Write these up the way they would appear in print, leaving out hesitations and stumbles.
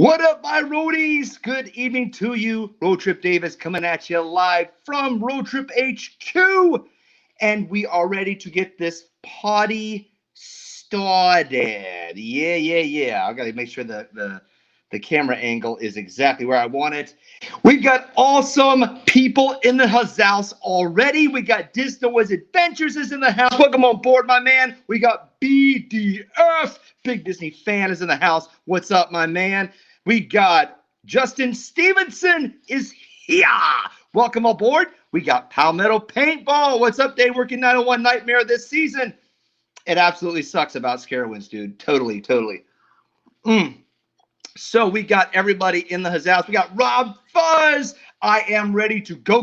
What up, my roadies? Good evening to you. Roadtrip Davis coming at you live from Roadtrip HQ. And we are ready to get this party started. Yeah. I got to make sure the camera angle is exactly where I want it. We've got awesome people in the house already. We got Disney Adventures is in the house. Welcome on board, my man. We got BDF. Big Disney fan is in the house. What's up, my man? We got Justin Stevenson is here. Welcome aboard. We got Palmetto Paintball. What's up, Day Working 901 Nightmare this season? It absolutely sucks about Scarowinds, dude. Totally. So we got everybody in the house. We got Rob Fuzz. I am ready to go,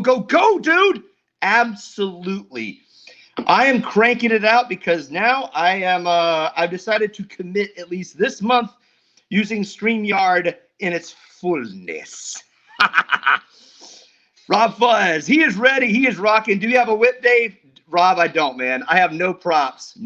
dude. Absolutely. I am cranking it out because now I've decided to commit at least this month using StreamYard in its fullness. Rob Fuzz, he is ready. He is rocking. Do you have a whip, Dave? Rob, I don't, man. I have no props.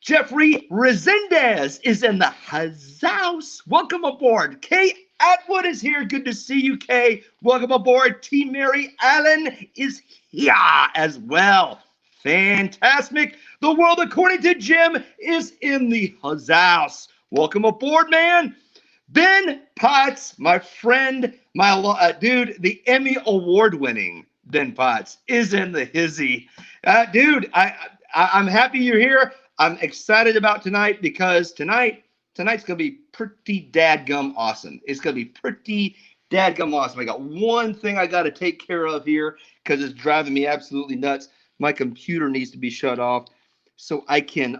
Jeffrey Resendez is in the house. Welcome aboard. Kay Atwood is here. Good to see you, Kay. Welcome aboard. T. Mary Allen is here as well. Fantastic. The world according to Jim is in the house. Welcome aboard, man. Ben Potts, my friend, my dude, the Emmy award-winning Ben Potts is in the hizzy. Dude, I'm happy you're here. I'm excited about tonight because tonight's gonna be pretty dadgum awesome. It's gonna be pretty dadgum awesome. I got one thing I got to take care of here because it's driving me absolutely nuts. My computer needs to be shut off so I can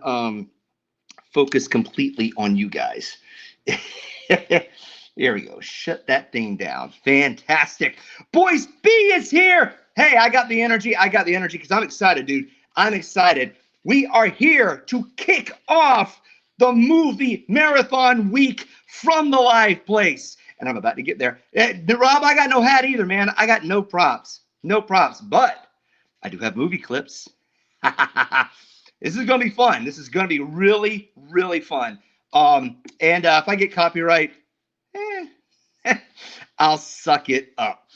focus completely on you guys. Here we go. Shut that thing down. Fantastic. Boys B is here. Hey, I got the energy because I'm excited, dude. I'm excited. We are here to kick off the movie marathon week from the live place. And I'm about to get there. Rob, I got no hat either, man. I got no props. But I do have movie clips. This is going to be fun. This is going to be really, really fun. And if I get copyright, I'll suck it up.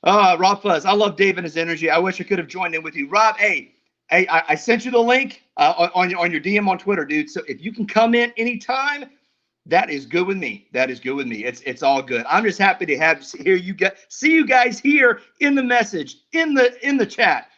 Rob Fuzz, I love Dave and his energy. I wish I could have joined in with you. Rob, hey, I sent you the link on your DM on Twitter, dude. So if you can come in anytime, that is good with me. It's all good. I'm just happy to see you guys here in the message, in the chat.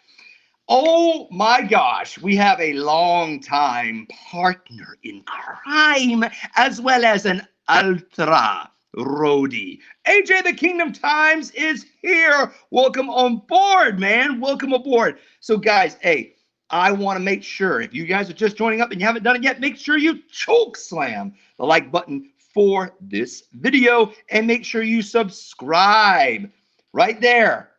Oh my gosh, we have a long-time partner in crime as well as an ultra roadie. AJ the Kingdom Times is here. Welcome on board, man. Welcome aboard. So guys, hey, I want to make sure if you guys are just joining up and you haven't done it yet, make sure you chokeslam the like button for this video and make sure you subscribe right there.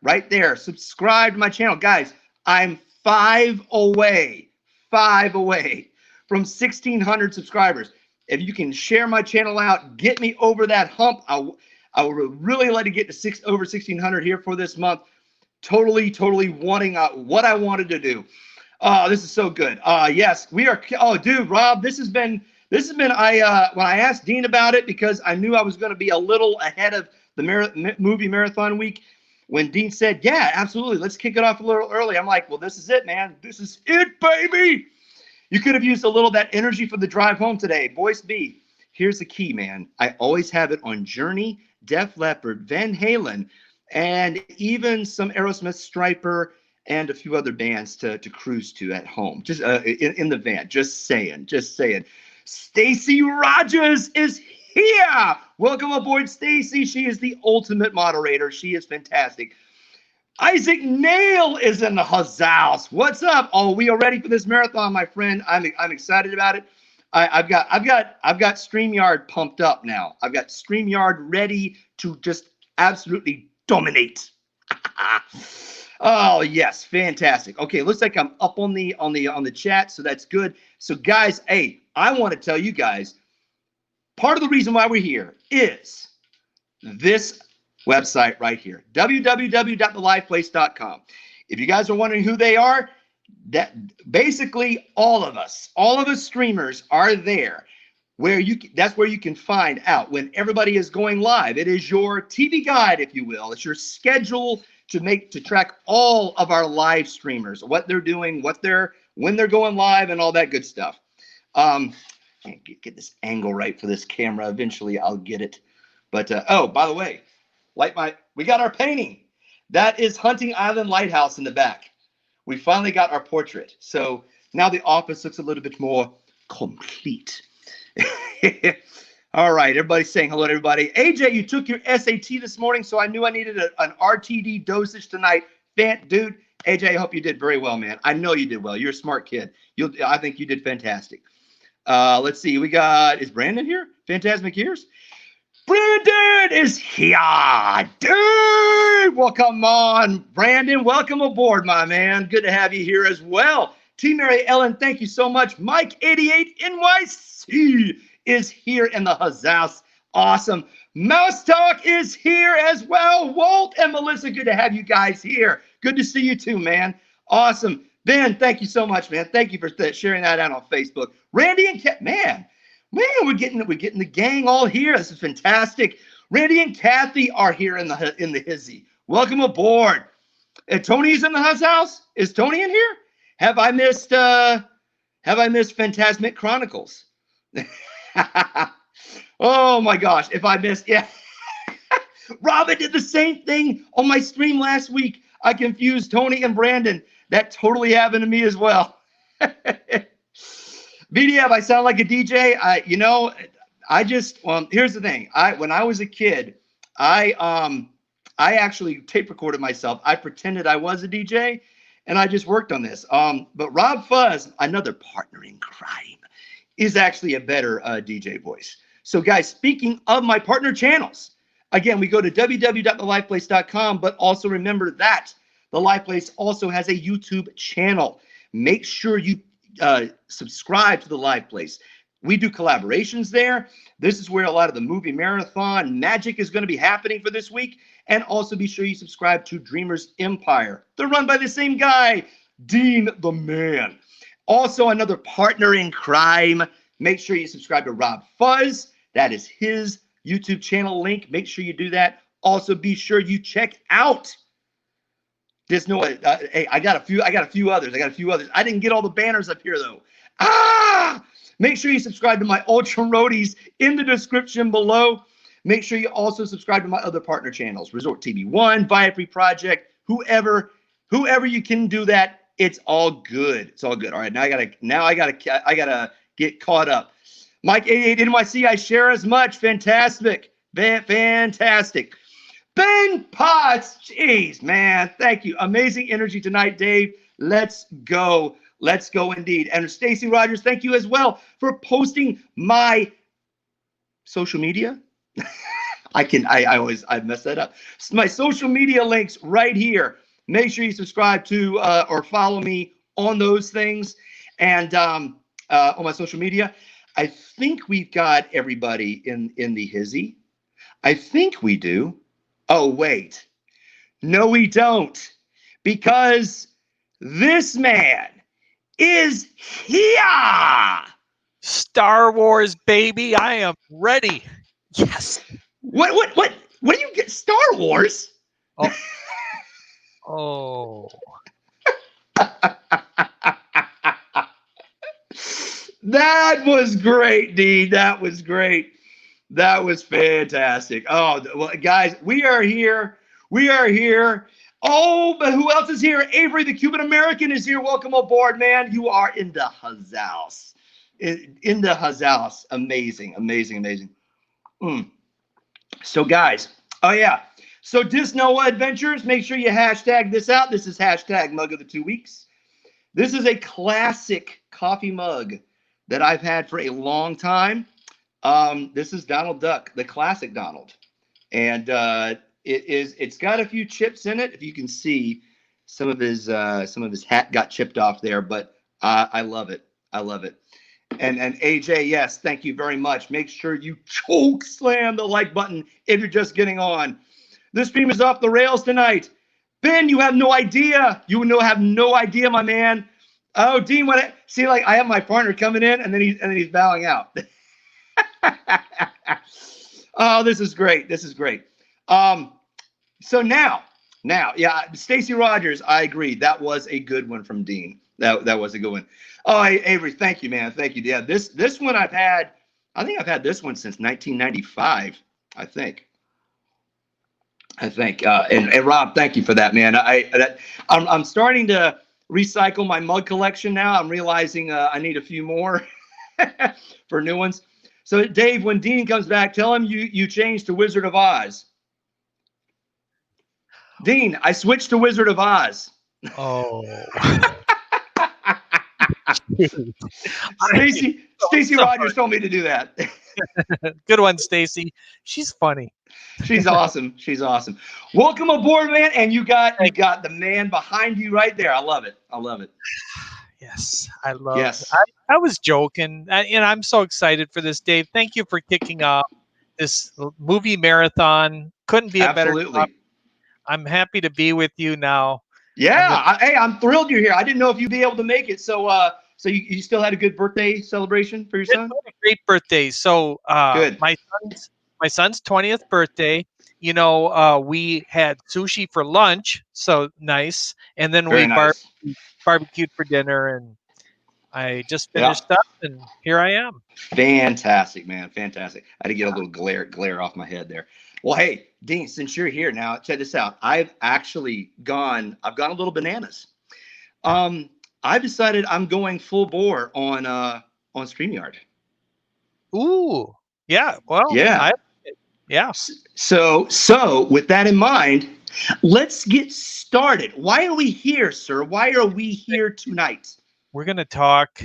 Subscribe to my channel, guys. I'm 5 away from 1,600 subscribers. If you can share my channel out, get me over that hump. I would really like to get to over 1,600 here for this month. Totally wanting what I wanted to do. This is so good. Yes, we are. Oh, dude, Rob, this has been. When I asked Dean about it because I knew I was going to be a little ahead of the movie marathon week. When Dean said, yeah, absolutely, let's kick it off a little early. I'm like, well, this is it, man. This is it, baby. You could have used a little of that energy for the drive home today. Voice B, here's the key, man. I always have it on Journey, Def Leppard, Van Halen, and even some Aerosmith, Stryper, and a few other bands to cruise to at home. Just in the van. Just saying. Stacy Rogers is here. Welcome aboard, Stacy. She is the ultimate moderator. She is fantastic. Isaac Nail is in the house. What's up? Oh, we are ready for this marathon, my friend. I'm excited about it. I've got StreamYard pumped up now. I've got StreamYard ready to just absolutely dominate. Oh yes, fantastic. Okay, looks like I'm up on the chat, so that's good. So guys, hey, I want to tell you guys, part of the reason why we're here is this website right here, www.theliveplace.com. If you guys are wondering who they are, that basically all of us streamers are there. that's where you can find out when everybody is going live. It is your TV guide, if you will. It's your schedule to track all of our live streamers, what they're doing, when they're going live, and all that good stuff. Get this angle right for this camera. Eventually, I'll get it. But oh, by the way, we got our painting. That is Hunting Island Lighthouse in the back. We finally got our portrait. So now the office looks a little bit more complete. All right, everybody's saying hello to everybody. AJ, you took your SAT this morning, so I knew I needed an RTD dosage tonight. Dude, AJ, I hope you did very well, man. I know you did well. You're a smart kid. I think you did fantastic. Let's see. Is Brandon here? Phantasmic Ears? Brandon is here, dude. Well, come on, Brandon. Welcome aboard, my man. Good to have you here as well. T. Mary Ellen, thank you so much. Mike 88 NYC is here in the house. Awesome. Mouse Talk is here as well. Walt and Melissa, good to have you guys here. Good to see you too, man. Awesome. Ben, thank you so much, man. Thank you for sharing that out on Facebook. Randy and Kat, man, we're getting the gang all here. This is fantastic. Randy and Kathy are here in the hizzy. Welcome aboard. Tony's in the house. Is Tony in here? Have I missed Phantasmic Chronicles? Oh my gosh, if I missed, yeah. Robin did the same thing on my stream last week. I confused Tony and Brandon. That totally happened to me as well. VDF, I sound like a DJ. Here's the thing. When I was a kid, I actually tape recorded myself. I pretended I was a DJ, and I just worked on this. But Rob Fuzz, another partner in crime, is actually a better DJ voice. So guys, speaking of my partner channels, again, we go to www.thelifeplace.com, but also remember that The Life Place also has a YouTube channel. Make sure you subscribe to The Life Place. We do collaborations there. This is where a lot of the movie marathon magic is going to be happening for this week. And also be sure you subscribe to Dreamers Empire. They're run by the same guy, Dean the Man. Also, another partner in crime. Make sure you subscribe to Rob Fuzz. That is his YouTube channel link. Make sure you do that. Also, be sure you check out. Hey, I got a few others. I didn't get all the banners up here though. Make sure you subscribe to my Ultra Roadies in the description below. Make sure you also subscribe to my other partner channels, Resort TV 1, Buy a Free Project, whoever you can do that. It's all good. It's all good. All right, now I gotta get caught up. Mike 88 NYC, I share as much. Fantastic. Fantastic. Ben Potts, jeez, man, thank you. Amazing energy tonight, Dave. Let's go. Let's go indeed. And Stacy Rogers, thank you as well for posting my social media. I mess that up. My social media links right here. Make sure you subscribe to or follow me on those things and on my social media. I think we've got everybody in the hizzy. I think we do. Oh, wait. No, we don't. Because this man is here. Star Wars, baby. I am ready. Yes. What do you get? Star Wars? Oh. Oh. That was great, Dean. That was great. That was fantastic. Oh, well, guys, we are here. We are here. Oh, but who else is here? Avery, the Cuban American, is here. Welcome aboard, man. You are in the house. In the house. Amazing, amazing, amazing. So, guys, oh, yeah. So, Disnoa Adventures, make sure you hashtag this out. This is hashtag Mug of the 2 Weeks. This is a classic coffee mug that I've had for a long time. This is Donald Duck, the classic Donald. And it's got a few chips in it. If you can see, some of his hat got chipped off there, but I love it. I love it. And AJ, yes, thank you very much. Make sure you choke slam the like button if you're just getting on. This stream is off the rails tonight. Ben, you have no idea. Have no idea, my man. Oh, Dean, see, like I have my partner coming in and then he's bowing out. Oh, this is great. This is great. So now, yeah, Stacey Rogers, I agree. That was a good one from Dean. That was a good one. Oh, hey, Avery, thank you, man. Thank you. Yeah, this one I think I've had this one since 1995, I think. And Rob, thank you for that, man. I'm starting to recycle my mug collection now. I'm realizing I need a few more for new ones. So, Dave, when Dean comes back, tell him you changed to Wizard of Oz. Dean, I switched to Wizard of Oz. Oh. Stacey Rogers told me to do that. Good one, Stacey. She's funny. She's awesome. She's awesome. Welcome aboard, man. And you got the man behind you right there. I love it. I love it. Yes, I love yes. it. I was joking, and I'm so excited for this, Dave. Thank you for kicking off this movie marathon. Couldn't be a better topic. I'm happy to be with you now. Yeah. Hey, I'm thrilled you're here. I didn't know if you'd be able to make it. So you still had a good birthday celebration for your son? A great birthday. So good. My son's 20th birthday. You know, we had sushi for lunch, so nice. And then we barbecued for dinner, and I just finished up, and here I am. Fantastic, man. Fantastic. I had to get a little glare off my head there. Well, hey, Dean, since you're here now, check this out. I've gone a little bananas. I've decided I'm going full bore on StreamYard. Ooh. Yeah. Well, yeah. Yeah. So with that in mind, let's get started. Why are we here, sir? Why are we here tonight? We're going to talk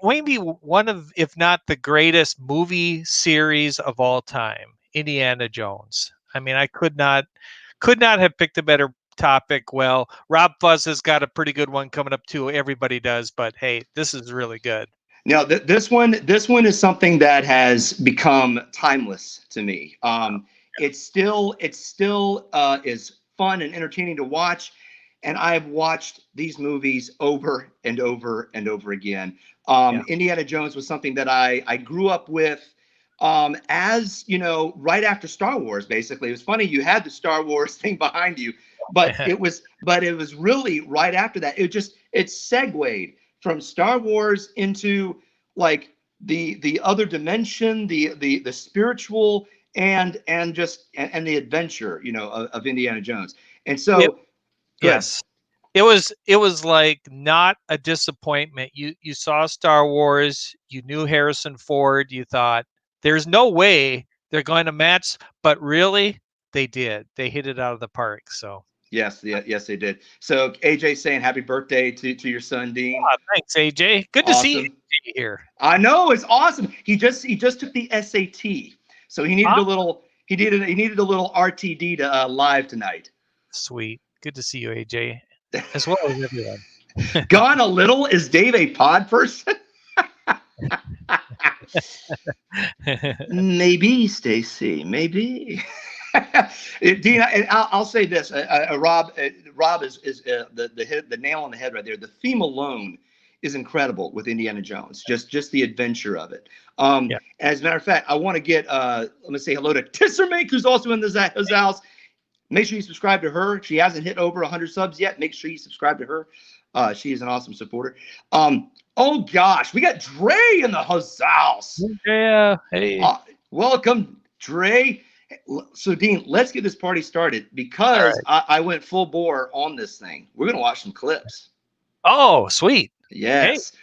maybe one of, if not the greatest movie series of all time, Indiana Jones. I mean, I could not have picked a better topic. Well, Rob Fuzz has got a pretty good one coming up too. Everybody does, but hey, this is really good. Now, this one is something that has become timeless to me. It still is fun and entertaining to watch, and I've watched these movies over and over and over again. Indiana Jones was something that I grew up with, as you know, right after Star Wars. Basically, it was funny you had the Star Wars thing behind you, but it was really right after that. It segued from Star Wars into like the other dimension, the spiritual and the adventure, you know, of Indiana Jones. And so yes, it was like not a disappointment. You saw Star Wars, you knew Harrison Ford, you thought there's no way they're going to match, but really they did. They hit it out of the park. So yes, they did. So AJ saying happy birthday to your son, Dean. Thanks, AJ. Good to see you here. I know, it's awesome. He just took the SAT, so he needed a little RTD to live tonight. Sweet, good to see you, AJ, as well as everyone. Gone a little? Is Dave a pod person? Maybe, Stacey. Maybe. Dean, I'll say this. Rob is the nail on the head right there. The theme alone is incredible with Indiana Jones. Just the adventure of it. As a matter of fact, I want to get let me say hello to Tissermake, who's also in his house. Make sure you subscribe to her. She hasn't hit over 100 subs yet. Make sure you subscribe to her. She is an awesome supporter. Oh gosh, we got Dre in the house. Yeah. Hey. Welcome, Dre. So Dean, let's get this party started because I went full bore on this thing. We're gonna watch some clips. Oh, sweet. Yes. Hey.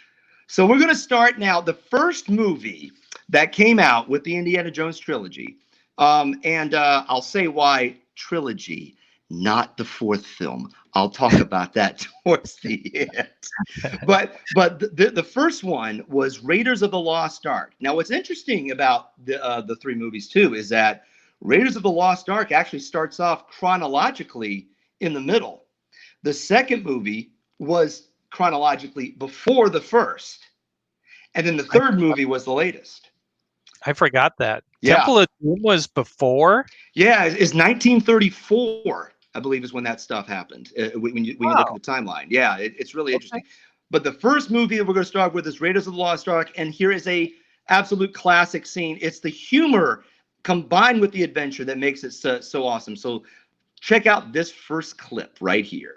So we're gonna start now. The first movie that came out with the Indiana Jones trilogy, and I'll say why trilogy, not the fourth film. I'll talk about that towards the end. But the first one was Raiders of the Lost Ark. Now, what's interesting about the three movies too is that Raiders of the Lost Ark actually starts off chronologically in the middle. The second movie was chronologically before the first, and then the third movie was the latest. I forgot that. Yeah. Temple of Doom was before? Yeah, it's 1934, I believe, is when that stuff happened. When you look at the timeline. Yeah, it's really interesting. But the first movie that we're going to start with is Raiders of the Lost Ark, and here is a absolute classic scene. It's the humor combined with the adventure that makes it so awesome. So check out this first clip right here.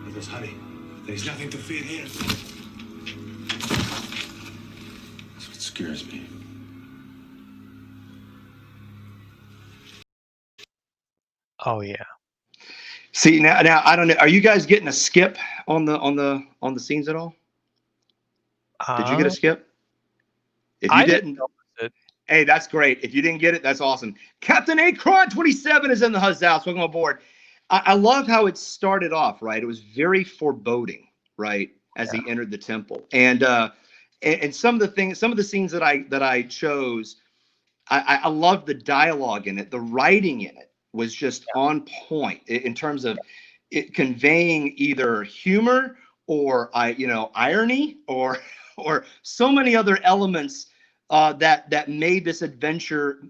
Brothers, hurry. There's nothing to fear here. That's what scares me. Oh yeah. See now I don't know. Are you guys getting a skip on the scenes at all? Did you get a skip? If you I didn't, notice it. hey, that's great. If you didn't get it, that's awesome. Captain Akron 27 is in the house. Welcome aboard. I love how it started off, right? It was very foreboding, right, as he entered the temple. And some of the scenes that I chose, I loved the dialogue in it. The writing in it was just on point in terms of it conveying either humor or irony or so many other elements that made this adventure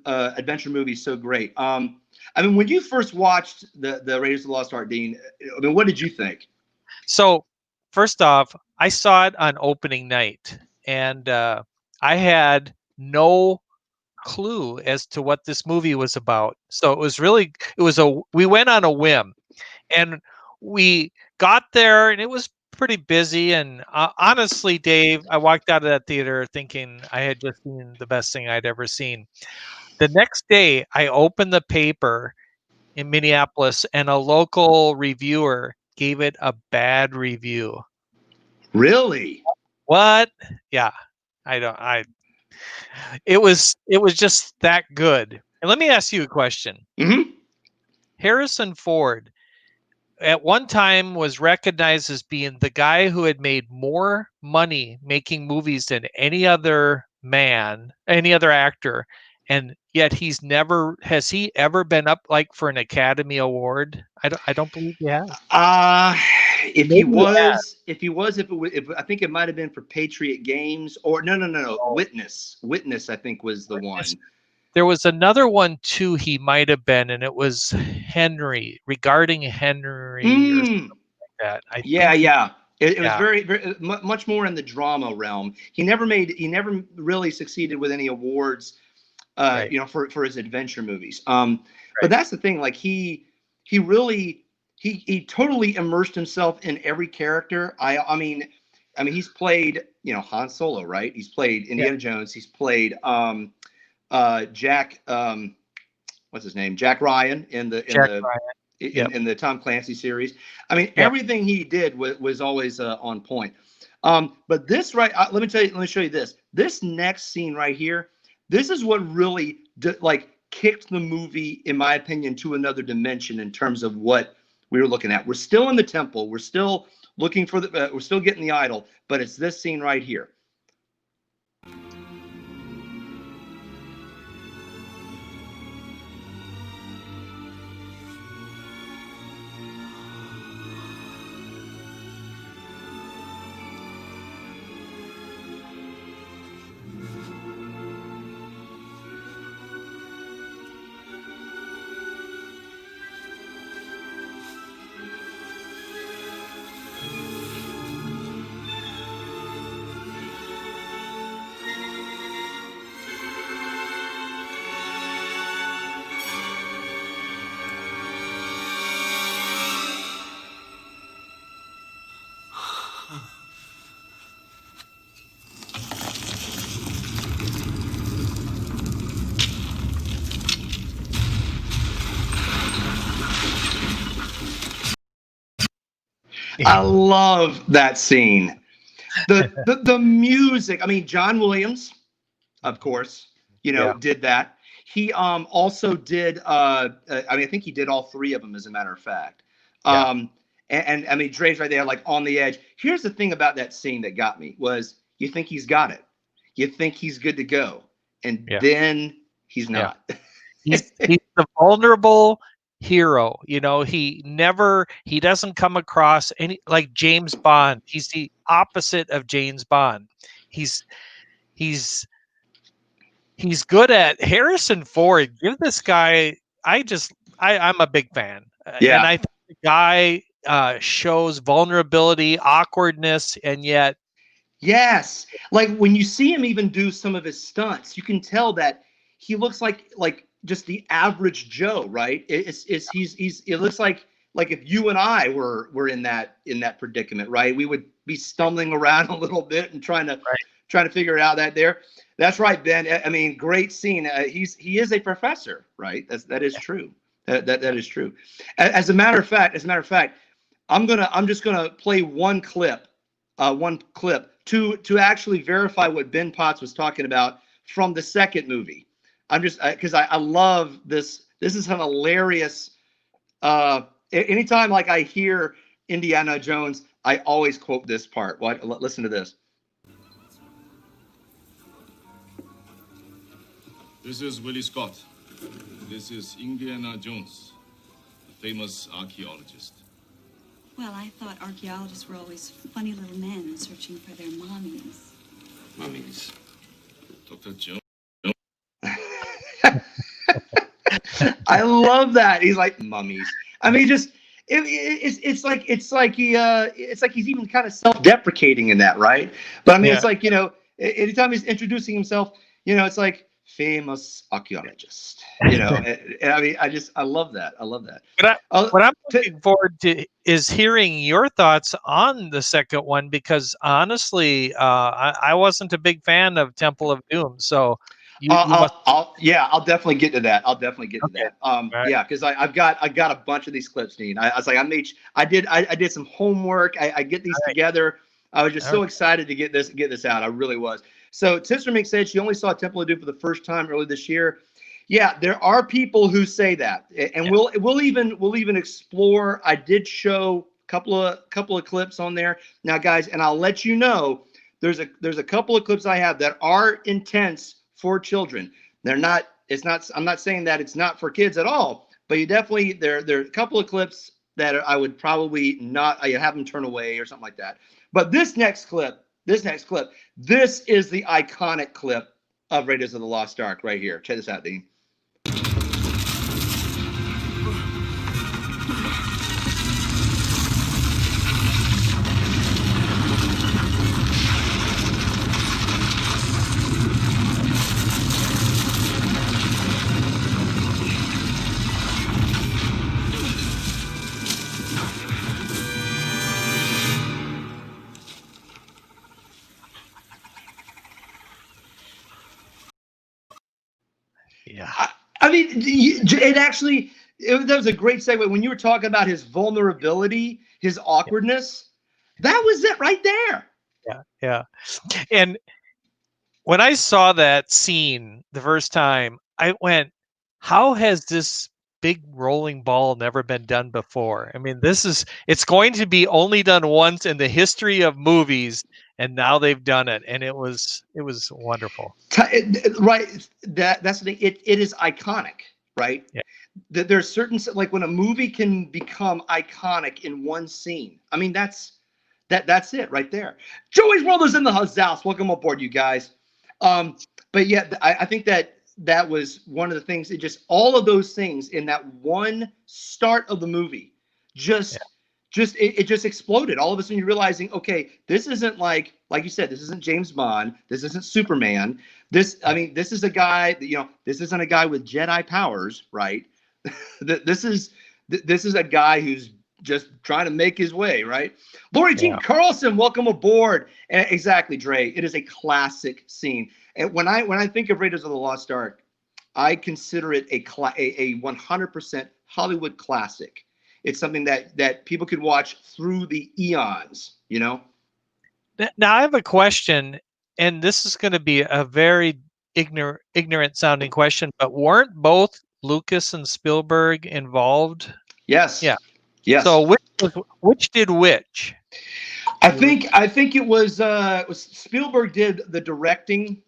movie so great. I mean, when you first watched the Raiders of the Lost Ark, Dean, I mean, what did you think? So first off, I saw it on opening night, and I had no clue as to what this movie was about. So we went on a whim, and we got there, and it was pretty busy. And honestly, Dave, I walked out of that theater thinking I had just seen the best thing I'd ever seen. The next day, I opened the paper in Minneapolis, and a local reviewer gave it a bad review. Really? What? Yeah, it was just that good. And let me ask you a question. Mm-hmm. Harrison Ford at one time was recognized as being the guy who had made more money making movies than any other actor, and yet has he ever been up like for an Academy Award? I don't believe he has. If I think it might have been for Patriot Games or no. Witness, I think was the one. There was another one too. He might have been, and it was regarding Henry or something like that. It was very, very much more in the drama realm. He never really succeeded with any awards, right. For his adventure movies. But that's the thing. Like he really totally immersed himself in every character. I mean, he's played Han Solo, right? He's played Indiana Jones. He's played Jack. What's his name? Jack Ryan in the Tom Clancy series. I mean, everything he did was always on point. But this let me show you this. This next scene right here. This is what really kicked the movie, in my opinion, to another dimension in terms of what we were looking at. We're still in the temple. We're still looking for we're still getting the idol, but it's this scene right here. I love that scene. The music. I mean, John Williams, of course, did that. He also did. I think he did all three of them, as a matter of fact. And I mean, Dre's right there, like on the edge. Here's the thing about that scene that got me was you think he's got it, you think he's good to go, and then he's not. He's the vulnerable hero. He doesn't come across any like James Bond. He's the opposite of James Bond. He's good at Harrison Ford. Give this guy, I'm a big fan. And I think the guy shows vulnerability, awkwardness, and yet Yes. Like when you see him even do some of his stunts, you can tell that he looks like just the average Joe, right? It looks like if you and I were in that predicament, right? We would be stumbling around a little bit and trying to figure it out that there. That's right, Ben. I mean, great scene. He is a professor, right? That is true. That is true. As a matter of fact, I'm just gonna play one clip to actually verify what Ben Potts was talking about from the second movie. I'm just because I love this. This is an hilarious. Anytime like I hear Indiana Jones, I always quote this part. Listen to this. This is Willie Scott. This is Indiana Jones, the famous archaeologist. Well, I thought archaeologists were always funny little men searching for their mummies. Mummies. Dr. Jones. I love that. He's like mummies. I mean, just it's like he's even kind of self-deprecating in that, right? But I mean, it's like, anytime he's introducing himself, it's like famous archaeologist. And I mean, I love that. I love that. But what I'm looking forward to is hearing your thoughts on the second one, because honestly, I wasn't a big fan of Temple of Doom, so. I'll definitely get to that. Right. Yeah, because I've got a bunch of these clips, Dean. I was like, I did some homework. I get these together. I was just so excited to get this out. I really was. So Sister Mink said she only saw Temple of Doom for the first time early this year. Yeah, there are people who say that, and we'll even explore. I did show a couple of clips on there now, guys, and I'll let you know. There's a couple of clips I have that are intense for children. I'm not saying that it's not for kids at all, but you definitely, there are a couple of clips that I would probably not, I have them turn away or something like that. But this next clip, this is the iconic clip of Raiders of the Lost Ark right here. Check this out, Dean. Yeah. I mean, that was a great segue. When you were talking about his vulnerability, his awkwardness, that was it right there. Yeah. And when I saw that scene the first time, I went, how has this big rolling ball never been done before? I mean, it's going to be only done once in the history of movies, and now they've done it, and it was wonderful. Right. That's the thing. It is iconic, right? Yeah. There's certain, like when a movie can become iconic in one scene. I mean, that's it right there. Joey's World is in the house. Welcome aboard, you guys. But yeah, I think that was one of the things. It just, all of those things in that one start of the movie, it just exploded. All of a sudden you're realizing, okay, this isn't like you said, this isn't James Bond. This isn't Superman. This is a guy that, this isn't a guy with Jedi powers, right? This is a guy who's just trying to make his way, right? Lori Jean Carlson, welcome aboard. Exactly, Dre. It is a classic scene. And when I think of Raiders of the Lost Ark, I consider it a 100% Hollywood classic. It's something that people could watch through the eons, Now I have a question, and this is going to be a very ignorant sounding question, but weren't both Lucas and Spielberg involved? Yes. Yeah. Yes. So which did which? I think it was Spielberg did the directing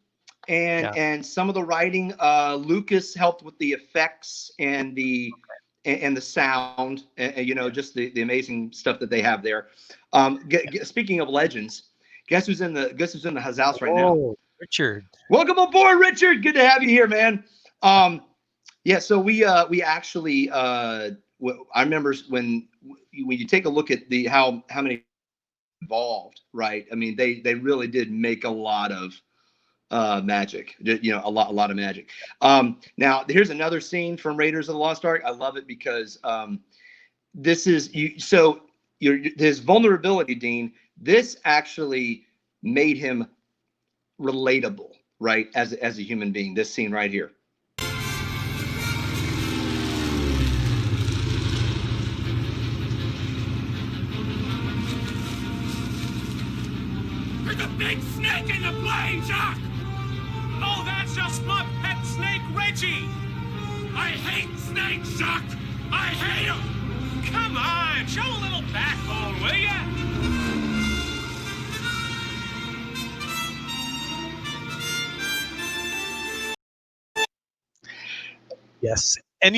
and some of the writing. Lucas helped with the effects and the sound, just the amazing stuff that they have there. Speaking of legends, guess who's in the house right now? Richard. Welcome aboard, Richard. Good to have you here, man. So we actually I remember when you take a look at the how many involved, right? I mean, they really did make a lot of magic, a lot of magic. Now here's another scene from Raiders of the Lost Ark. I love it because this is you. So his vulnerability, Dean. This actually made him relatable, right? As a human being. This scene right here. There's a big snake in the plane, Jock! Oh, that's just my pet snake, Reggie! I hate snakes, Jock! I hate them! Come on, show a little backbone, will ya? Yes. And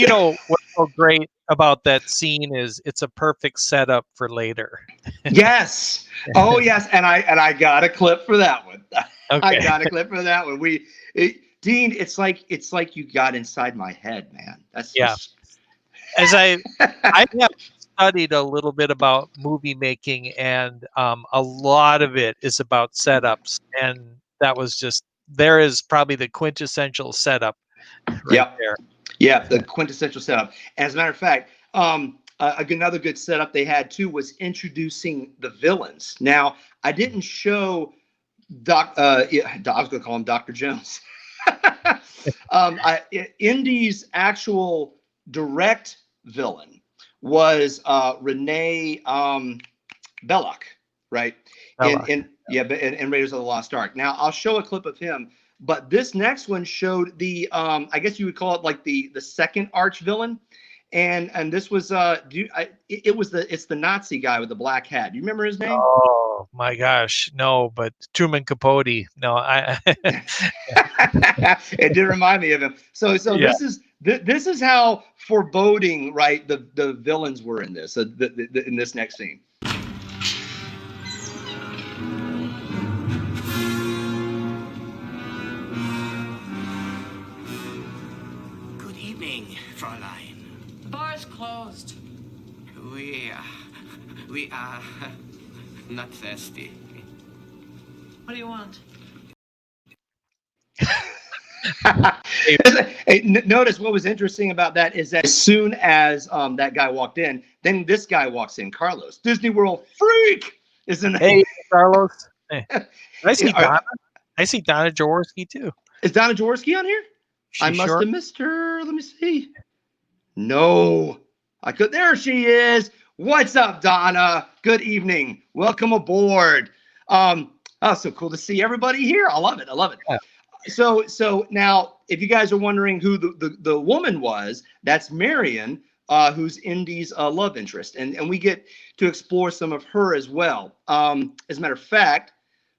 what's so great about that scene is it's a perfect setup for later. Yes. Oh, yes. And I got a clip for that one. Okay. I got a clip for that one. Dean, it's like you got inside my head, man. That's just... As I have studied a little bit about movie making, and a lot of it is about setups, and that was there is probably the quintessential setup right there. Yeah, the quintessential setup. As a matter of fact, another good setup they had too was introducing the villains. Now, I didn't show I was going to call him Dr. Jones. Indy's actual direct villain was Renee Belloc, right? In Raiders of the Lost Ark. Now, I'll show a clip of him. But this next one showed the I guess you would call it like the second arch villain, and this was it's the Nazi guy with the black hat. Do you remember his name? Oh my gosh, no! But Truman Capote. No, It did remind me of him. So yeah. This is how foreboding, right? The villains were in this in this next scene. Fräulein. The bar's closed. We are not thirsty. What do you want? Hey, notice what was interesting about that is that as soon as that guy walked in, then this guy walks in, Carlos. Disney World freak, isn't it? Hey, Carlos. Hey. I see Donna. I see Donna Jaworski too. Is Donna Jaworski on here? I must have missed her. Let me see. No, I could. There she is. What's up, Donna? Good evening. Welcome aboard. Oh, so cool to see everybody here. I love it. Yeah. So now, if you guys are wondering who the woman was, that's Marion, who's Indy's love interest, and we get to explore some of her as well. As a matter of fact,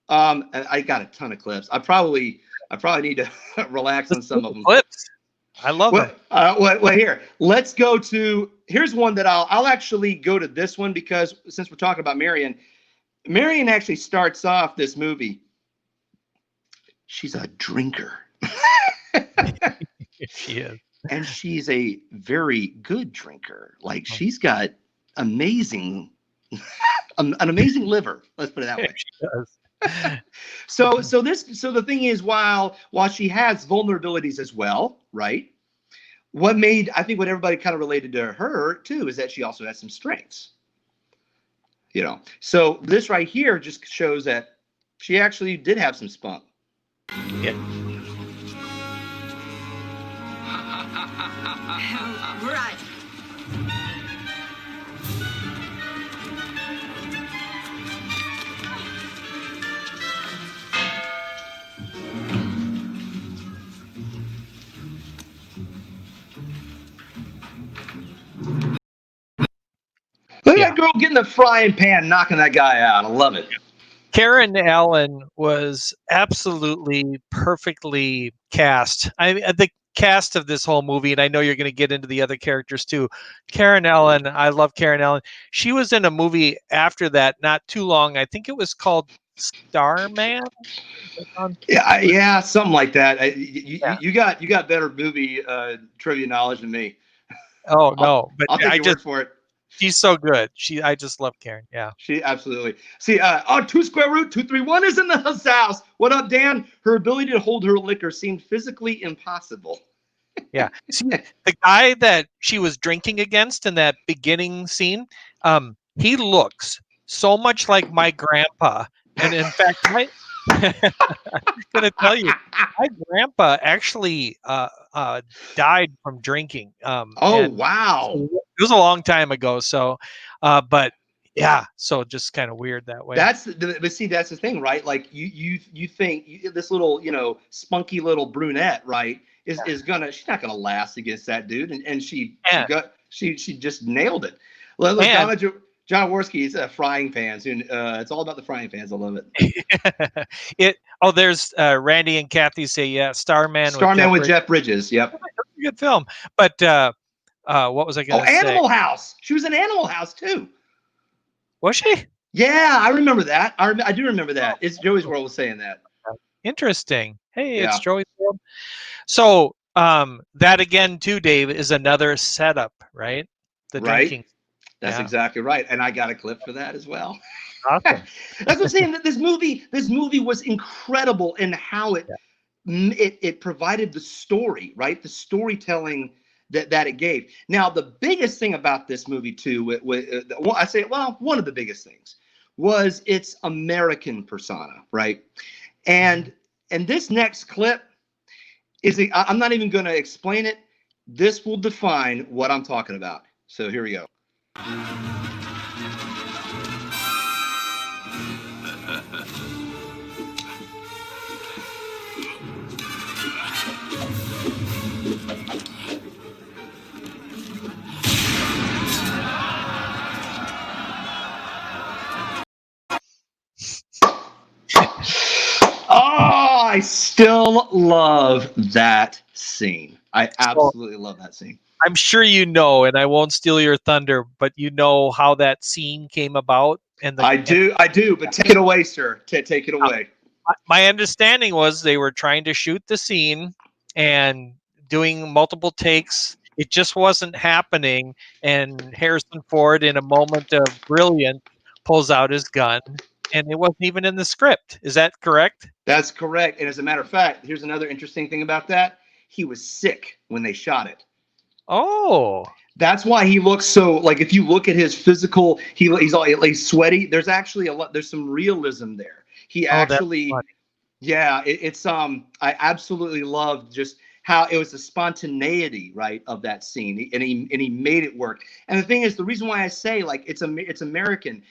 I got a ton of clips. I probably need to relax on some of them. Clips. I love it. Well, here, let's go to, here's one that I'll actually go to this one because since we're talking about Marion actually starts off this movie. She's a drinker. She is. And she's a very good drinker. Like she's got an amazing liver. Let's put it that way. She does. So the thing is, while she has vulnerabilities as well, right? What everybody kind of related to her too is that she also has some strengths. So this right here just shows that she actually did have some spunk. Yeah. Right. Look at that girl getting the frying pan, knocking that guy out. I love it. Karen Allen was absolutely perfectly cast. The cast of this whole movie, and I know you're going to get into the other characters too. Karen Allen, I love Karen Allen. She was in a movie after that, not too long. I think it was called Starman. Yeah, something like that. You got better movie trivia knowledge than me. Oh no, but I'll take I your just word for it. she's so good. I just love Karen. Yeah. She absolutely. See, 2 square root 231 is in the house. What up, Dan? Her ability to hold her liquor seemed physically impossible. Yeah. See, the guy that she was drinking against in that beginning scene, he looks so much like my grandpa. And in fact, my gonna tell you, my grandpa actually died from drinking. Oh, And wow. it was a long time ago. So, but yeah, so just kind of weird that way. But see, that's the thing, right? Like you think this little, spunky little brunette, right, is gonna, she's not gonna last against that dude, and she just nailed it. Look, And John Worski is a frying pan. It's all about the frying pans. I love it. there's Randy and Kathy say, yeah, Starman with Jeff Bridges. Yep. Good film. But what was I going to say? Animal House. She was in Animal House too. Was she? Yeah, I remember that. I do remember that. It's Joey's World was saying that. Interesting. Hey, Yeah. it's Joey's World. So that again too, Dave, is another setup, right? The drinking. That's exactly right. And I got a clip for that as well. Awesome. That's what I'm saying. That this movie was incredible in how it provided the story, right? The storytelling that it gave. Now, the biggest thing about this movie too, one of the biggest things was its American persona, right? And this next clip I'm not even going to explain it. This will define what I'm talking about. So here we go. Oh, I still love that scene. I absolutely love that scene. I'm sure you know, and I won't steal your thunder, but you know how that scene came about. I do, but take it away, sir. Take it away. My understanding was they were trying to shoot the scene and doing multiple takes. It just wasn't happening. And Harrison Ford, in a moment of brilliance, pulls out his gun, and it wasn't even in the script. Is that correct? That's correct. And as a matter of fact, here's another interesting thing about that. He was sick when they shot it. Oh. That's why he looks so, like, if you look at his physical, he's sweaty. There's actually there's some realism there. He actually, I absolutely loved just how it was the spontaneity, right, of that scene, and he made it work. And the thing is, the reason why I say, like, it's American,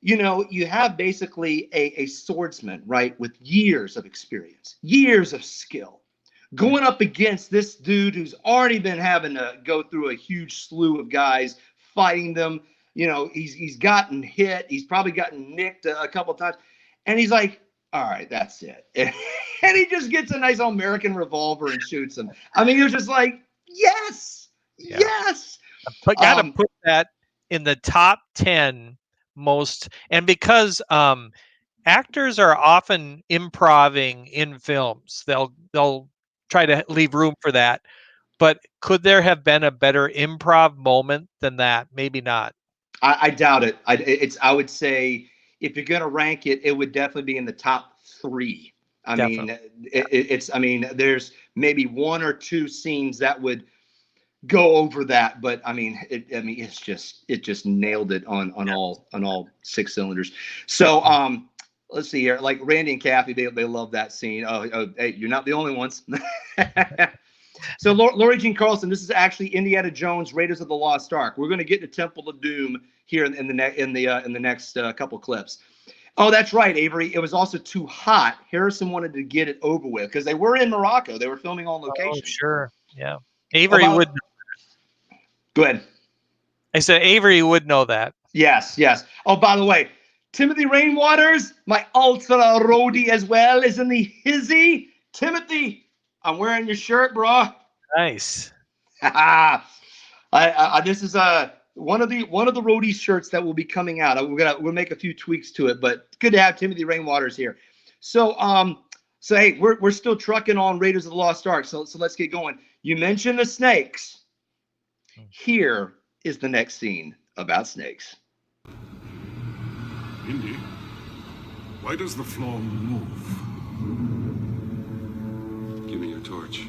you have basically a swordsman, right, with years of experience, years of skill, going up against this dude who's already been having to go through a huge slew of guys, fighting them. He's gotten hit. He's probably gotten nicked a couple of times. And he's like, all right, that's it. And he just gets a nice American revolver and shoots him. I mean, he was just like, yes. I got to put that in the top 10 most. And because actors are often improving in films, they'll try to leave room for that. But could there have been a better improv moment than that? Maybe not. I doubt it. I would say, if you're going to rank it, it would definitely be in the top 3. I mean, there's maybe 1 or 2 scenes that would go over that, but it just nailed it on all 6 cylinders. So let's see here. Like Randy and Kathy, they love that scene. Oh, hey, you're not the only ones. So Laurie Jean Carlson, this is actually Indiana Jones, Raiders of the Lost Ark. We're going to get to Temple of Doom here in the next couple clips. Oh, that's right, Avery. It was also too hot. Harrison wanted to get it over with because they were in Morocco. They were filming on location. Oh, sure. Yeah. Avery would. Go ahead. I said Avery would know that. Yes. Oh, by the way, Timothy Rainwaters, my ultra roadie as well, is in the hizzy. Timothy, I'm wearing your shirt, bro. Nice. This is one of the roadie shirts that will be coming out. We'll make a few tweaks to it, but good to have Timothy Rainwaters here. So hey, we're still trucking on Raiders of the Lost Ark. So let's get going. You mentioned the snakes. Here is the next scene about snakes. Indy, why does the floor move? Give me your torch.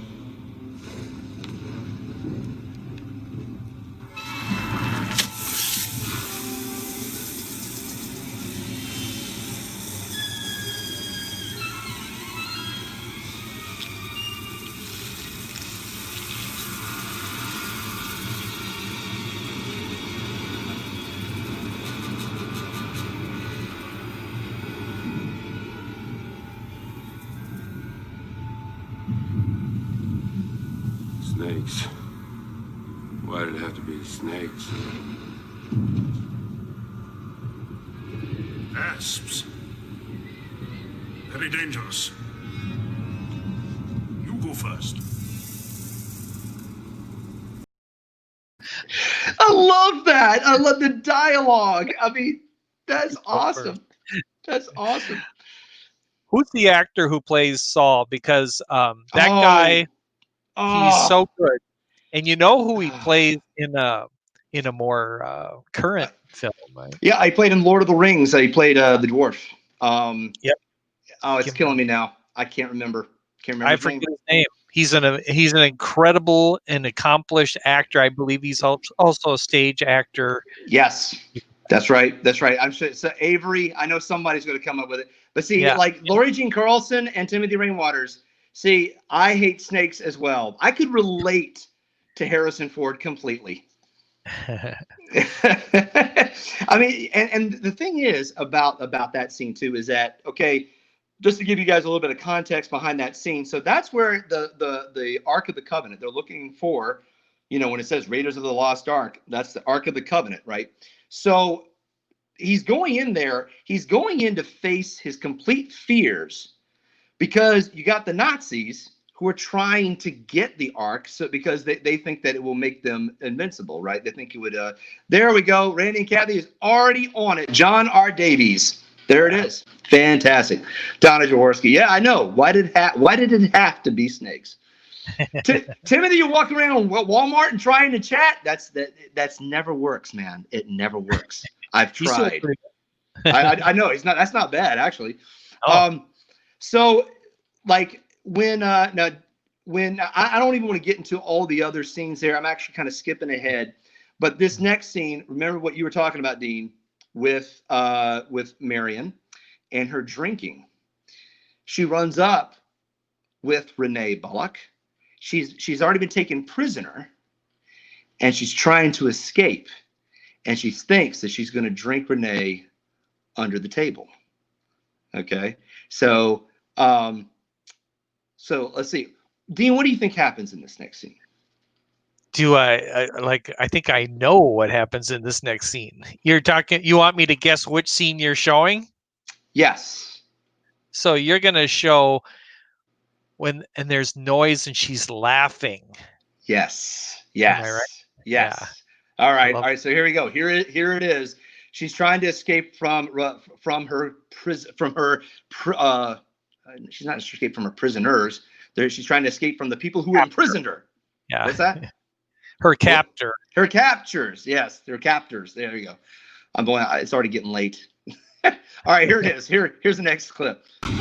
Snakes. Why did it have to be snakes? Asps. Very dangerous. You go first. I love that. I love the dialogue. I mean, that's awesome. That's awesome. Who's the actor who plays Saul? Because that guy, he's so good. And you know who he plays in a more current film, right? Yeah, I played in Lord of the Rings. He played the dwarf. Yep. Oh, it's killing me now. I can't remember. I forget his name. He's an incredible and accomplished actor. I believe he's also a stage actor. Yes, that's right. That's right. I'm sure. So Avery, I know somebody's going to come up with it. But see, like Laurie Jean Carlson and Timothy Rainwaters. See, I hate snakes as well. I could relate to Harrison Ford completely. I mean, and the thing is about that scene too is that, okay, just to give you guys a little bit of context behind that scene. So that's where the Ark of the Covenant, they're looking for, you know, when it says Raiders of the Lost Ark, that's the Ark of the Covenant, right? So he's going in there, he's going in to face his complete fears, because you got the Nazis who are trying to get the Ark, so because they think that it will make them invincible, right? They think it would. There we go. Randy and Kathy is already on it. John R. Davies. There it is. Fantastic. Donna Jaworski. Yeah, I know. Why did it have to be snakes? Timothy, you're walking around Walmart and trying to chat. That's never works, man. It never works. I've tried. I know it's not. That's not bad, actually. So like when I don't even want to get into all the other scenes there. I'm actually kind of skipping ahead. But this next scene, remember what you were talking about, Dean, with Marion and her drinking. She runs up with Renee Bullock. She's already been taken prisoner, and she's trying to escape. And she thinks that she's going to drink Renee under the table. Okay, so let's see, Dean, what do you think happens in this next scene? I think I know what happens in this next scene. You want me to guess which scene you're showing? Yes. So you're going to show and there's noise and she's laughing. Yes. Yes. Am I right? Yes. Yeah. All right. So here we go. Here it is. She's trying to escape from her prison, she's not escape from her prisoners. She's trying to escape from the people who imprisoned her. Yeah. What's that? Her captor. Her captors. Yes, they're captors. There you go. I'm going. It's already getting late. All right, here it is. Here's the next clip. What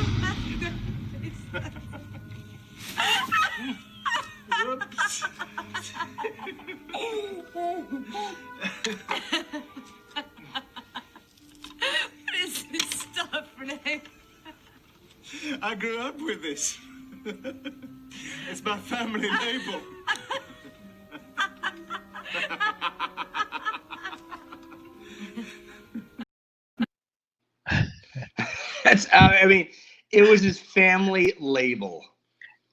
is this stuff, Renee? I grew up with this. It's my family label. I mean, it was his family label.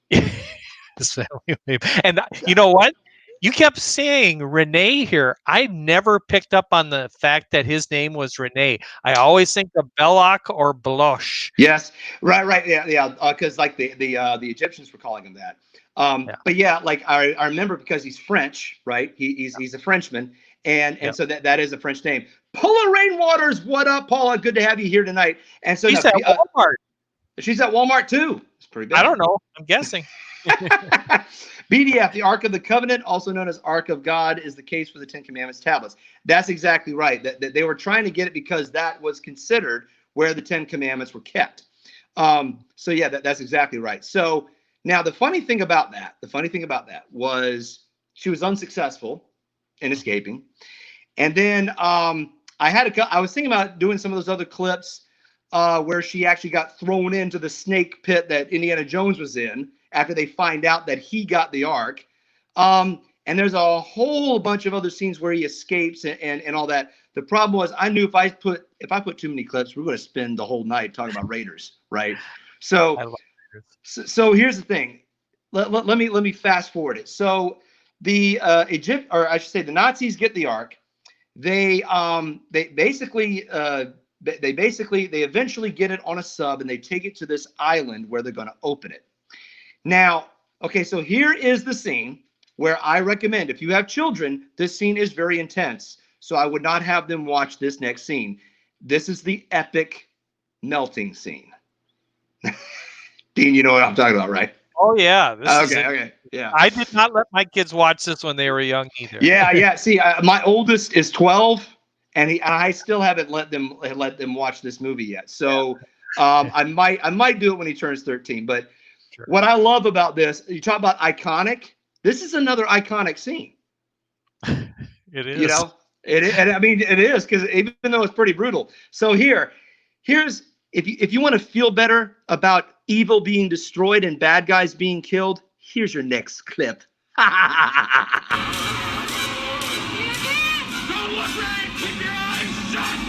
His family label. And you know what? You kept saying Renee here. I never picked up on the fact that his name was Renee. I always think of Belloc or Bloch. Yes, right, yeah. Because like the Egyptians were calling him that. But yeah, like I remember because he's French, right? He's a Frenchman, and so that is a French name. Paula Rainwaters, what up, Paula? Good to have you here tonight. And so she's at Walmart. She's at Walmart too. It's pretty big. I don't know. I'm guessing. BDF, the Ark of the Covenant, also known as Ark of God, is the case for the Ten Commandments tablets. That's exactly right. That they were trying to get it because that was considered where the Ten Commandments were kept. So yeah, that's exactly right. So now the funny thing about that was she was unsuccessful in escaping. And then I was thinking about doing some of those other clips where she actually got thrown into the snake pit that Indiana Jones was in after they find out that he got the Ark. And there's a whole bunch of other scenes where he escapes and all that. The problem was I knew if I put too many clips, we're going to spend the whole night talking about Raiders, right? So, so here's the thing. Let me fast forward it. So the the Nazis get the Ark. They eventually get it on a sub and they take it to this island where they're going to open it. Now, okay, so here is the scene where I recommend, if you have children, this scene is very intense. So I would not have them watch this next scene. This is the epic melting scene. Dean, you know what I'm talking about, right? Oh yeah. Okay. Yeah. I did not let my kids watch this when they were young either. Yeah. See, my oldest is 12, and I still haven't let them watch this movie yet. So I might do it when he turns 13. But sure. What I love about this, you talk about iconic. This is another iconic scene. It is. You know, it is because even though it's pretty brutal. So here's if you want to feel better about evil being destroyed and bad guys being killed, here's your next clip. Don't look right! Keep your eyes shut!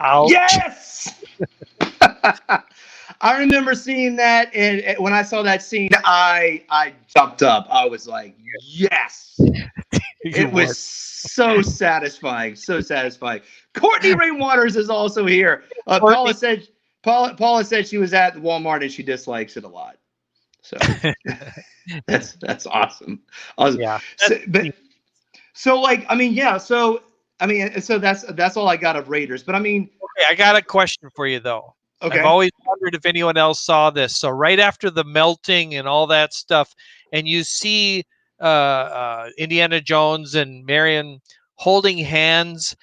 Ouch. Yes. I remember seeing that, and when I saw that scene, I jumped up. I was like, yes. It was so satisfying, so satisfying. Courtney Rainwaters is also here. Paula said she was at Walmart and she dislikes it a lot. So that's awesome. Yeah. So that's all I got of Raiders. But I mean, okay, I got a question for you though. Okay. I've always wondered if anyone else saw this. So right after the melting and all that stuff, and you see Indiana Jones and Marion holding hands,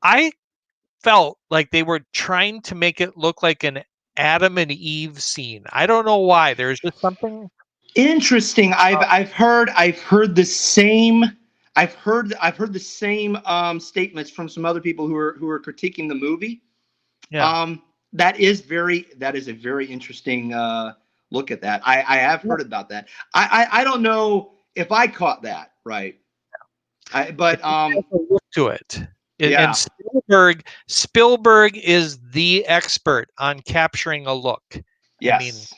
I felt like they were trying to make it look like an Adam and Eve scene. I don't know why. There's just something interesting. I've heard the same. I've heard the same statements from some other people who are critiquing the movie. Yeah. That is a very interesting look at that. I have heard about that. I don't know if I caught that right. But look to it. Yeah. And Spielberg is the expert on capturing a look. Yes.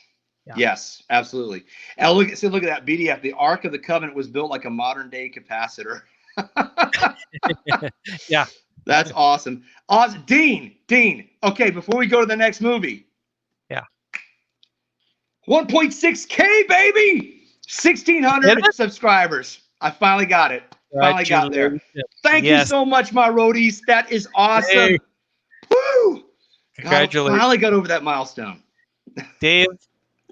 Yes, absolutely. And look at that BDF. The Ark of the Covenant was built like a modern day capacitor. Yeah. That's awesome. Awesome. Dean. Okay, before we go to the next movie. Yeah. 1.6K, baby. 1,600 subscribers. I finally got it. Finally got there. Thank you so much, my roadies. That is awesome. Hey. Woo! Congratulations. I finally got over that milestone. Dave,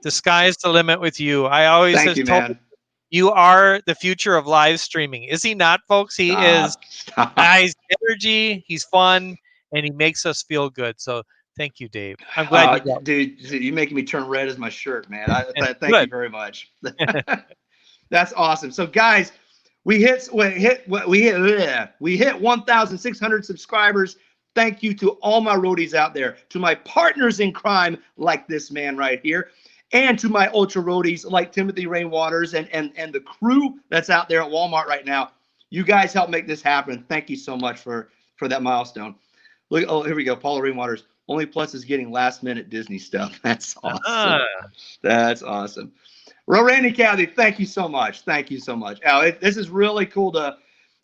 the sky's the limit with you. I always Thank you, man. You are the future of live streaming. Is he not, folks? He is. He's energy, he's fun, and he makes us feel good. So thank you, Dave. I'm glad you got dude, you're making me turn red as my shirt, man. Thank you very much. That's awesome. So guys, we hit 1,600 subscribers. Thank you to all my roadies out there, to my partners in crime like this man right here, and to my ultra roadies like Timothy Rainwaters and the crew that's out there at Walmart right now. You guys help make this happen. Thank you so much for that milestone. Look, here we go. Paula Rainwaters. Only plus is getting last minute Disney stuff. That's awesome. That's awesome. Well, Randy Cathy, thank you so much. Thank you so much. This is really cool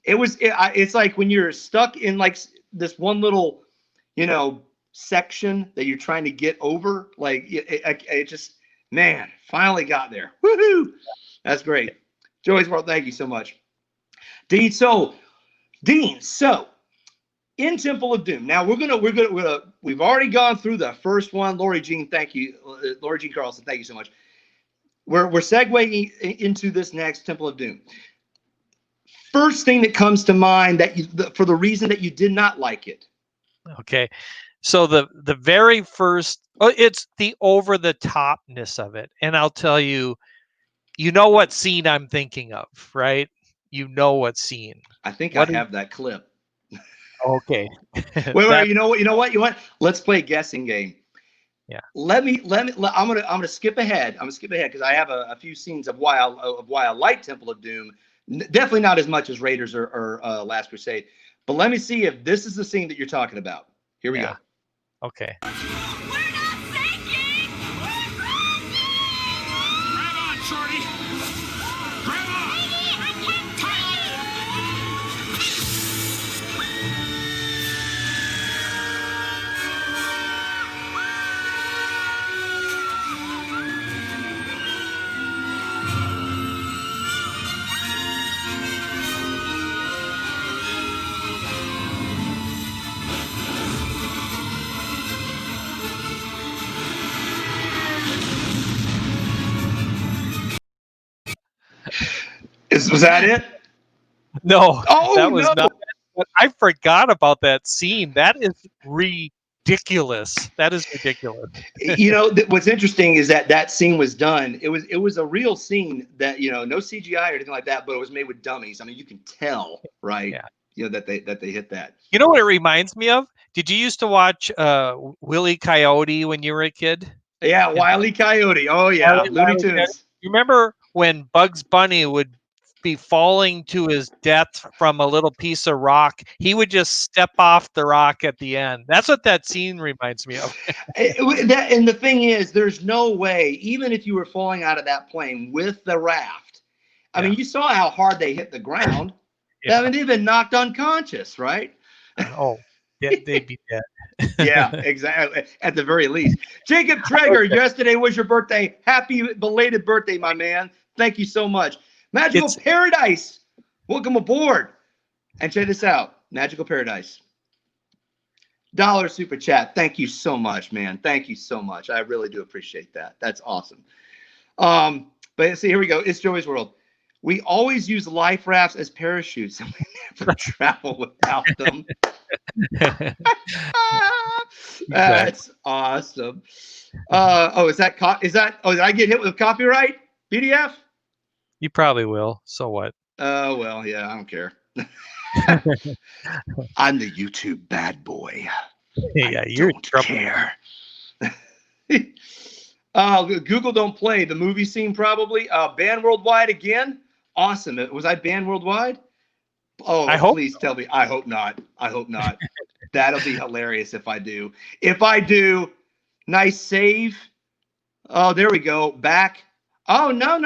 it's like when you're stuck in like this one little, section that you're trying to get over. Like it just, man, finally got there. Woohoo! That's great. Joey's World, thank you so much. Dean, so in Temple of Doom. Now we've already gone through the first one. Lori Jean, thank you. Lori Jean Carlson, thank you so much. We're segueing into this next Temple of Doom. First thing that comes to mind for the reason that you did not like it. Okay. So the very first, it's the over the topness of it. And I'll tell you, what scene I'm thinking of, right? You know what scene. I think I have that clip. Okay. Wait, you know what? Let's play a guessing game. Yeah. I'm gonna skip ahead. I'm gonna skip ahead because I have a few scenes of why I like Temple of Doom. Definitely not as much as Raiders or Last Crusade. But let me see if this is the scene that you're talking about. Here we go. Okay. We're not sinking! We're crashing! Grab on, shorty! Grab on! Was that it? No. Oh, that was no. not. But I forgot about that scene. That is ridiculous. That is ridiculous. What's interesting is that scene was done. It was a real scene that no CGI or anything like that, but it was made with dummies. I mean, you can tell, right? Yeah. That they hit that. You know what it reminds me of? Did you used to watch Wile E. Coyote when you were a kid? Yeah, Wile E. Coyote. Oh yeah, Looney Tunes. You remember when Bugs Bunny would be falling to his death from a little piece of rock? He would just step off the rock at the end. That's what that scene reminds me of. And the thing is, there's no way, even if you were falling out of that plane with the raft. I mean, you saw how hard they hit the ground. I mean, they've been knocked unconscious, right? Oh, they'd be dead. Yeah, exactly. At the very least. Jacob Traeger, yesterday was your birthday. Happy belated birthday, my man. Thank you so much. Magical Paradise, welcome aboard. And check this out, Magical Paradise. $1 super chat. Thank you so much, man. Thank you so much. I really do appreciate that. That's awesome. But see, here we go. It's Joey's World. We always use life rafts as parachutes, and we never travel without them. That's awesome. Did I get hit with copyright PDF? You probably will. So what? Oh, well, yeah, I don't care. I'm the YouTube bad boy. Yeah, I don't care. Google don't play. The movie scene probably. Banned worldwide again. Awesome. Was I banned worldwide? Oh, please tell me. I hope not. I hope not. That'll be hilarious if I do. If I do, nice save. Oh, there we go. Back. Oh, no.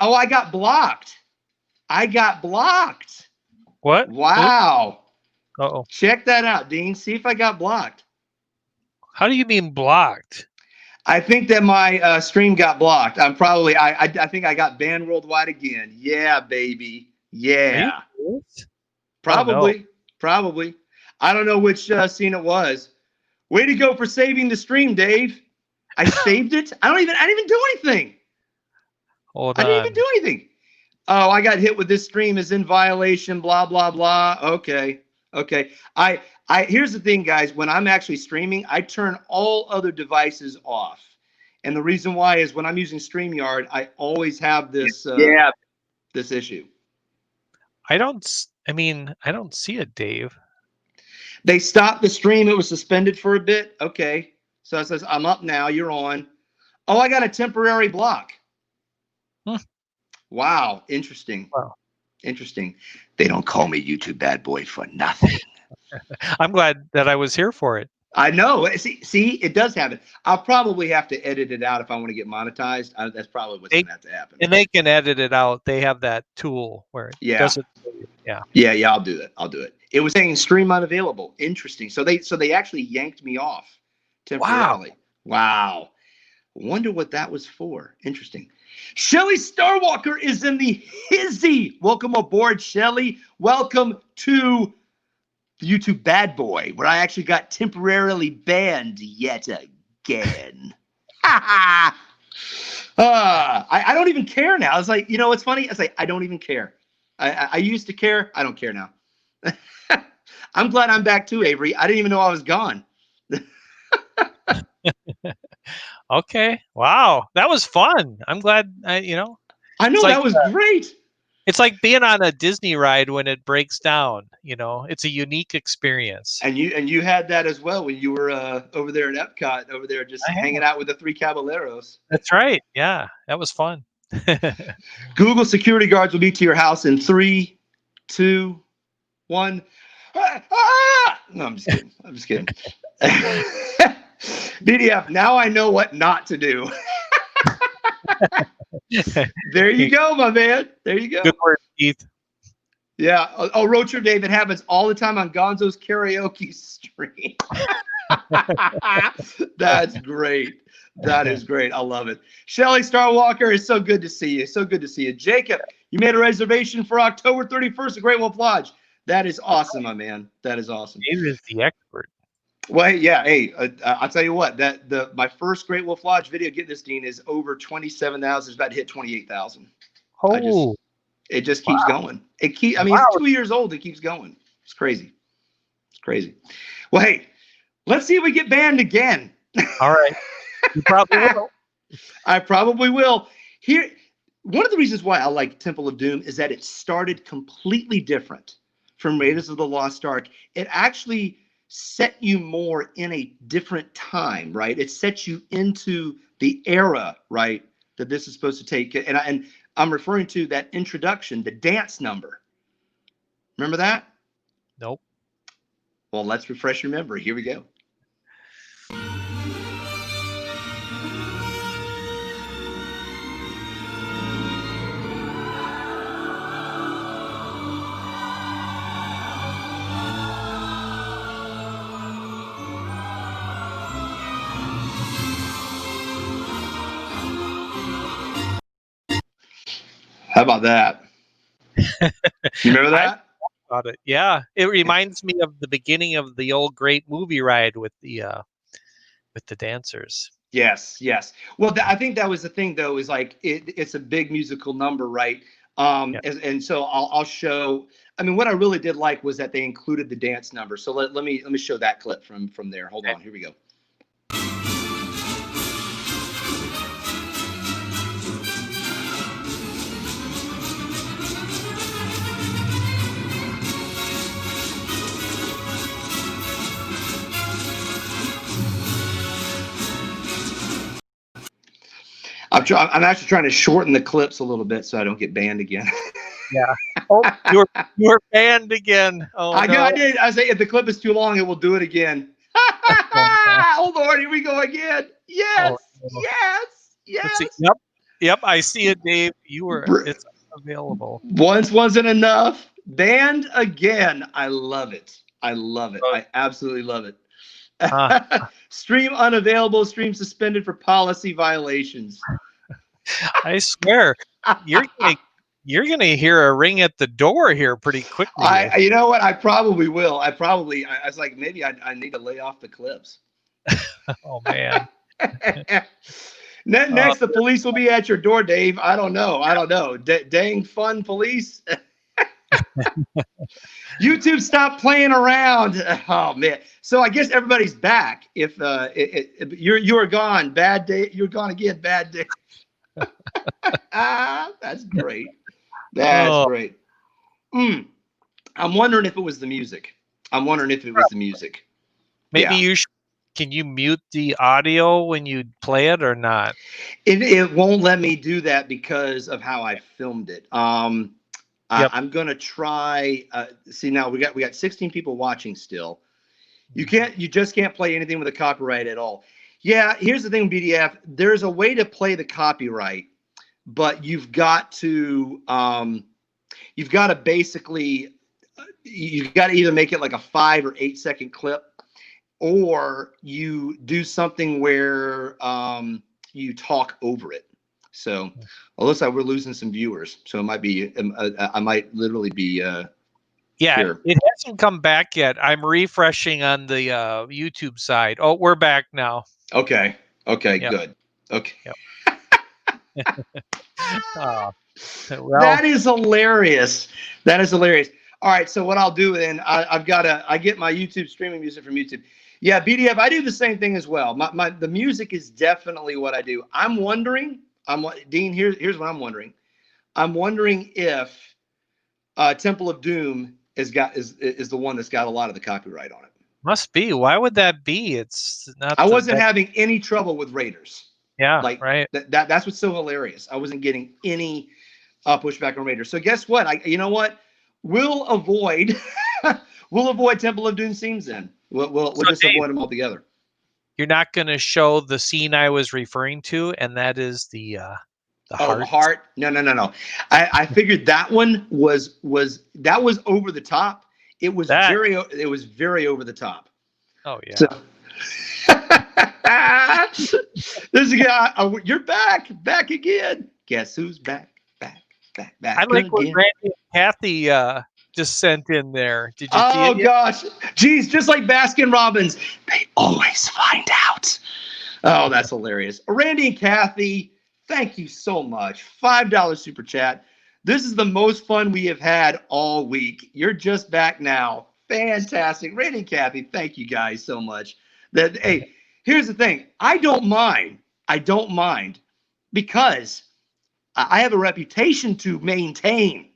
I got blocked. What? Wow. Uh-oh. Check that out, Dean. See if I got blocked. How do you mean blocked? I think that my stream got blocked. I think I got banned worldwide again. Yeah, baby. Yeah. Probably. I don't know which scene it was. Way to go for saving the stream, Dave. I saved it. I didn't even do anything. Hold I on. didn't even do anything. Oh, I got hit with this stream is in violation, blah, blah, blah. Okay. Here's the thing, guys. When I'm actually streaming, I turn all other devices off. And the reason why is when I'm using StreamYard, I always have this this issue. I don't see it, Dave. They stopped the stream. It was suspended for a bit. Okay. So it says, I'm up now. You're on. Oh, I got a temporary block. Wow. Interesting. Wow. Interesting. They don't call me YouTube bad boy for nothing. I'm glad that I was here for it. I know. See, it does happen. I'll probably have to edit it out if I want to get monetized. That's probably what's going to have to happen. And they can edit it out. They have that tool where it does it. Yeah. Yeah. I'll do it. It was saying stream unavailable. Interesting. So they actually yanked me off temporarily. Wow. Wonder what that was for. Interesting. Shelly Starwalker is in the hizzy. Welcome aboard, Shelly. Welcome to the YouTube Bad Boy, where I actually got temporarily banned yet again. I don't even care now. It's like, what's funny? It's like, I don't even care. I used to care. I don't care now. I'm glad I'm back too, Avery. I didn't even know I was gone. Okay. Wow. That was fun. I'm glad I know that was great. It's like being on a Disney ride when it breaks down, it's a unique experience. And you had that as well when you were over there at Epcot, over there just hanging out with the three Caballeros. That's right. Yeah. That was fun. Google security guards will be to your house in 3, 2, 1. No, I'm just kidding. BDF, now I know what not to do. There you go, my man. There you go. Good word, Keith. Yeah. Oh, Roadtrip Dave, it happens all the time on Gonzo's karaoke stream. That's great. That is great. I love it. Shelly Starwalker, it's so good to see you. So good to see you. Jacob, you made a reservation for October 31st at Great Wolf Lodge. That is awesome, my man. That is awesome. Dave is the expert. Well, yeah. Hey, I'll tell you what. My first Great Wolf Lodge video, get this, Dean, is over 27,000. It's about to hit 28,000. Oh, it just keeps going. It's 2 years old. It keeps going. It's crazy. It's crazy. Well, hey, let's see if we get banned again. All right. You probably will. I probably will. Here, one of the reasons why I like Temple of Doom is that it started completely different from Raiders of the Lost Ark. It actually set you more in a different time, right? It sets you into the era, right, that this is supposed to take. And I'm referring to that introduction, the dance number. Remember that? Nope. Well, let's refresh your memory. Here we go. How about that? You remember that? About it. Yeah. It reminds me of the beginning of the old great movie ride with the dancers. Yes. Well, I think that was the thing, though, is like it's a big musical number, right? And so I'll show. I mean, what I really did like was that they included the dance number. So let me show that clip from there. Hold on. Here we go. I'm actually trying to shorten the clips a little bit so I don't get banned again. Yeah. Oh, you're banned again. Oh, I did. I say if the clip is too long, it will do it again. Oh Lord, here we go again. Yes. Yep. I see it, Dave. It's available. Once wasn't enough. Banned again. I love it. I absolutely love it. Stream unavailable. Stream suspended for policy violations. I swear, you're gonna hear a ring at the door here pretty quickly. You know what? I probably will. I was like, maybe I need to lay off the clips. Oh man. Next, the police will be at your door, Dave. I don't know. Dang fun police. YouTube, stop playing around. Oh man. So I guess everybody's back. If you're gone, bad day. You're gone again, bad day. That's great. That's great. I'm wondering if it was the music. Maybe can you mute the audio when you play it or not? It won't let me do that because of how I filmed it. Yep. I'm gonna try. See, now we got 16 people watching still. You just can't play anything with a copyright at all. Yeah, here's the thing, BDF. There's a way to play the copyright, but you've got to basically, you've got to either make it like a 5 or 8 second clip, or you do something where you talk over it. So it looks like we're losing some viewers. So it might be, I might literally be. Here. It hasn't come back yet. I'm refreshing on the YouTube side. Oh, we're back now. Okay. Okay. Yep. Good. Okay. Yep. Well, that is hilarious. That is hilarious. All right. So what I'll do then, I get my YouTube streaming music from YouTube. Yeah, BDF. I do the same thing as well. The music is definitely what I do. I'm wondering. Dean. Here's what I'm wondering. I'm wondering if Temple of Doom is the one that's got a lot of the copyright on it. Must be. Why would that be? It's not. I wasn't having any trouble with Raiders. Yeah, like right. That's what's so hilarious. I wasn't getting any pushback on Raiders. So guess what? You know what? We'll avoid Temple of Doom scenes then. We'll just avoid them altogether. You're not going to show the scene I was referring to, and that is the heart. The heart. No. I figured that one was over the top. It was very over the top. Oh yeah. So, this guy, you're back again. Guess who's back? I like what Randy and Kathy just sent in there. Did you see it? Oh gosh, geez, just like Baskin Robbins, they always find out. Oh, that's hilarious. Randy and Kathy, thank you so much. $5 super chat. This is the most fun we have had all week. You're just back now. Fantastic. Randy and Kathy, thank you guys so much. Hey, here's the thing. I don't mind because I have a reputation to maintain.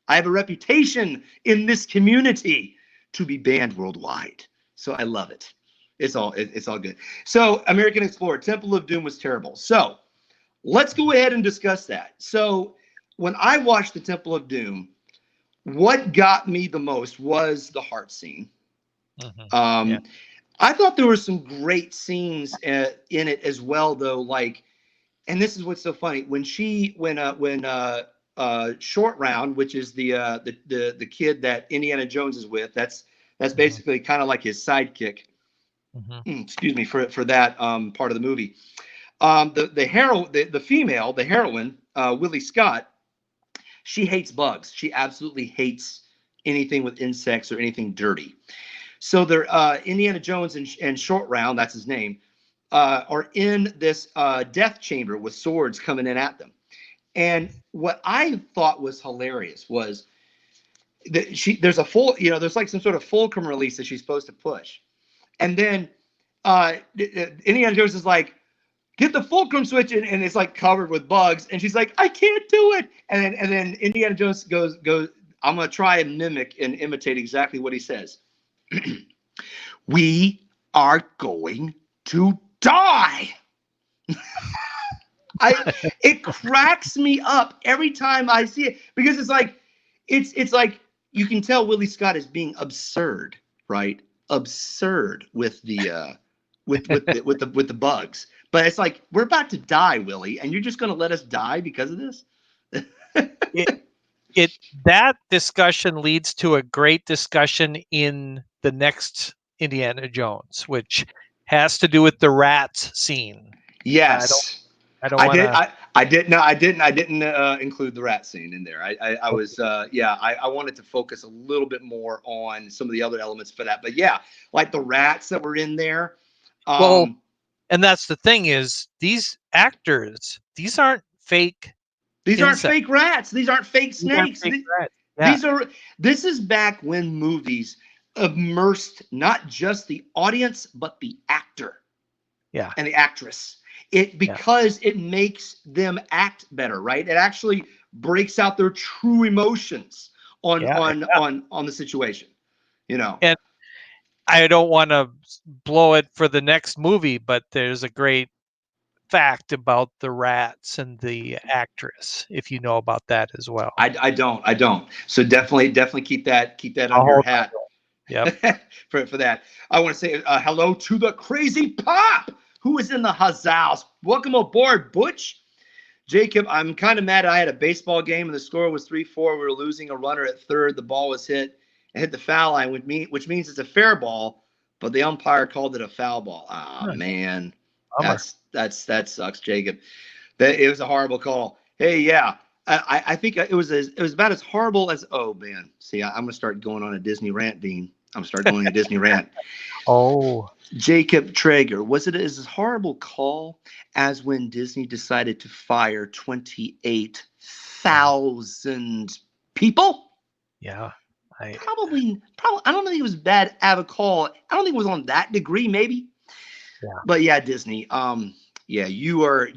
I have a reputation in this community to be banned worldwide. So I love it. It's all good. So American Explorer, Temple of Doom was terrible. So let's go ahead and discuss that. So when I watched the Temple of Doom, what got me the most was the heart scene. I thought there were some great scenes in it as well, though. Like, and this is what's so funny when Short Round, which is the kid that Indiana Jones is with, that's basically kind of like his sidekick. Excuse me for that part of the movie. The female, the heroine, Willie Scott, she hates bugs. She absolutely hates anything with insects or anything dirty. So they're Indiana Jones and Short Round, that's his name, are in this death chamber with swords coming in at them. And what I thought was hilarious was that there's like some sort of fulcrum release that she's supposed to push. And then Indiana Jones is like, get the fulcrum switch in, and it's like covered with bugs. And she's like, I can't do it. And then Indiana Jones goes, I'm going to try and mimic and imitate exactly what he says. We are going to die. It cracks me up every time I see it, because it's like you can tell Willie Scott is being absurd, right? Absurd with the with the bugs. But it's like, we're about to die, Willie, and you're just going to let us die because of this? That discussion leads to a great discussion in the next Indiana Jones, which has to do with the rats scene. Yes. I didn't include the rat scene in there. I wanted to focus a little bit more on some of the other elements for that. But yeah, like the rats that were in there. And that's the thing is, these actors, these aren't fake. These aren't fake rats. These aren't fake snakes. This is back when movies immersed not just the audience, but the actor. Yeah. And the actress. Because it makes them act better, right? It actually breaks out their true emotions on the situation, you know. And I don't want to blow it for the next movie, but there's a great fact about the rats and the actress, if you know about that as well. I don't. So definitely keep that on I'll your hold on hat. to it. Yep. for that. I want to say hello to the Crazy Pop, who is in the house. Welcome aboard, Butch. Jacob, I'm kind of mad. I had a baseball game and the score was 3-4. We were losing a runner at third. The ball was hit and hit the foul line, which means it's a fair ball, but the umpire called it a foul ball. Ah, man. Bummer. That sucks, Jacob. It was a horrible call. Hey, yeah. I think it was about as horrible as, oh man. See, I'm gonna start going on a Disney rant, Dean. I'm gonna start going on a Disney rant. Oh. Jacob Traeger, was it as horrible call as when Disney decided to fire 28,000 people? Yeah. Probably. I don't think it was bad of a call. I don't think it was on that degree, maybe. Yeah. But yeah, Disney. Yeah, you are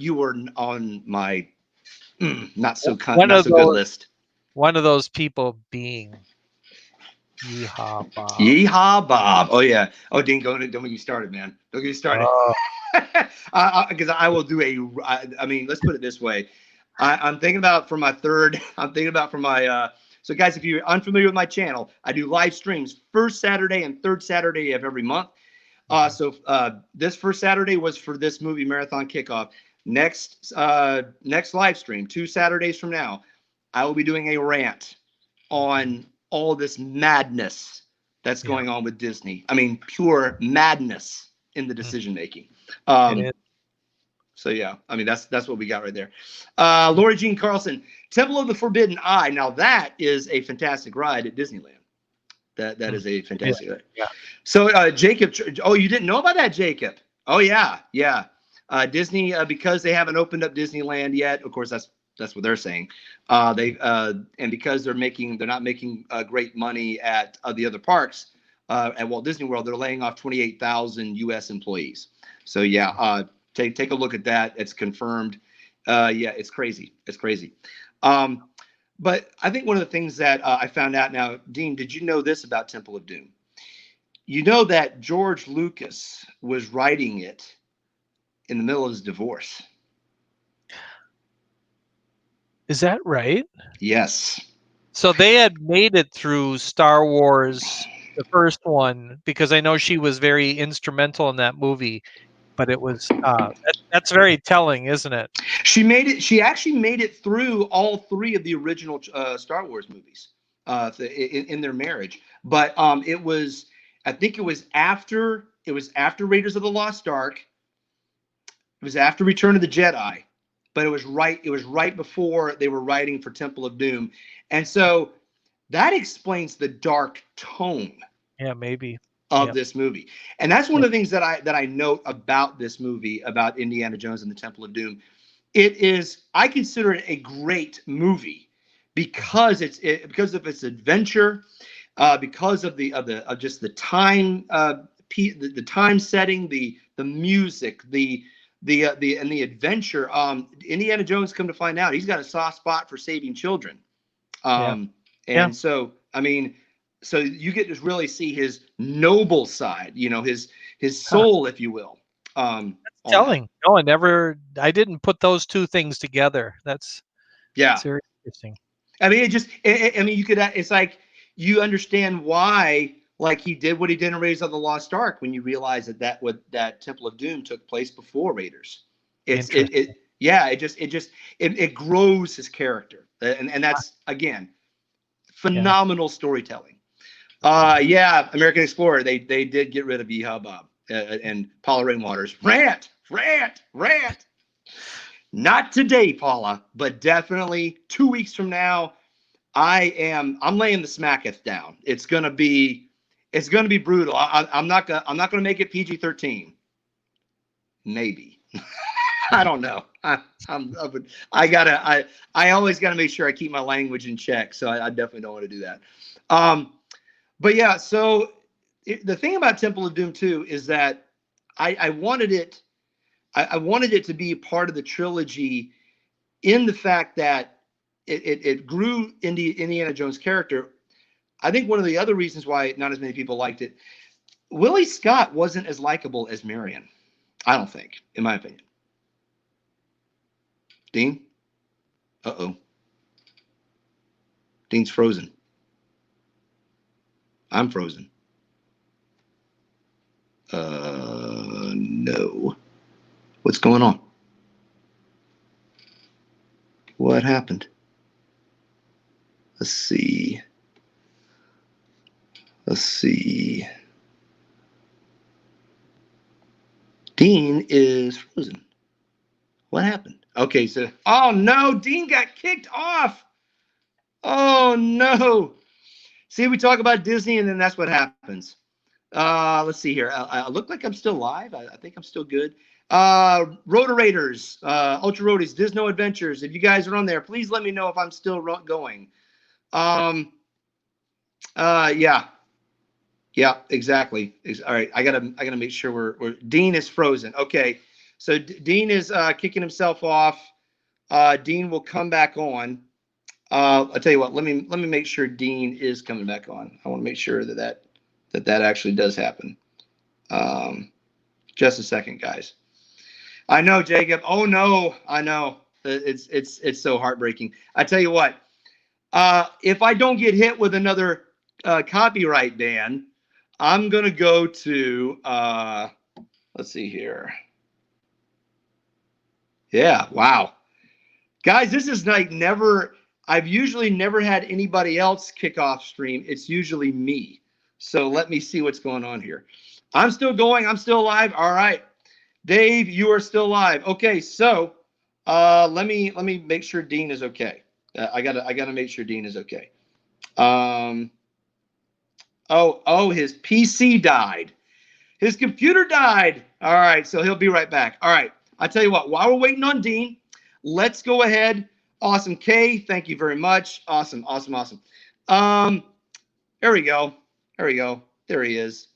on my not so good list. One of those people being Yeehaw Bob. Yeehaw Bob. Oh yeah. Oh, Dean, don't get me started, man. Don't get me started. Because I will do I mean, let's put it this way. I'm thinking about for my so guys, if you're unfamiliar with my channel, I do live streams first Saturday and third Saturday of every month. So this first Saturday was for this movie Marathon Kickoff. Next live stream, 2 Saturdays from now, I will be doing a rant on all this madness that's going on with Disney. I mean, pure madness in the decision making. So yeah, I mean that's what we got right there. Lori Jean Carlson, Temple of the Forbidden Eye. Now that is a fantastic ride at Disneyland. That is a fantastic ride. Yeah. So Jacob, oh, you didn't know about that, Jacob? Oh yeah. Disney, because they haven't opened up Disneyland yet. Of course, that's what they're saying. And because they're not making great money at the other parks at Walt Disney World, they're laying off 28,000 U.S. employees. So yeah, take a look at that. It's confirmed. Yeah, it's crazy. It's crazy. But I think one of the things that I found out now, Dean, did you know this about Temple of Doom? You know that George Lucas was writing it in the middle of his divorce. Is that right? Yes. So they had made it through Star Wars, the first one, because I know she was very instrumental in that movie. But it was that's very telling, isn't it? She actually made it through all 3 of the original Star Wars movies in their marriage. But I think it was after Raiders of the Lost Ark. It was after Return of the Jedi, but it was right before they were writing for Temple of Doom. And so that explains the dark tone. Yeah, maybe. Of this movie. And that's one of the things that I note about this movie, about Indiana Jones and the Temple of Doom. I consider it a great movie because because of its adventure, because of just the time, the time setting, the music, the adventure. Indiana Jones, come to find out, he's got a soft spot for saving children. So I mean, so you get to really see his noble side, his soul, if you will. That's telling. No, I didn't put those 2 things together. That's very interesting. I mean, it's like you understand why, like he did what he did in Raiders of the Lost Ark when you realize that Temple of Doom took place before Raiders. It grows his character, and that's again phenomenal storytelling. American Explorer. They did get rid of Yeehaw Bob and Paula Rainwater's rant. Not today, Paula, but definitely 2 weeks from now. I'm laying the smacketh down. It's gonna be brutal. I'm not gonna make it PG-13. Maybe. I don't know. I always gotta make sure I keep my language in check. So I definitely don't want to do that. But yeah, so the thing about Temple of Doom 2 is that I wanted it to be part of the trilogy in the fact that it grew Indiana Jones' character. I think one of the other reasons why not as many people liked it, Willie Scott wasn't as likable as Marion. I don't think, in my opinion. Dean? Uh-oh. Dean's frozen. I'm frozen. No. What's going on? What happened? Let's see. Dean is frozen. What happened? Okay, so, oh no, Dean got kicked off. Oh no. See, we talk about Disney and then that's what happens. Let's see here. I look like I'm still live. I think I'm still good. Rotorators, Ultra Roadies, Disno Adventures. If you guys are on there, please let me know if I'm still going. Yeah, exactly. All right, I gotta make sure we're Dean is frozen. Okay, so Dean is kicking himself off. Dean will come back on. I'll tell you what. Let me make sure Dean is coming back on. I want to make sure that actually does happen. Just a second, guys. I know, Jacob. Oh no, I know. It's so heartbreaking. I tell you what. If I don't get hit with another copyright ban, I'm gonna go to let's see here. Yeah, wow. Guys, this is like I've usually never had anybody else kick off stream. It's usually me. So let me see what's going on here. I'm still going. I'm still live. All right. Dave, you are still live. Okay, so let me make sure Dean is okay. I gotta make sure Dean is okay. His PC died. His computer died. All right, so he'll be right back. All right, I tell you what. While we're waiting on Dean, let's go ahead. Awesome, Kay. Thank you very much. Awesome. There we go. There he is.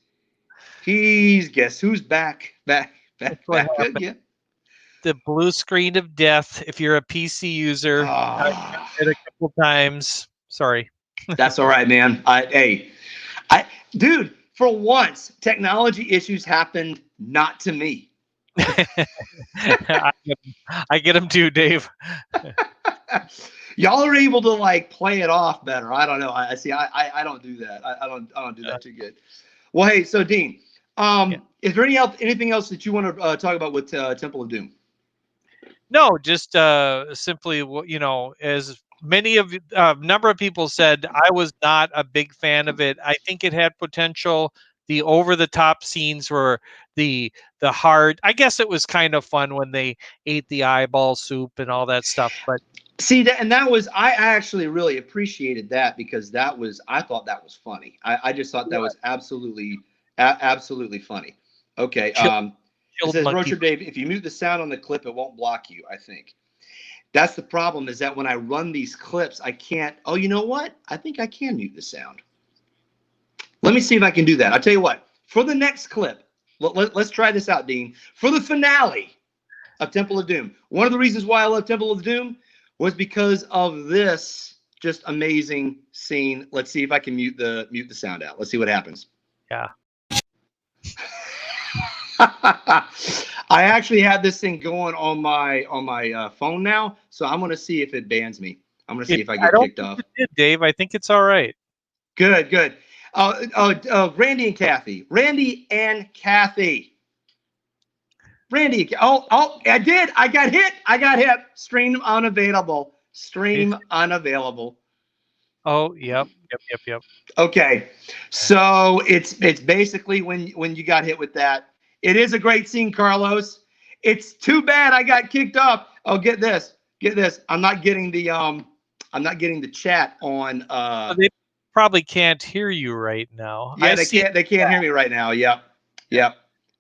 Guess who's back. Back again. The blue screen of death. If you're a PC user, I've done it a couple times. Sorry. That's all right, man. Dude, for once, technology issues happened not to me. I get them too, Dave. Y'all are able to like play it off better. I don't know. I see. I don't do that. I don't do that too good. Well, hey, so Dean, is there anything else that you want to talk about with Temple of Doom? No, just simply, as many of number of people said, I was not a big fan of it. I think it had potential. The over-the-top scenes were the hard. I guess it was kind of fun when they ate the eyeball soup and all that stuff. But see that, and that was I actually really appreciated that because I thought that was funny. I just thought that was absolutely funny. Okay. It says Roadtrip Dave, if you mute the sound on the clip, it won't block you, I think. That's the problem, is that when I run these clips, I can't. Oh, you know what? I think I can mute the sound. Let me see if I can do that. I'll tell you what. For the next clip, let's try this out, Dean. For the finale of Temple of Doom, one of the reasons why I love Temple of Doom was because of this just amazing scene. Let's see if I can mute the sound out. Let's see what happens. Yeah. I actually have this thing going on my phone now, so I'm gonna see if it bans me. I'm gonna see if I get kicked off. It did, Dave. I think it's all right. Good. Randy and Kathy. Oh, I did. I got hit. Stream unavailable. Oh, yep. Okay, so it's basically when you got hit with that. It is a great scene, Carlos. It's too bad I got kicked off. Oh, get this. I'm not getting the chat on. They probably can't hear you right now. Yeah, they can't hear me right now. Yep.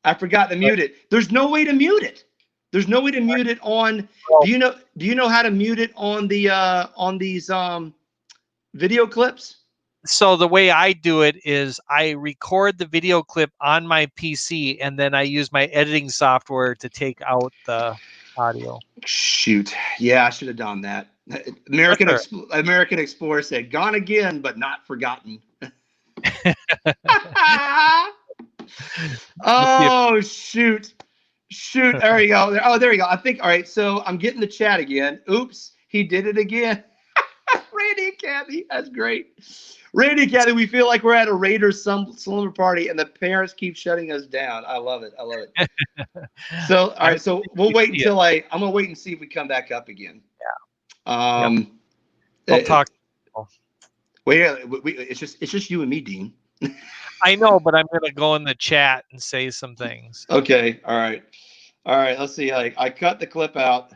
I forgot to mute it. There's no way to mute it. On. Do you know how to mute it on the on these video clips? So the way I do it is I record the video clip on my PC and then I use my editing software to take out the audio. Shoot. Yeah, I should have done that. American Explorer said, "Gone again, but not forgotten." Oh, shoot. Shoot, there you go. Oh, there you go. I think, all right, so I'm getting the chat again. Oops, he did it again. Randy and Kathy, that's great. Randy and Kathy, we feel like we're at a Raiders slumber party and the parents keep shutting us down. I love it. I love it. So, all right, so we'll wait until I'm going to wait and see if we come back up again. Yeah. We'll talk. Wait, it's just you and me, Dean. I know, but I'm going to go in the chat and say some things. Okay. All right. Let's see. I cut the clip out.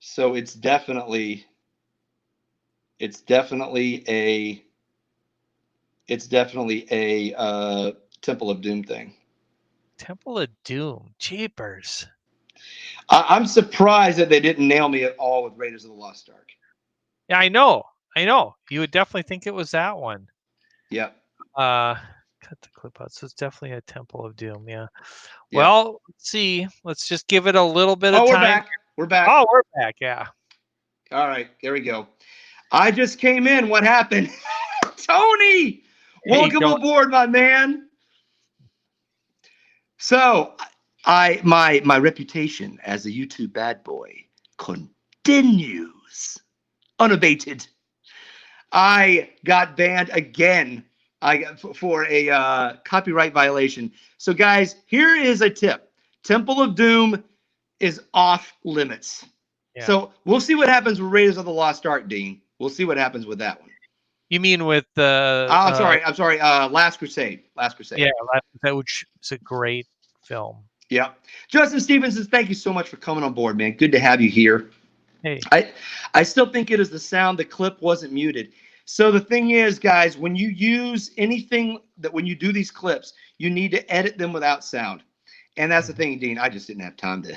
So it's definitely a Temple of Doom thing. Temple of Doom, jeepers! I'm surprised that they didn't nail me at all with Raiders of the Lost Ark. Yeah, I know. You would definitely think it was that one. Yep. Cut the clip out. So it's definitely a Temple of Doom. Yeah. Well, let's see. Let's just give it a little bit of time. We're back. Oh, we're back. Yeah. All right. There we go. I just came in. What happened? Tony, welcome aboard, my man. So my reputation as a YouTube bad boy continues unabated. I got banned again. For a copyright violation. So guys, here is a tip. Temple of Doom is off limits. Yeah. So we'll see what happens with Raiders of the Lost Ark, Dean. We'll see what happens with that one. You mean with the? I'm sorry. Last Crusade. Yeah, Last Crusade, which is a great film. Yeah. Justin Stevenson, thank you so much for coming on board, man. Good to have you here. Hey. I still think it is the sound. The clip wasn't muted. So the thing is, guys, when you use anything when you do these clips, you need to edit them without sound. And that's the thing, Dean. I just didn't have time to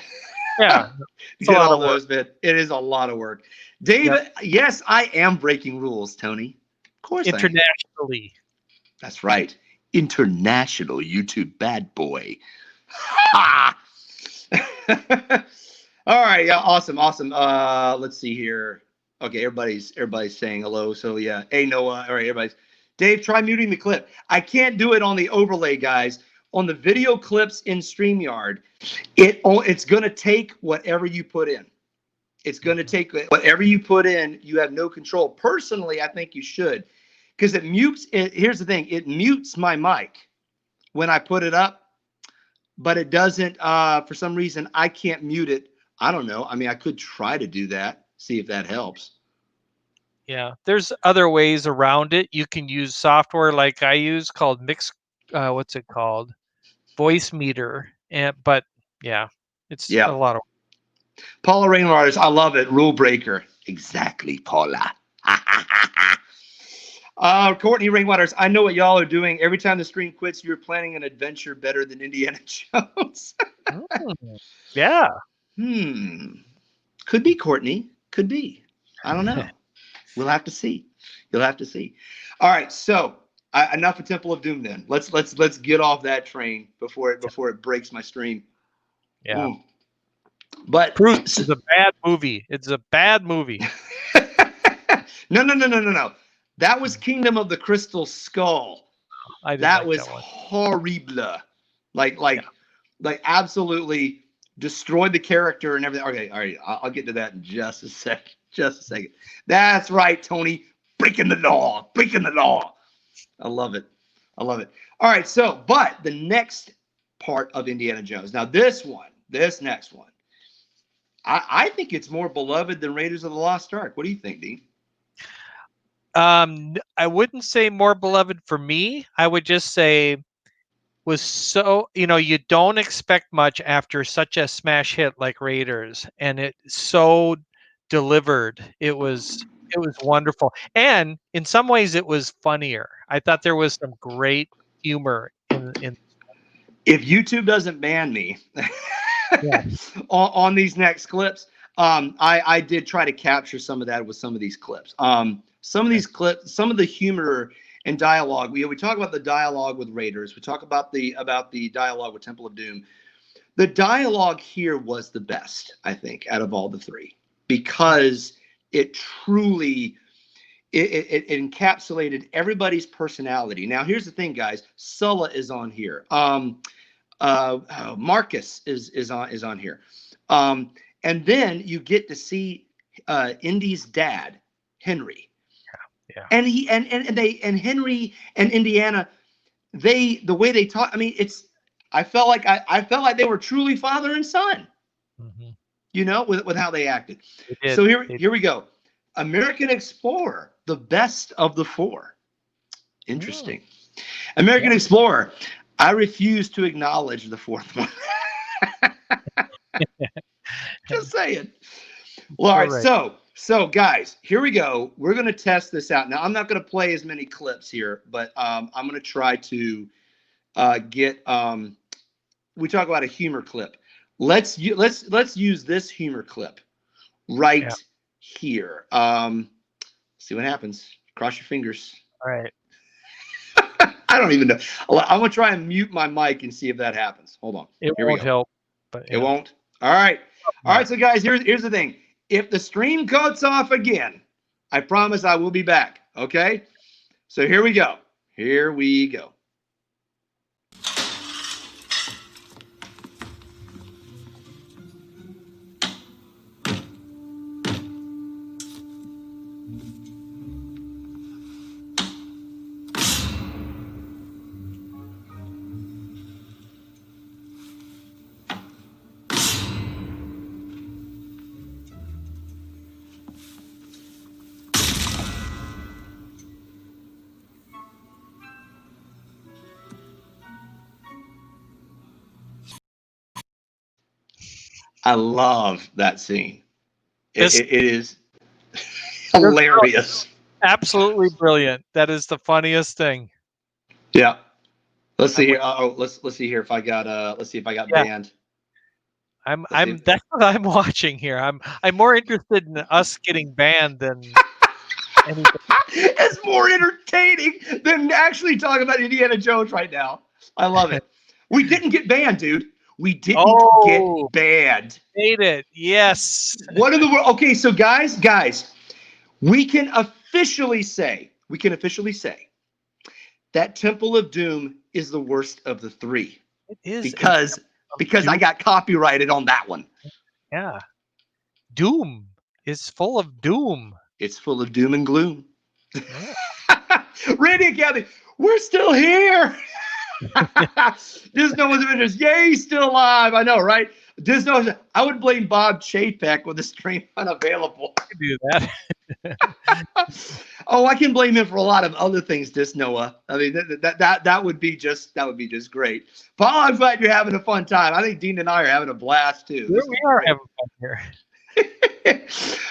get all those bits. It is a lot of work. David, yes, I am breaking rules, Tony. Of course internationally. That's right. International YouTube bad boy. All right, yeah, awesome. Let's see here. Okay, everybody's saying hello. So yeah, hey Noah. All right, everybody's. Dave, try muting the clip. I can't do it on the overlay, guys. On the video clips in StreamYard, it's gonna take whatever you put in. It's gonna take whatever you put in. You have no control. Personally, I think you should, because it mutes. Here's the thing: it mutes my mic when I put it up, but it doesn't. For some reason, I can't mute it. I don't know. I mean, I could try to do that. See if that helps. Yeah, there's other ways around it. You can use software like I use called what's it called? Voice Meter. But yeah, it's a lot of. Paula Rainwaters, I love it. Rule breaker. Exactly, Paula. Courtney Rainwaters, I know what y'all are doing. Every time the stream quits, you're planning an adventure better than Indiana Jones. Yeah. Could be, Courtney. Could be. I don't know. We'll have to see. You'll have to see. All right. So enough of Temple of Doom. Then let's get off that train before it breaks my stream. Yeah. But Bruce is a bad movie. It's a bad movie. No. That was Kingdom of the Crystal Skull. That was horrible. Like absolutely destroyed the character and everything. Okay, all right. I'll get to that in just a second. That's right, Tony. Breaking the law. I love it. All right. So, but the next part of Indiana Jones. Now, this next one, I think it's more beloved than Raiders of the Lost Ark. What do you think, Dean? I wouldn't say more beloved for me. I would just say was so, you don't expect much after such a smash hit like Raiders, and it so delivered. It was wonderful, and in some ways it was funnier. I thought there was some great humor in if YouTube doesn't ban me on these next clips, I did try to capture some of that with some of these clips. Some of these clips, some of the humor and dialogue. We talk about the dialogue with Raiders. We talk about the dialogue with Temple of Doom. The dialogue here was the best, I think, out of all the three, because it truly it encapsulated everybody's personality. Now, here's the thing, guys. Sulla is on here. Marcus is on here. And then you get to see Indy's dad, Henry. Yeah. And Henry and Indiana, the way they talk, I mean, I felt like they were truly father and son. Mm-hmm. You know, with how they acted. They So did. here we go. American Explorer, the best of the four. Interesting. American Explorer. I refuse to acknowledge the fourth one. Just saying. Well, all right. So guys, here we go. We're going to test this out. Now, I'm not going to play as many clips here, but I'm going to try to get. We talk about a humor clip. Let's use this humor clip right here. See what happens. Cross your fingers. All right. I don't even know. I'm gonna try and mute my mic and see if that happens. Hold on. It won't help, but it won't. All right. All right. So guys, here's the thing. If the stream cuts off again, I promise I will be back. Okay. So here we go. Here we go. I love that scene. It is hilarious. Absolutely brilliant. That is the funniest thing. Yeah. Let's see here. Let's see here if I got banned. That's what I'm watching here. I'm more interested in us getting banned than anything. It's more entertaining than actually talking about Indiana Jones right now. I love it. We didn't get banned, dude. We didn't get banned. Made it. Yes. What in the world? Okay, so guys, we can officially say that Temple of Doom is the worst of the three. It is because I got copyrighted on that one. Yeah. Doom is full of doom. It's full of doom and gloom. Yeah. Randy and Kathy, we're still here. Disno was of interest. Yay, he's still alive. I know, right? Disno, I would blame Bob Chapek with the stream unavailable. I can do that. Oh, I can blame him for a lot of other things, Disnoa. I mean, that would be just great. Paul, I'm glad you're having a fun time. I think Dean and I are having a blast too. We are having fun here.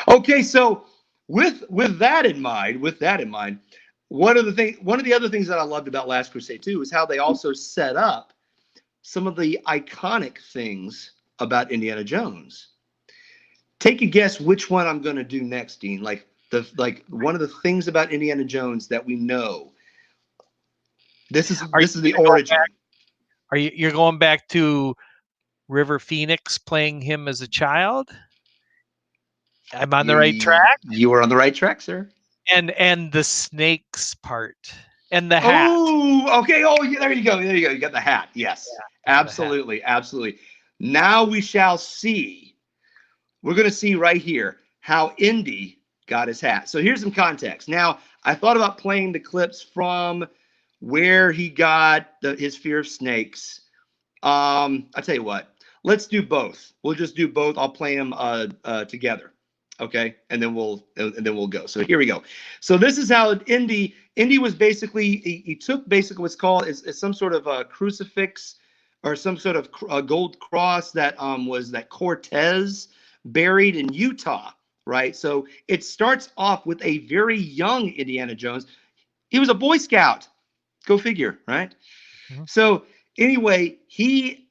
Okay, so with that in mind, one of the other things that I loved about Last Crusade 2 is how they also set up some of the iconic things about Indiana Jones. Take a guess which one I'm going to do next, Dean. Like one of the things about Indiana Jones that we know. This is the origin. You're going back to River Phoenix playing him as a child? I'm on the right track? You are on the right track, sir. And the snakes part and the hat. Oh, okay. Oh, there you go. You got the hat. Yes, yeah, absolutely. Now we shall see. We're going to see right here how Indy got his hat. So here's some context. Now, I thought about playing the clips from where he got his fear of snakes. I'll tell you what. Let's do both. We'll just do both. I'll play them together. Okay, and then we'll go. So here we go. So this is how Indy was basically he took basically what's called is some sort of a crucifix or some sort of gold cross that was that Cortez buried in Utah, right? So it starts off with a very young Indiana Jones. He was a Boy Scout. Go figure, right? Mm-hmm. So anyway, these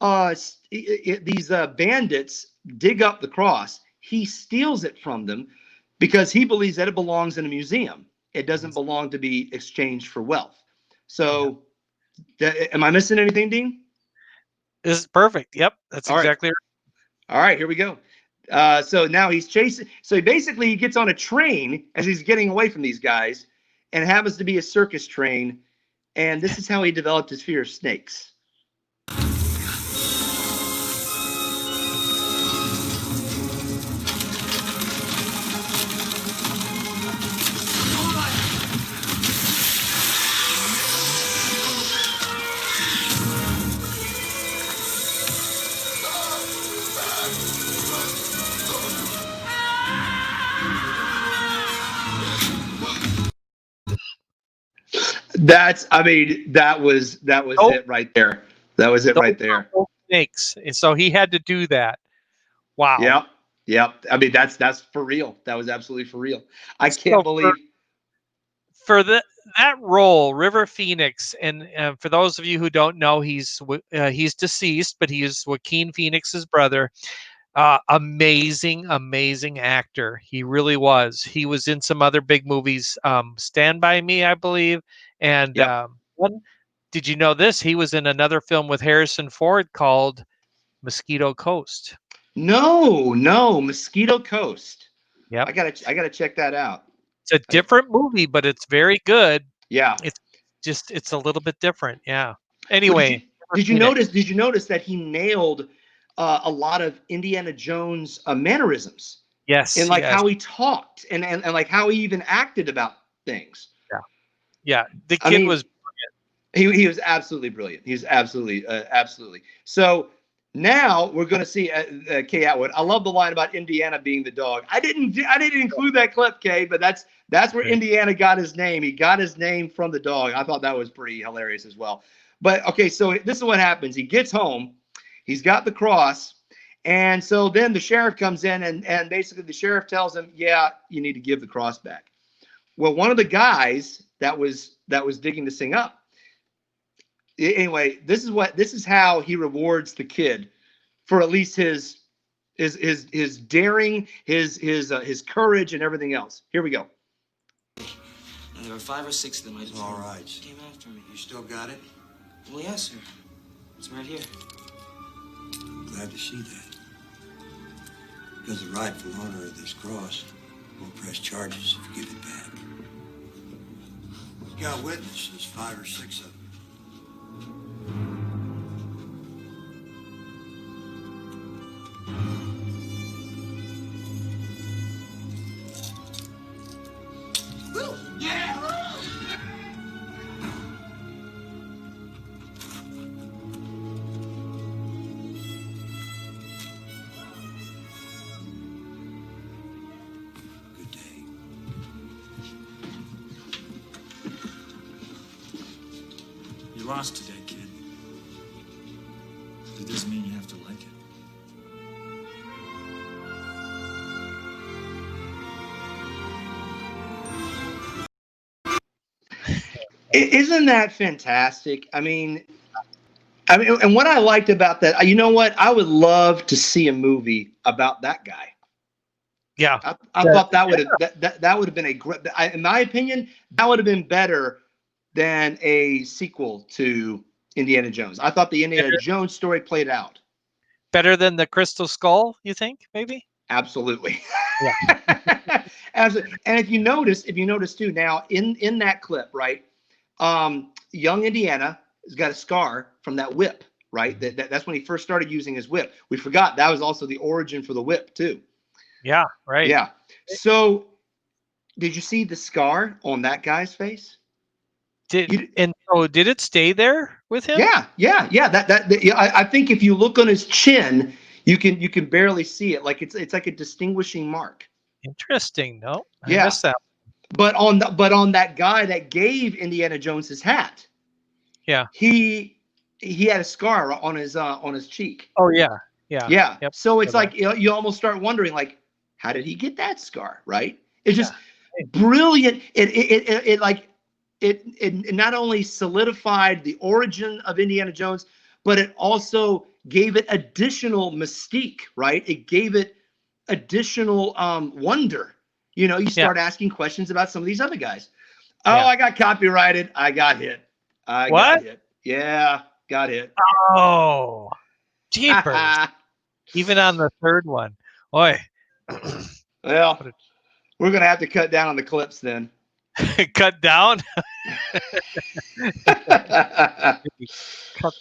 bandits dig up the cross. He steals it from them because he believes that it belongs in a museum. It doesn't belong to be exchanged for wealth. So, am I missing anything, Dean? This is perfect. Yep, that's exactly right. All right, here we go. So now he's chasing. So he gets on a train as he's getting away from these guys, and happens to be a circus train. And this is how he developed his fear of snakes. That was it right there. That was it right there. Snakes. And so he had to do that. Wow. Yep. I mean, that's for real. That was absolutely for real. I can't believe for that role, River Phoenix, and for those of you who don't know, he's deceased, but he is Joaquin Phoenix's brother. Amazing actor. He really was. He was in some other big movies, Stand By Me, I believe. And did you know this? He was in another film with Harrison Ford called Mosquito Coast. No, Mosquito Coast. Yeah, I gotta check that out. It's a different movie, but it's very good. Yeah, it's a little bit different. Yeah. Anyway, did you notice that he nailed a lot of Indiana Jones mannerisms? Yes, and like how he talked and like how he even acted about things. Yeah. The kid was brilliant. He was absolutely brilliant. He was absolutely. So now we're going to see Kay Atwood. I love the line about Indiana being the dog. I didn't include that clip, Kay, but that's where Indiana got his name. He got his name from the dog. I thought that was pretty hilarious as well. But okay, so this is what happens. He gets home. He's got the cross. And so then the sheriff comes in and basically the sheriff tells him, yeah, you need to give the cross back. Well, one of the guys that was digging this thing up. Anyway, this is how he rewards the kid for at least his daring, his courage and everything else. Here we go. Now, there were 5 or 6 of them. I just all right. Came after me. You still got it? Well, yes, sir. It's right here. Glad to see that. Because the rightful owner of this cross will press charges if you give it back. You got witnesses, 5 or 6 of them. You lost today, kid. It doesn't mean you have to like it. Isn't that fantastic? I mean, and what I liked about that, you know what? I would love to see a movie about that guy. Yeah, I thought that would have been a great. In my opinion, that would have been better than a sequel to Indiana Jones. I thought the Indiana Jones story played out better than the Crystal Skull. You think maybe? Absolutely. Yeah. Absolutely. And if you notice too, now in that clip, right? Young Indiana has got a scar from that whip, right? That's when he first started using his whip. We forgot that was also the origin for the whip too. Yeah, right. Yeah. So did you see the scar on that guy's face? Did it stay there with him? Yeah. I think if you look on his chin, you can barely see it. Like it's like a distinguishing mark. Interesting. No, I yeah. missed that. But on that guy that gave Indiana Jones his hat, yeah, he had a scar on his cheek. Oh yeah. Yep. So it's like you almost start wondering, like, how did he get that scar? Right? It's just brilliant. It not only solidified the origin of Indiana Jones, but it also gave it additional mystique. Right? It gave it additional wonder. You know, you start asking questions about some of these other guys. Oh, I got copyrighted. I got hit. Got hit. Yeah, got hit. Oh, jeepers. Even on the third one. Boy, Well, we're gonna have to cut down on the clips then. cut down. Cut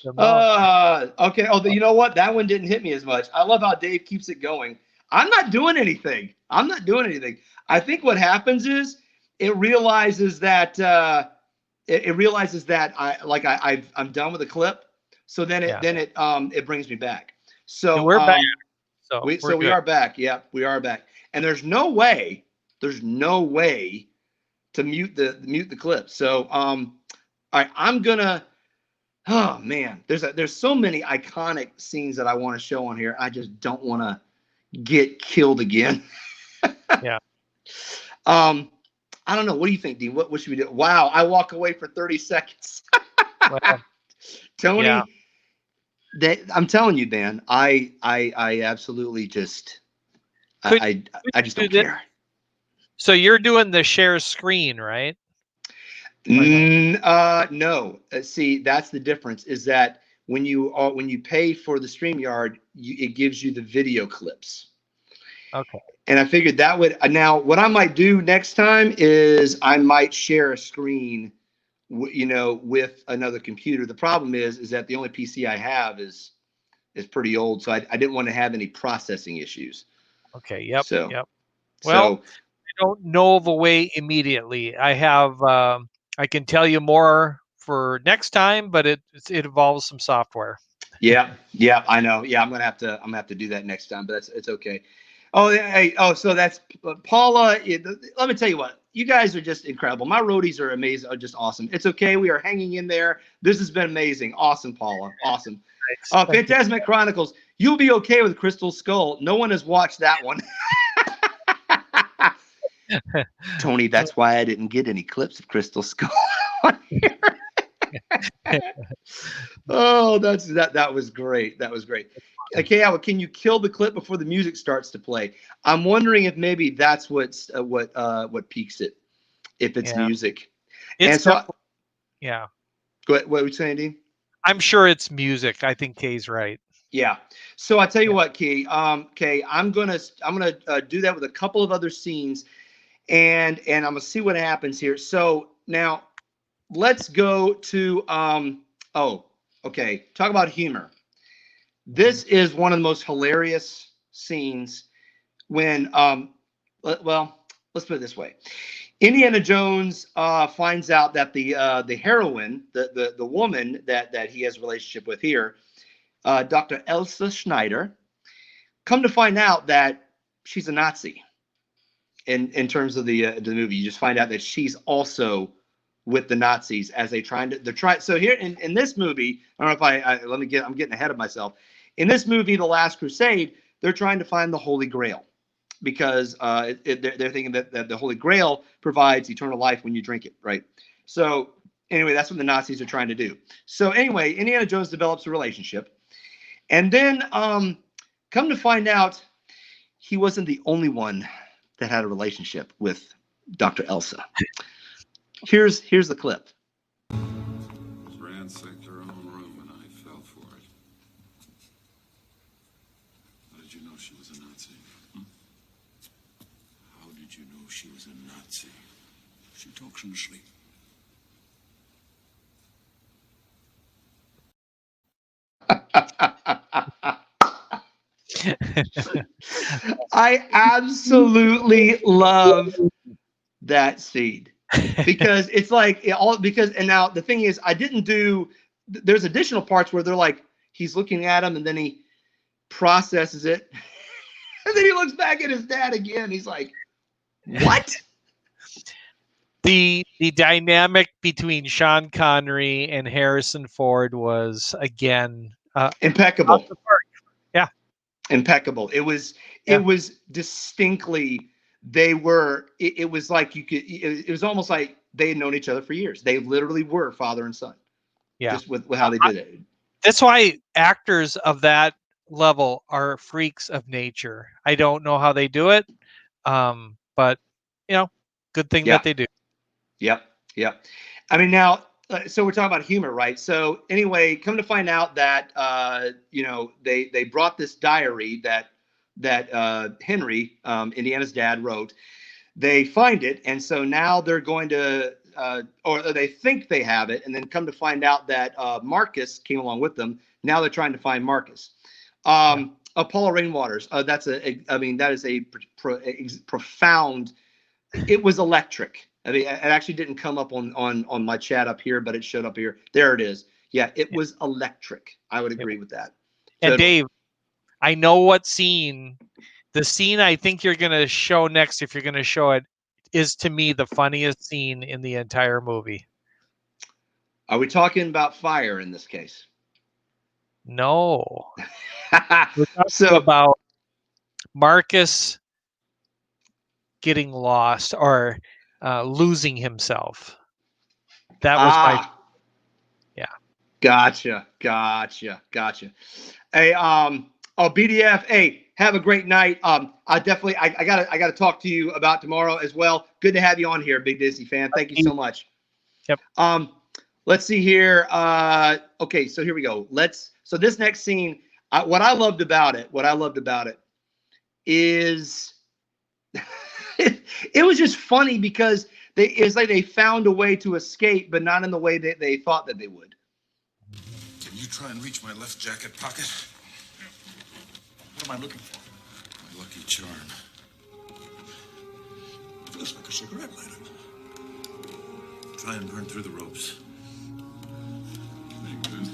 them out. Okay. Oh, you know what? That one didn't hit me as much. I love how Dave keeps it going. I'm not doing anything. I think what happens is it realizes that I'm done with the clip. So then it brings me back. So And we're back. So we are back. Yeah, we are back. And there's no way to mute the clip. So all right, I'm gonna. Oh man, there's so many iconic scenes that I want to show on here. I just don't want to get killed again. Yeah. I don't know. What do you think, Dean? What should we do? Wow, I walk away for 30 seconds. Well, Tony, yeah. I'm telling you, Dan, I absolutely just I just don't care. So you're doing the share screen, right? No. See, that's the difference. Is that when you pay for the StreamYard, it gives you the video clips. Okay. And I figured that would. Now, what I might do next time is I might share a screen, with another computer. The problem is that the only PC I have is pretty old, so I didn't want to have any processing issues. Okay. Yep. So, yep. Well, I don't know of a way immediately. I have. I can tell you more for next time, but it involves some software. Yeah, I know. Yeah, I'm gonna have to do that next time, but it's okay. Oh, hey, so that's Paula. Let me tell you what, you guys are just incredible. My roadies are amazing, are just awesome. It's okay, we are hanging in there. This has been amazing. Awesome, Paula. Awesome. Phantasmic Chronicles. You'll be okay with Crystal Skull. No one has watched that one. Tony, that's why I didn't get any clips of Crystal Skull on here. Oh, that was great. That was great. Okay, Howard, can you kill the clip before the music starts to play? I'm wondering if maybe that's what peaks it, if it's music. It's and so, yeah. Go ahead. What were you saying, Dean? I'm sure it's music. I think Kay's right. Yeah. So I tell you what, Kay. Kay, I'm gonna do that with a couple of other scenes, and I'm gonna see what happens here. So now, let's go to talk about humor. This is one of the most hilarious scenes when let's put it this way. Indiana Jones finds out that the heroine, the woman that he has a relationship with here, Dr. Elsa Schneider, come to find out that she's a Nazi. In terms of the movie, you just find out that she's also with the Nazis as they're trying. So here in this movie, I don't know if I'm getting ahead of myself. In this movie, The Last Crusade, they're trying to find the Holy Grail because they're thinking that the Holy Grail provides eternal life when you drink it, right? So anyway, that's what the Nazis are trying to do. So anyway, Indiana Jones develops a relationship, and then come to find out, he wasn't the only one that had a relationship with Dr. Elsa. Here's the clip. Ransacked her own room and I fell for it. How did you know she was a Nazi? How did you know she was a Nazi? She talks in her sleep. I absolutely love that scene because it's like and now the thing is, there's additional parts where they're like, he's looking at him and then he processes it and then he looks back at his dad again. He's like, what? The dynamic between Sean Connery and Harrison Ford was again impeccable. Yeah, impeccable. It was distinctly. It was like it was almost like they had known each other for years. They literally were father and son. Yeah, just with how they did it. That's why actors of that level are freaks of nature. I don't know how they do it, but good thing that they do. Yep. I mean, now, so we're talking about humor, right? So anyway, come to find out that they brought this diary that Henry, Indiana's dad, wrote. They find it, and so now they're going to, or they think they have it, and then come to find out that Marcus came along with them. Now they're trying to find Marcus. Paula Rainwaters. That is a profound. It was electric. I mean, it actually didn't come up on my chat up here, but it showed up here. There it is. Yeah, it was electric. I would agree with that. And Dave, I know what scene. The scene I think you're going to show next, if you're going to show it, is to me the funniest scene in the entire movie. Are we talking about fire in this case? No. We're talking about Marcus getting lost or losing himself. That was my... Yeah. Gotcha. Hey, BDF, hey, have a great night. I gotta talk to you about tomorrow as well. Good to have you on here, Big Disney fan. Thank you so much. Yep. Let's see here. Okay, so here we go. So this next scene, what I loved about it is it was just funny because it's like they found a way to escape, but not in the way that they thought that they would. Can you try and reach my left jacket pocket? What am I looking for? My lucky charm. Feels like a cigarette lighter. Try and burn through the ropes. Very good.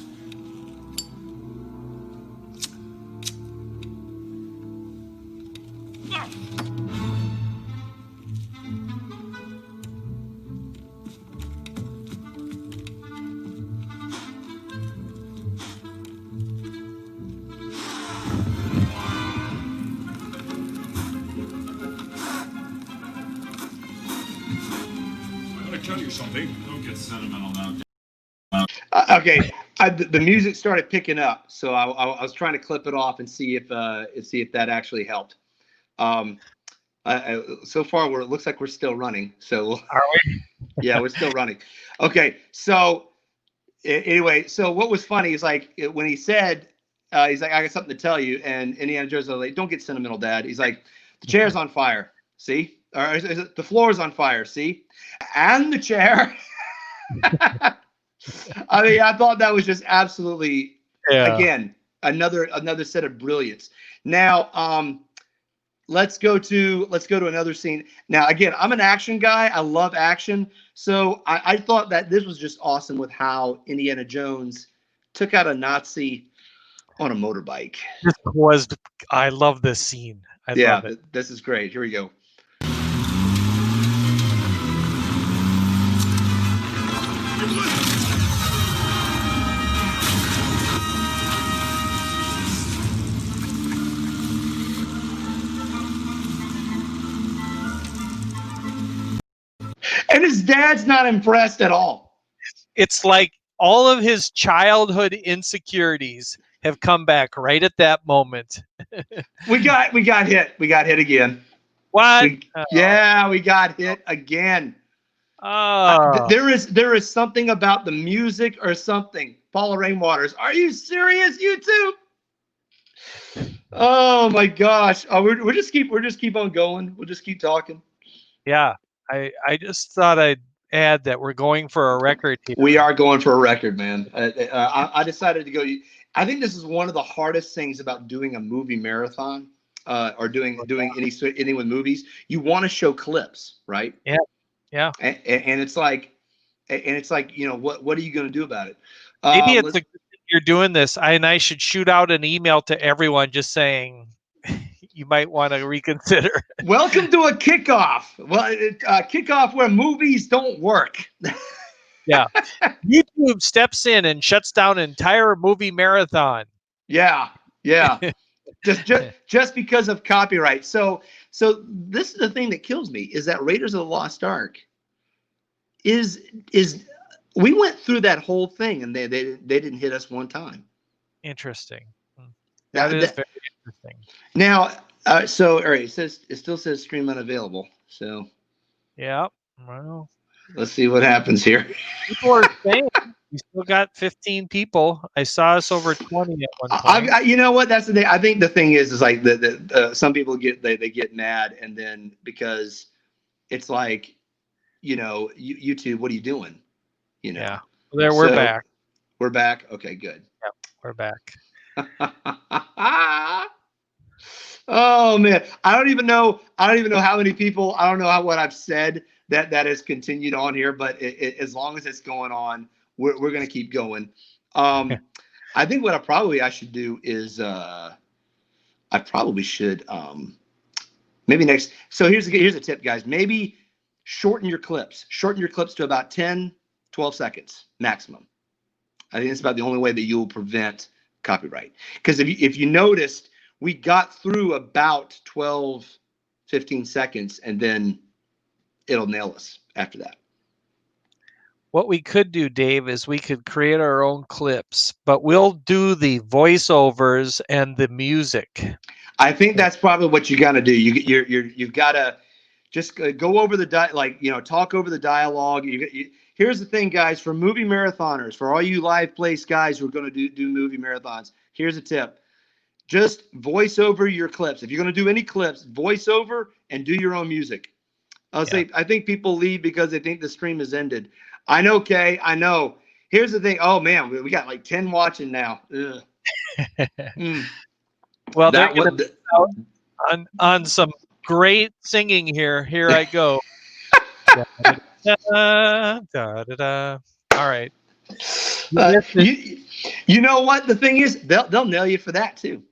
Tell you something. Don't get sentimental now. Okay, the music started picking up, so I was trying to clip it off and see if that actually helped. So far, it looks like we're still running. So are we? Yeah, we're still running. Okay, so anyway, so what was funny is like when he said, he's like, I got something to tell you, and Indiana Jones was like, don't get sentimental, Dad. He's like, the chair's on fire. See? Or is it, the floor's on fire, see? And the chair. I mean, I thought that was just absolutely, again, another set of brilliance. Now, let's go to another scene. Now, again, I'm an action guy. I love action. So I thought that this was just awesome with how Indiana Jones took out a Nazi on a motorbike. I love this scene. I love it. This is great. Here we go. And his dad's not impressed at all. It's like all of his childhood insecurities have come back right at that moment. we got hit. We got hit again. What? Yeah, we got hit again. There is something about the music or something. Paula Rainwaters, are you serious, YouTube? Oh my gosh. We'll just keep on going. We'll just keep talking. Yeah. I just thought I'd add that we're going for a record here. We are going for a record, man. I decided to go. I think this is one of the hardest things about doing a movie marathon or doing anything with movies. You want to show clips, right? Yeah. And it's like, you know, what are you going to do about it? Maybe it's a good thing you're doing this, and I should shoot out an email to everyone just saying you might want to reconsider. Welcome to a kickoff. Well, kickoff where movies don't work. Yeah. YouTube steps in and shuts down an entire movie marathon. Yeah. just because of copyright. So this is the thing that kills me is that Raiders of the Lost Ark is we went through that whole thing and they didn't hit us one time. Interesting. That is very interesting. Now, so all right, it still says stream unavailable. So yeah, well, Let's see what happens here. People are saying we still got 15 people. I saw us over 20 at one point. You know what? That's the thing. I think the thing is like some people they get mad, and then because it's like, YouTube, what are you doing? Yeah. Well, we're back. We're back. Okay, good. Yep, we're back. Oh man, I don't even know how many people. I don't know what I've said that has continued on here, but as long as it's going on, we're gonna keep going. I think what I should do is I probably should maybe next. So here's a tip, guys. Maybe shorten your clips. Shorten your clips to about 10, 12 seconds maximum. I think it's about the only way that you'll prevent copyright. Because if you noticed, we got through about 12, 15 seconds, and then it'll nail us after that. What we could do, Dave, is we could create our own clips, but we'll do the voiceovers and the music. I think that's probably what you got to do. You've got to just go over the talk over the dialogue. Here's the thing, guys, for movie marathoners, for all you live place guys who are going to do movie marathons, here's a tip. Just voice over your clips. If you're going to do any clips, voice over and do your own music. I think people leave because they think the stream has ended. I know, Kay. I know. Here's the thing. Oh, man, we got like 10 watching now. Well, they're going to out on some great singing here. Here I go. Da, da, da, da. All right. You know what? The thing is, they'll nail you for that, too.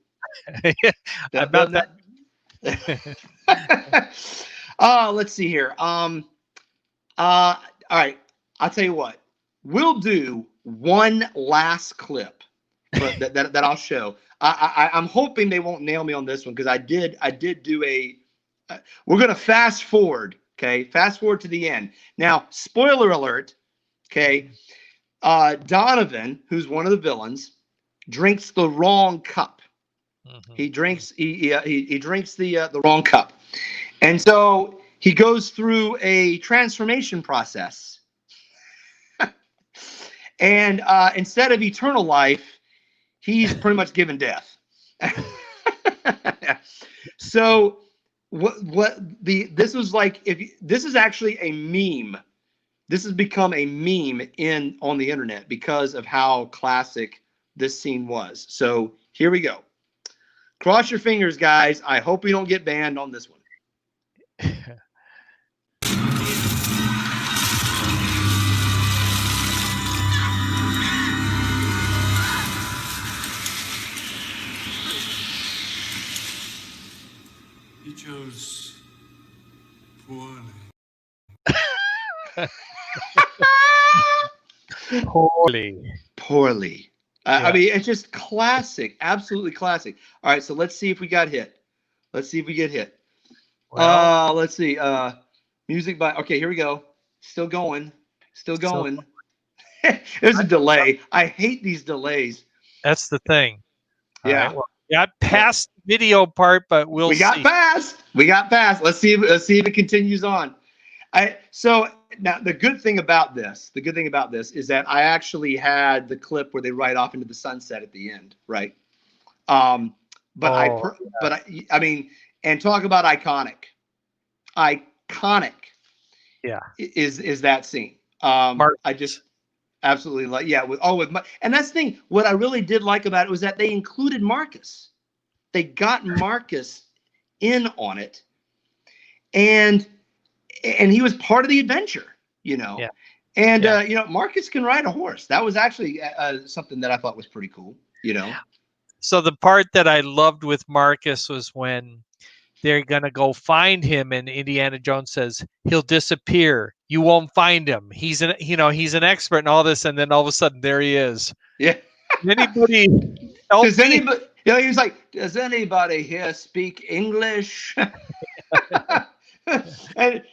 About that. Let's see here. All right. I'll tell you what. We'll do one last clip that I'll show. I'm hoping they won't nail me on this one because I did do we're gonna fast forward. Okay, fast forward to the end. Now, spoiler alert. Okay, Donovan, who's one of the villains, drinks the wrong cup. Mm-hmm. He drinks the wrong cup, and so he goes through a transformation process. And instead of eternal life, he's pretty much given death. So this was like, this is actually a meme. This has become a meme on the internet because of how classic this scene was. So here we go. Cross your fingers, guys. I hope we don't get banned on this one. He chose poorly. Poorly. Yeah. I mean, it's just classic. Absolutely classic. All right, so let's see if we got hit. Let's see if we get hit. Well, let's see. Music by. Okay, here we go. Still going. Still going. There's a delay. I hate these delays. That's the thing. Yeah. Right, well, got past the video part, but we got past. We got past. Let's see if it continues on. So now the good thing about this is that I actually had the clip where they ride off into the sunset at the end, right? I mean, and talk about iconic. Iconic. Yeah. Is that scene? I just absolutely like. Yeah. And that's the thing. What I really did like about it was that they included Marcus. They got Marcus in on it, and he was part of the adventure, Yeah. And Marcus can ride a horse. That was actually something that I thought was pretty cool, So the part that I loved with Marcus was when they're gonna go find him, and Indiana Jones says he'll disappear. You won't find him. He's an expert in all this, and then all of a sudden there he is. Yeah. Anybody? Does anybody? He was like, does anybody here speak English? and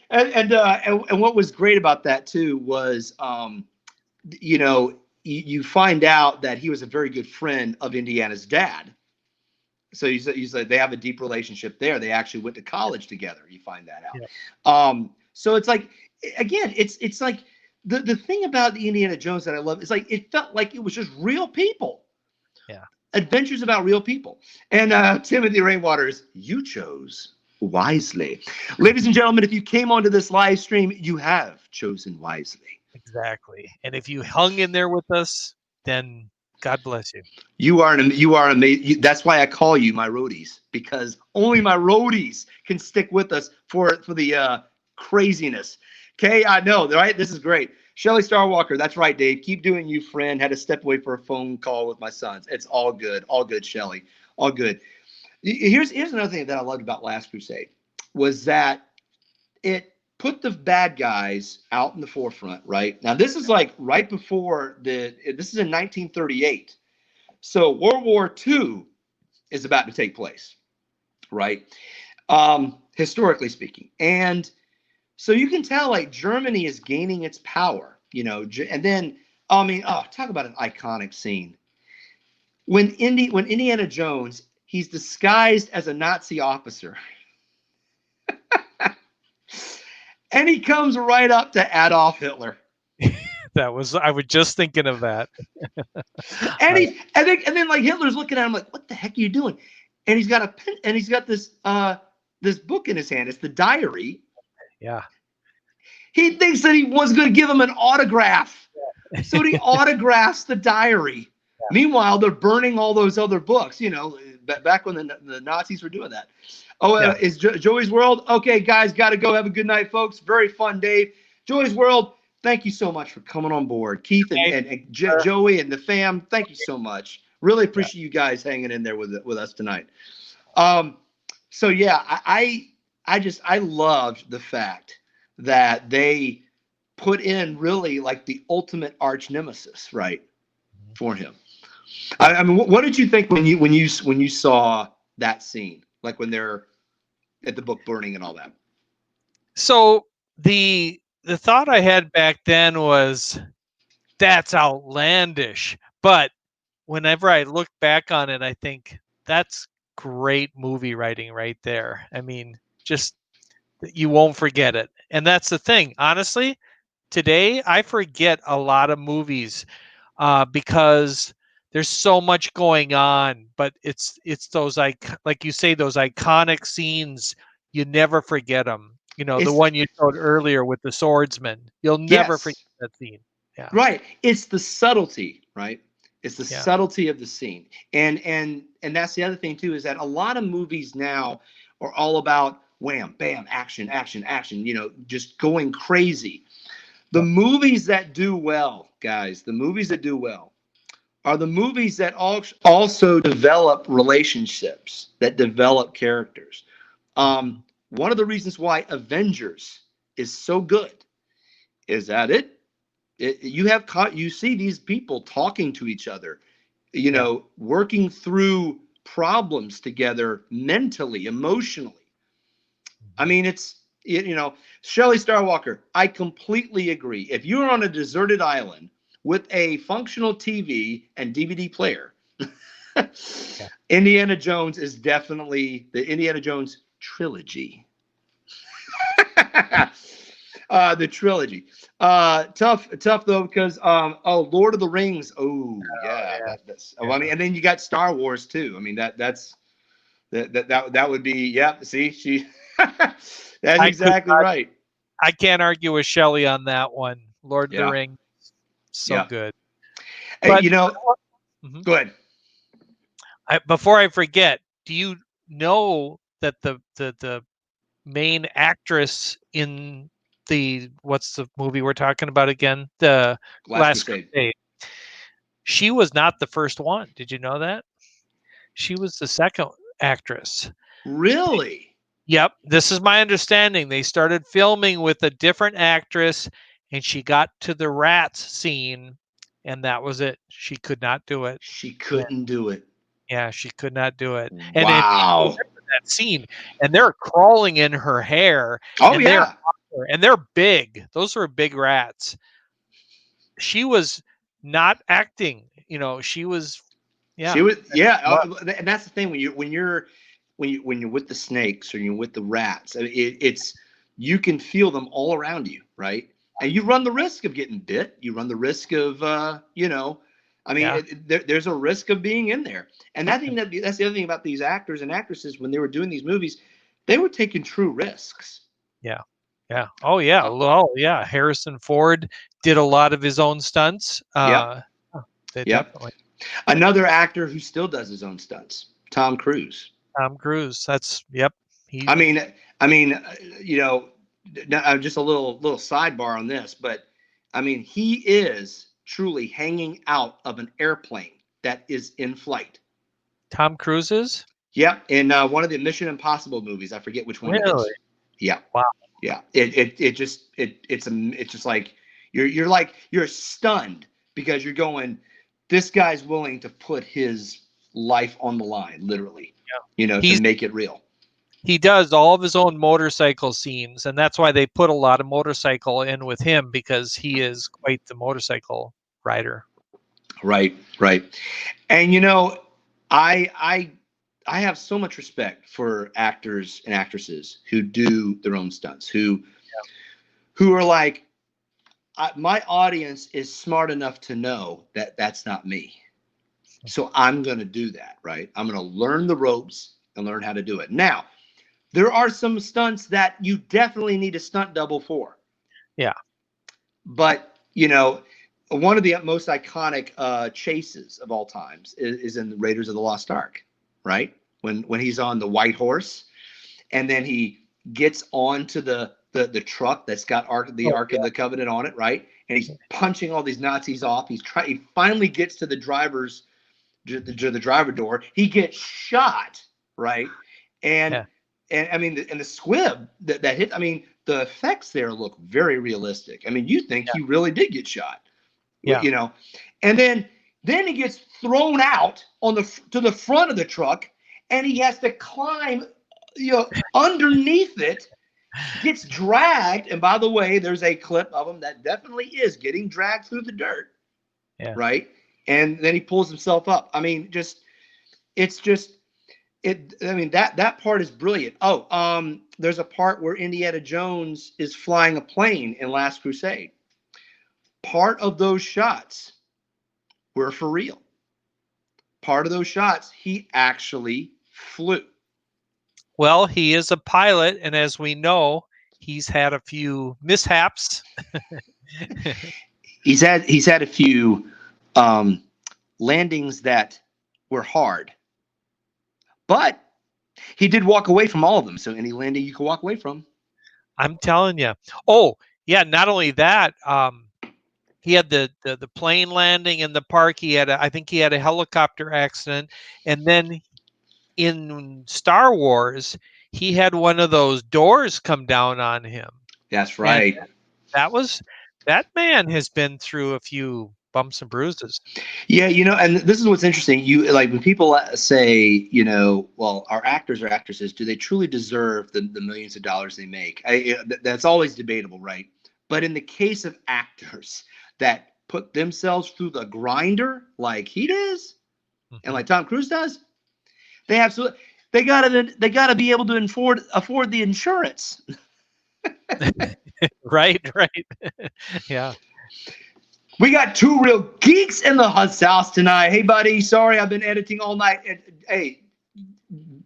what was great about that too was, you find out that he was a very good friend of Indiana's dad. So you said they have a deep relationship there. They actually went to college together. You find that out. Yeah. So it's like again, it's like the thing about the Indiana Jones that I love is like it felt like it was just real people. Yeah. Adventures about real people. And Timothy Rainwaters, you chose wisely. Ladies and gentlemen, if you came onto this live stream, you have chosen wisely. Exactly. And if you hung in there with us, then God bless you. You are amazing. That's why I call you my roadies, because only my roadies can stick with us for the craziness. Okay, I know, right? This is great. Shelly Starwalker, that's right, Dave. Keep doing you, friend. Had to step away for a phone call with my sons. It's all good, Shelly, all good. Here's another thing that I loved about Last Crusade was that it put the bad guys out in the forefront. Right now, this is like right before this is in 1938. So World War II is about to take place, right? Historically speaking. And so you can tell like Germany is gaining its power, and then, talk about an iconic scene. When Indiana Jones, he's disguised as a Nazi officer. And he comes right up to Adolf Hitler. I was just thinking of that. And then like Hitler's looking at him like, what the heck are you doing? And he's got a pen, and he's got this book in his hand. It's the diary. Yeah. He thinks that he was going to give him an autograph. So he autographs the diary. Yeah. Meanwhile, they're burning all those other books, back when the Nazis were doing that. Oh, yeah. Is Joey's World? Okay, guys, got to go. Have a good night, folks. Very fun, Dave. Joey's World, thank you so much for coming on board. Keith and Joey and the fam, thank you so much. Really appreciate you guys hanging in there with us tonight. So, yeah, I loved the fact that they put in really like the ultimate arch nemesis, right, for him. I mean, what did you think when you saw that scene, like when they're at the book burning and all that? So the thought I had back then was, that's outlandish. But whenever I look back on it, I think that's great movie writing right there. I mean, just you won't forget it. And that's the thing. Honestly, today I forget a lot of movies because there's so much going on. But it's those like you say, those iconic scenes. You never forget them. The one you showed earlier with the swordsman. You'll never forget that scene. Yeah. Right. It's the subtlety, right? It's the subtlety of the scene. And that's the other thing too, is that a lot of movies now are all about wham, bam, action, action, action, just going crazy. The movies that do well, guys, the movies that do well are the movies that also develop relationships, that develop characters. One of the reasons why Avengers is so good is that you see these people talking to each other, working through problems together mentally, emotionally. I mean, Shelly Starwalker, I completely agree. If you're on a deserted island with a functional TV and DVD player, Indiana Jones is definitely the Indiana Jones trilogy. The trilogy. Tough though, because Lord of the Rings. Oh yeah. I mean, and then you got Star Wars too. I mean, that would be See, that's exactly right. I can't argue with Shelley on that one. Lord of the Rings, so good. But, go ahead. Before I forget, do you know that the main actress in what's the movie we're talking about again? The Last Crusade. She was not the first one. Did you know that? She was the second actress. Really? Yep. This is my understanding. They started filming with a different actress, and she got to the rats scene, and that was it. She could not do it. She couldn't do it. Yeah, she could not do it. And wow. That scene, and they're crawling in her hair. Oh, yeah. And they're big. Those were big rats. She was not acting. She was. Yeah. She was. Yeah, and that's the thing when you're with the snakes or you're with the rats. It's you can feel them all around you, right? And you run the risk of getting bit. You run the risk of, there's a risk of being in there. And I think that's the other thing about these actors and actresses when they were doing these movies, they were taking true risks. Yeah. Yeah. Oh, yeah. Well, yeah. Harrison Ford did a lot of his own stunts. Definitely. Another actor who still does his own stunts, Tom Cruise. Tom Cruise. That's, yep. I mean, just a little sidebar on this, but I mean, he is truly hanging out of an airplane that is in flight. Tom Cruise is? Yep, in one of the Mission Impossible movies. I forget which one it is. Yeah. Wow. Yeah. It's just like you're stunned because you're going, this guy's willing to put his life on the line, literally. Yeah. To make it real. He does all of his own motorcycle scenes, and that's why they put a lot of motorcycle in with him, because he is quite the motorcycle rider. Right. And I have so much respect for actors and actresses who do their own stunts, who are like, my audience is smart enough to know that that's not me. So I'm going to do that, right? I'm going to learn the ropes and learn how to do it. Now, there are some stunts that you definitely need a stunt double for. Yeah. But, one of the most iconic chases of all times is in the Raiders of the Lost Ark, right? When he's on the white horse and then he gets onto the truck that's got Ark of the Covenant on it, right? And he's punching all these Nazis off. He finally gets to the driver door. He gets shot, right? And I mean, the squib that hit, I mean, the effects there look very realistic. I mean, you think he really did get shot, and then he gets thrown out to the front of the truck, and he has to climb, underneath it, gets dragged. And by the way, there's a clip of him that definitely is getting dragged through the dirt, right? And then he pulls himself up. I mean, that part is brilliant. There's a part where Indiana Jones is flying a plane in Last Crusade. Part of those shots were for real. Part of those shots, he actually flew. Well, he is a pilot, and as we know, he's had a few mishaps. He's had a few landings that were hard. But he did walk away from all of them. So any landing you can walk away from. I'm telling you. Oh, yeah. Not only that, he had the plane landing in the park. I think he had a helicopter accident. And then in Star Wars, he had one of those doors come down on him. That's right. And that man has been through a few bumps and bruises. Yeah, and this is what's interesting. When people say, well, our actors or actresses, do they truly deserve the millions of dollars they make? That's always debatable, right? But in the case of actors that put themselves through the grinder like he does, and like Tom Cruise does, they gotta be able to afford the insurance. Right. Yeah. We got two real geeks in the house tonight. Hey, buddy. Sorry, I've been editing all night. Hey,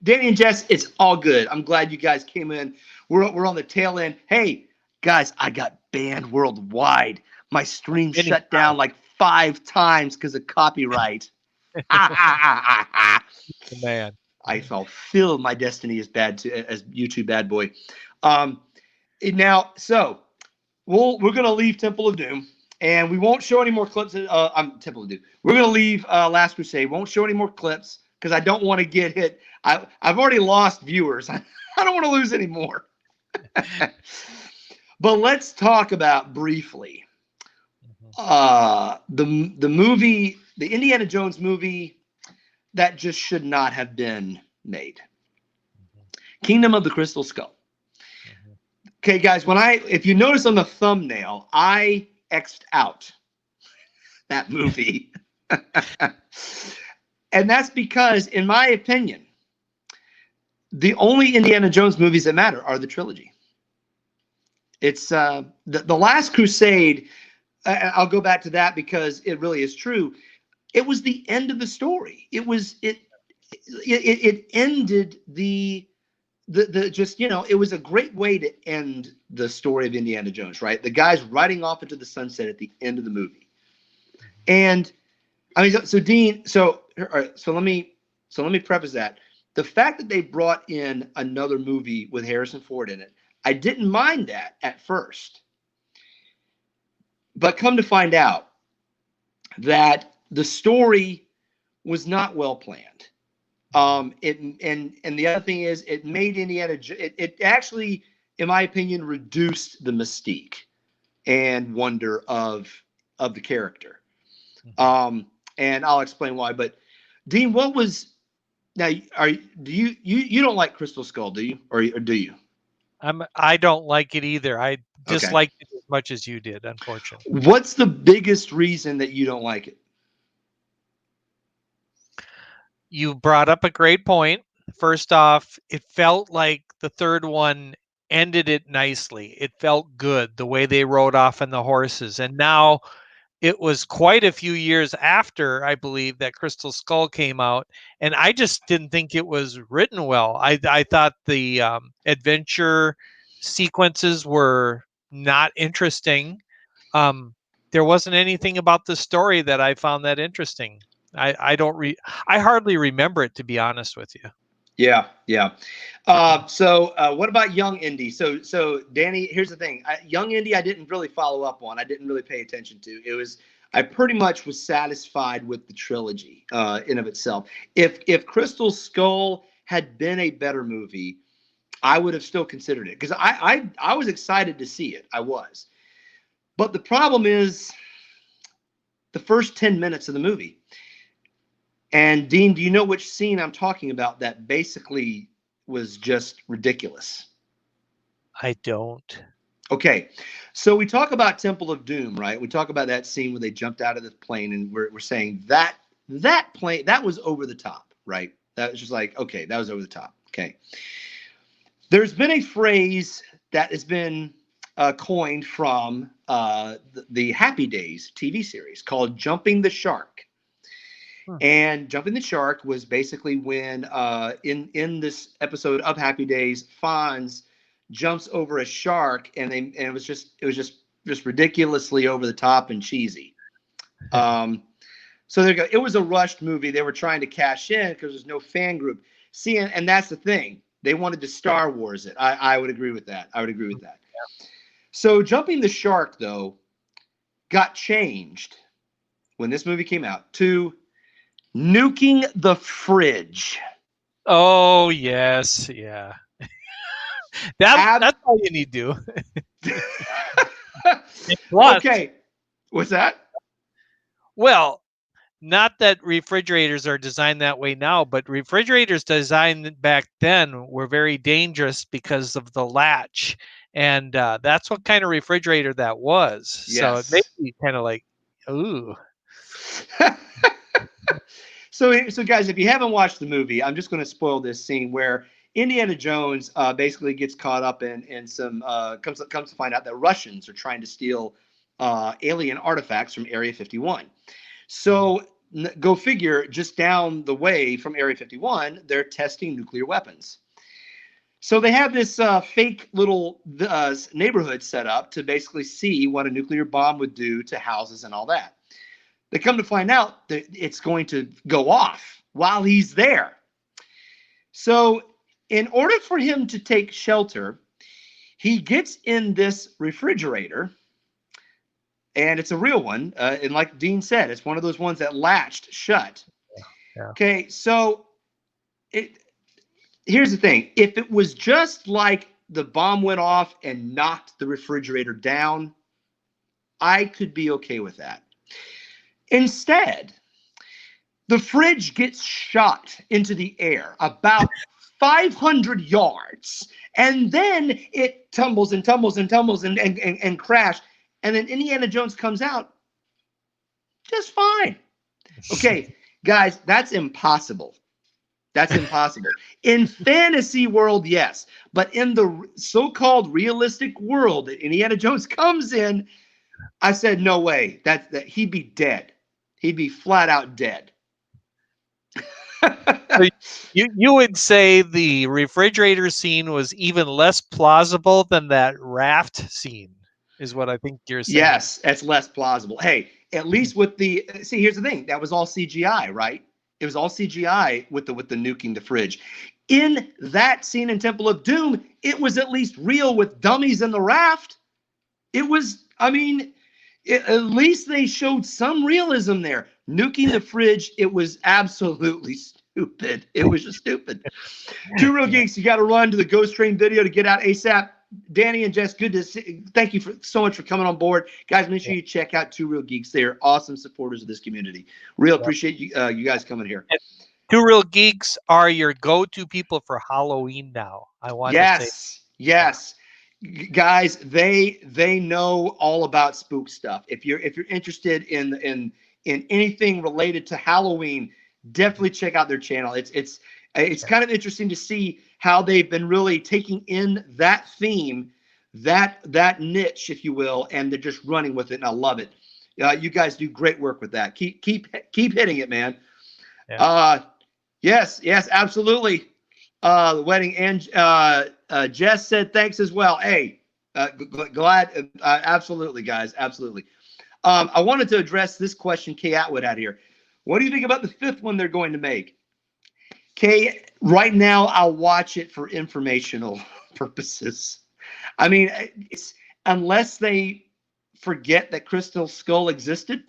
Danny and Jess, it's all good. I'm glad you guys came in. We're on the tail end. Hey, guys, I got banned worldwide. My stream shut down like 5 times because of copyright. Man, I fulfilled my destiny as YouTube bad boy. Now, so we're gonna leave Temple of Doom. And we won't show any more clips. Temple of Doom. We're going to leave Last Crusade. Won't show any more clips because I don't want to get hit. I've already lost viewers. I don't want to lose any more. But let's talk about briefly the movie, the Indiana Jones movie that just should not have been made. Kingdom of the Crystal Skull. Okay, guys, if you notice on the thumbnail, I X'd out that movie. And that's because, in my opinion, the only Indiana Jones movies that matter are the trilogy. It's the Last Crusade. I'll go back to that because it really is true. It was the end of the story. It ended the just, it was a great way to end the story of Indiana Jones, right? The guy's riding off into the sunset at the end of the movie. And I mean, so Dean, all right, so let me preface that. The fact that they brought in another movie with Harrison Ford in it, I didn't mind that at first. But come to find out that the story was not well planned. And the other thing is, it made Indiana. It actually, in my opinion, reduced the mystique and wonder of the character. And I'll explain why. But Dean, what was now? Do you don't like Crystal Skull, do you, or do you? I don't like it either. I disliked it as much as you did, unfortunately. What's the biggest reason that you don't like it? You brought up a great point. First off, it felt like the third one ended it nicely. It felt good the way they rode off on the horses. And now it was quite a few years after, I believe, that Crystal Skull came out, and I just didn't think it was written well. I thought the adventure sequences were not interesting. There wasn't anything about the story that I found that interesting. I hardly remember it, to be honest with you. Yeah. So what about Young Indy? So Danny, here's the thing. Young Indy, I didn't really follow up on. I didn't really pay attention to. I pretty much was satisfied with the trilogy in of itself. If Crystal Skull had been a better movie, I would have still considered it, because I was excited to see it. I was. But the problem is the first 10 minutes of the movie. And Dean, do you know which scene I'm talking about that basically was just ridiculous? I don't. Okay, so we talk about Temple of Doom, right? We talk about that scene where they jumped out of the plane, and we're saying that plane, that was over the top, right? That was just like, okay, that was over the top. Okay. There's been a phrase that has been coined from the Happy Days TV series called jumping the shark. And jumping the shark was basically when in this episode of Happy Days, Fonz jumps over a shark, and it was just ridiculously over the top and cheesy. So there you go. It was a rushed movie. They were trying to cash in because there's no fan group. See, and that's the thing. They wanted to Star Wars it. I would agree with that. Yeah. So jumping the shark, though, got changed when this movie came out to nuking the fridge. Oh, yes. Yeah. That's all you need to do. Plus, okay. What's that? Well, not that refrigerators are designed that way now, but refrigerators designed back then were very dangerous because of the latch. And that's what kind of refrigerator that was. Yes. So it made me kind of like, ooh. So guys, if you haven't watched the movie, I'm just going to spoil this scene where Indiana Jones basically gets caught up in some comes to find out that Russians are trying to steal alien artifacts from Area 51. So go figure, just down the way from Area 51, they're testing nuclear weapons. So they have this fake little neighborhood set up to basically see what a nuclear bomb would do to houses and all that. They come to find out that it's going to go off while he's there. So in order for him to take shelter, he gets in this refrigerator, and it's a real one. And like Dean said, it's one of those ones that latched shut. Yeah. Okay, so here's the thing. If it was just like the bomb went off and knocked the refrigerator down, I could be okay with that. Instead, the fridge gets shot into the air about 500 yards, and then it tumbles and crash, and then Indiana Jones comes out just fine. Okay, guys, that's impossible. That's impossible. In fantasy world, yes. But in the so-called realistic world that Indiana Jones comes in, I said, no way. That he'd be dead. He'd be flat out dead. So you would say the refrigerator scene was even less plausible than that raft scene, is what I think you're saying. Yes, that's less plausible. Hey, at least with the see, here's the thing. That was all CGI, right? It was all CGI with the nuking the fridge. In that scene in Temple of Doom, it was at least real with dummies in the raft. It was, I mean, at least they showed some realism there. Nuking the fridge, it was absolutely stupid. It was just stupid. Two Real Geeks, you got to run to the Ghost Train video to get out ASAP. Danny and Jess, good to see. Thank you so much for coming on board, guys. Make sure you check out Two Real Geeks. They are awesome supporters of this community. Real appreciate you, you guys coming here. Two Real Geeks are your go-to people for Halloween now. I want to say, yes, guys. They know all about spook stuff. If you're interested in anything related to Halloween, definitely check out their channel. It's kind of interesting to see how they've been really taking in that theme, that niche, if you will, and they're just running with it, and I love it. You guys do great work with that. Keep hitting it, man. Yeah. Yes, absolutely. The wedding, and Jess said thanks as well. Hey, glad, absolutely, guys, absolutely. I wanted to address this question Kay Atwood had here. What do you think about the fifth one they're going to make? Kay, right now I'll watch it for informational purposes. I mean, it's unless they forget that Crystal Skull existed,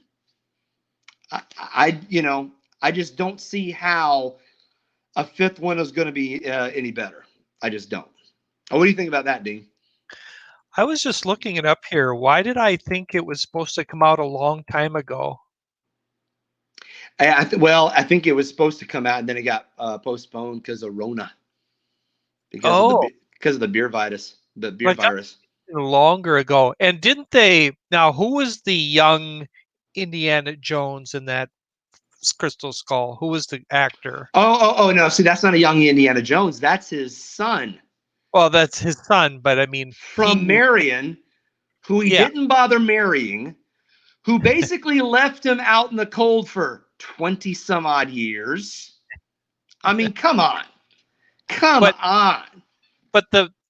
I just don't see how a fifth one is going to be any better. I just don't. What do you think about that, Dean? I was just looking it up here. Why did I think it was supposed to come out a long time ago? I think it was supposed to come out and then it got postponed because of Rona. Because of the beer virus. The beer virus. Longer ago. And didn't they? Now, who was the young Indiana Jones in that Crystal Skull? Who was the actor? Oh no! See, that's not a young Indiana Jones. That's his son. Well, that's his son, but I mean, from Marion, who he didn't bother marrying, who basically left him out in the cold for 20 some odd years. I mean, come on. But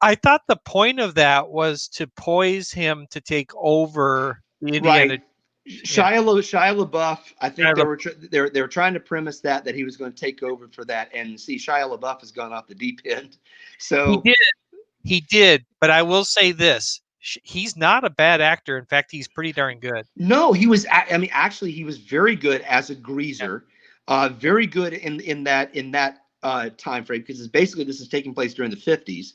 I thought the point of that was to poise him to take over the Indiana. Right. Shia LaBeouf, I think they were trying to premise that he was going to take over for that, and see, Shia LaBeouf has gone off the deep end. So he did, but I will say this: he's not a bad actor. In fact, he's pretty darn good. No, he was. I mean, actually, he was very good as a greaser. Very good in that time frame, because basically this is taking place during the 50s,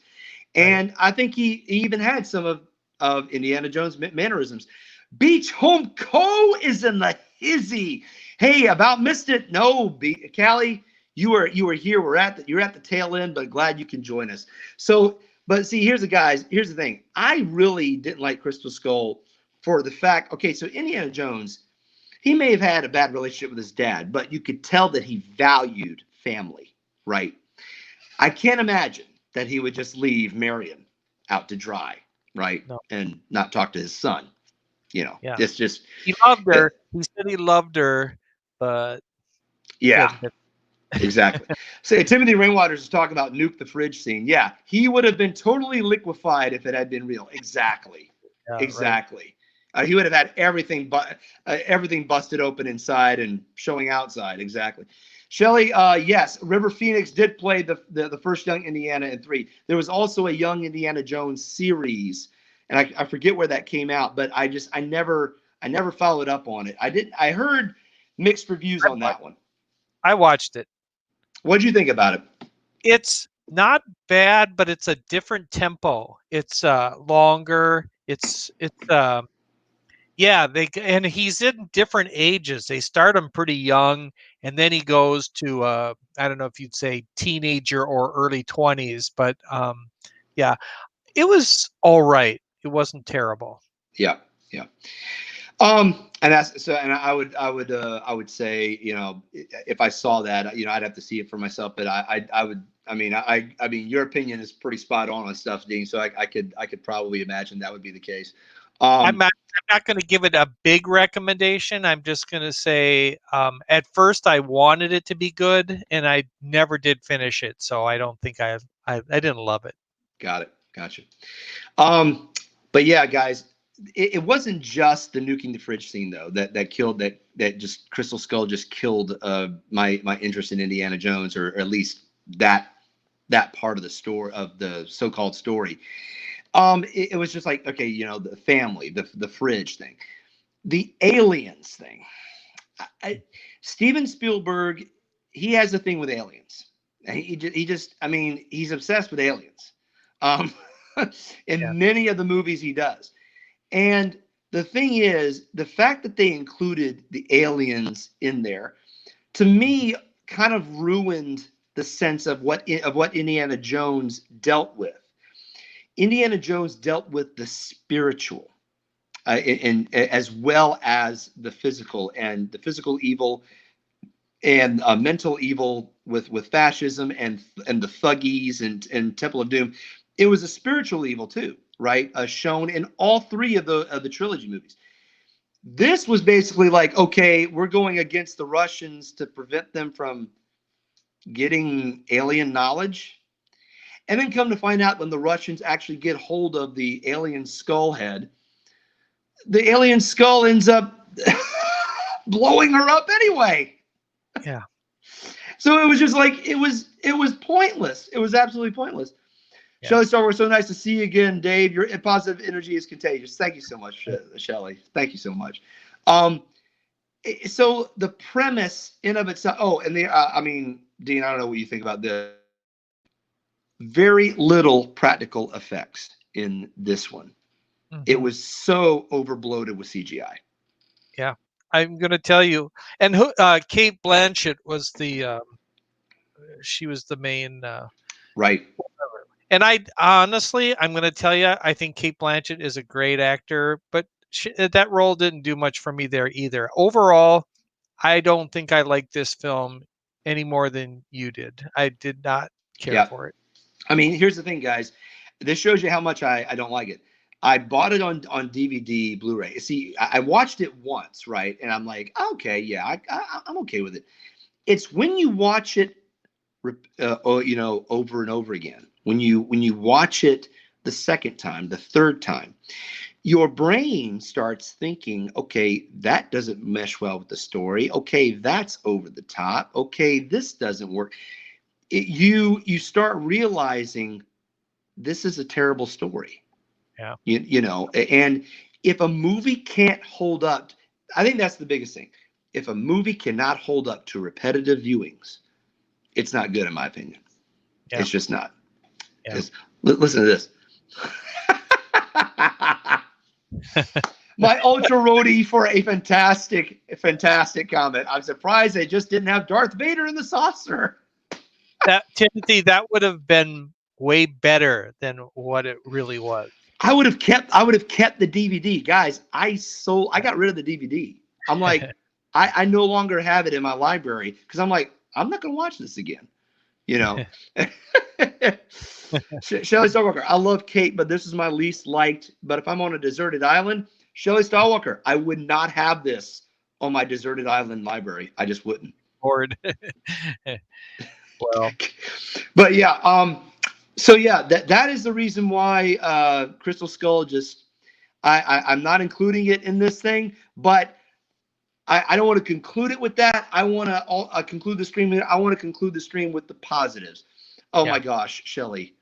and I think he even had some of Indiana Jones mannerisms. Beach Home Co. is in the hizzy. Hey, about missed it. No, Callie, you were here. You're at the tail end, but glad you can join us. So, but see, here's the thing. I really didn't like Crystal Skull for the fact. Okay, so Indiana Jones, he may have had a bad relationship with his dad, but you could tell that he valued family, right? I can't imagine that he would just leave Marion out to dry, right? No. And not talk to his son. It's just he loved her. He said he loved her, but exactly. So Timothy Rainwaters is talking about nuke the fridge scene. Yeah, he would have been totally liquefied if it had been real. Exactly. Exactly. Right. He would have had everything busted open inside and showing outside. Exactly. Shelley, yes, River Phoenix did play the first Young Indiana in 3. There was also a Young Indiana Jones series. And I forget where that came out, but I never followed up on it. I heard mixed reviews on that one. I watched it. What'd you think about it? It's not bad, but it's a different tempo. It's longer. It's and he's in different ages. They start him pretty young, and then he goes to I don't know if you'd say teenager or early 20s, but it was all right. It wasn't terrible. Yeah. And that's so, and I would say, you know, if I saw that, you know, I'd have to see it for myself. But I would, I mean, your opinion is pretty spot on stuff, Dean. So I could probably imagine that would be the case. I'm not going to give it a big recommendation. I'm just going to say, at first I wanted it to be good, and I never did finish it. So I don't think I didn't love it. Got it. Gotcha. But yeah, guys, it wasn't just the nuking the fridge scene though that killed that just Crystal Skull just killed my interest in Indiana Jones, or at least that part of the story, of the so-called story. It was just like, okay, you know, the family, the fridge thing, the aliens thing. Steven Spielberg, he has a thing with aliens. He just, I mean, he's obsessed with aliens. In many of the movies he does. And the thing is, the fact that they included the aliens in there, to me, kind of ruined the sense of what Indiana Jones dealt with. Indiana Jones dealt with the spiritual, and as well as the physical, and the physical evil and mental evil with fascism and the thuggies and Temple of Doom. It was a spiritual evil too, right? Shown in all three of the trilogy movies. This was basically like, okay, we're going against the Russians to prevent them from getting alien knowledge. And then come to find out, when the Russians actually get hold of the alien skull head, the alien skull ends up blowing her up anyway. Yeah. So it was just like, it was pointless. It was absolutely pointless. Yeah. Shelly Star Wars, so nice to see you again, Dave. Your positive energy is contagious. Thank you so much, Shelly. Thank you so much. So the premise in of itself. Oh, and I mean, Dean, I don't know what you think about this. Very little practical effects in this one. Mm-hmm. It was so overbloated with CGI. Yeah, I'm going to tell you. And Kate Blanchett was she was the main. Right. And honestly, I'm going to tell you, I think Kate Blanchett is a great actor, but that role didn't do much for me there either. Overall, I don't think I liked this film any more than you did. I did not care for it. I mean, here's the thing, guys. This shows you how much I don't like it. I bought it on DVD, Blu-ray. See, I watched it once, right? And I'm like, okay, yeah, I'm okay with it. It's when you watch it, you know, over and over again. When you watch it the second time, the third time, your brain starts thinking, okay, that doesn't mesh well with the story. Okay, that's over the top. Okay, this doesn't work. You start realizing this is a terrible story. Yeah. You know, and if a movie can't hold up, I think that's the biggest thing. If a movie cannot hold up to repetitive viewings, it's not good, in my opinion. Yeah. It's just not. Yeah. Listen to this. My ultra roadie for a fantastic comment. I'm surprised they just didn't have Darth Vader in the saucer. Timothy, that would have been way better than what it really was. I would have kept the DVD, guys. I got rid of the DVD. I'm like, I no longer have it in my library because I'm like, I'm not gonna watch this again. You know. Shelley Starwalker, I love Kate, but this is my least liked. But if I'm on a deserted island, Shelley Starwalker, I would not have this on my deserted island library. I just wouldn't. Bored. Well, but yeah, so yeah, that is the reason why Crystal Skull just I'm not including it in this thing, but I don't want to conclude it with that. I want to conclude the stream. I want to conclude the stream with the positives. Oh my gosh, Shelley,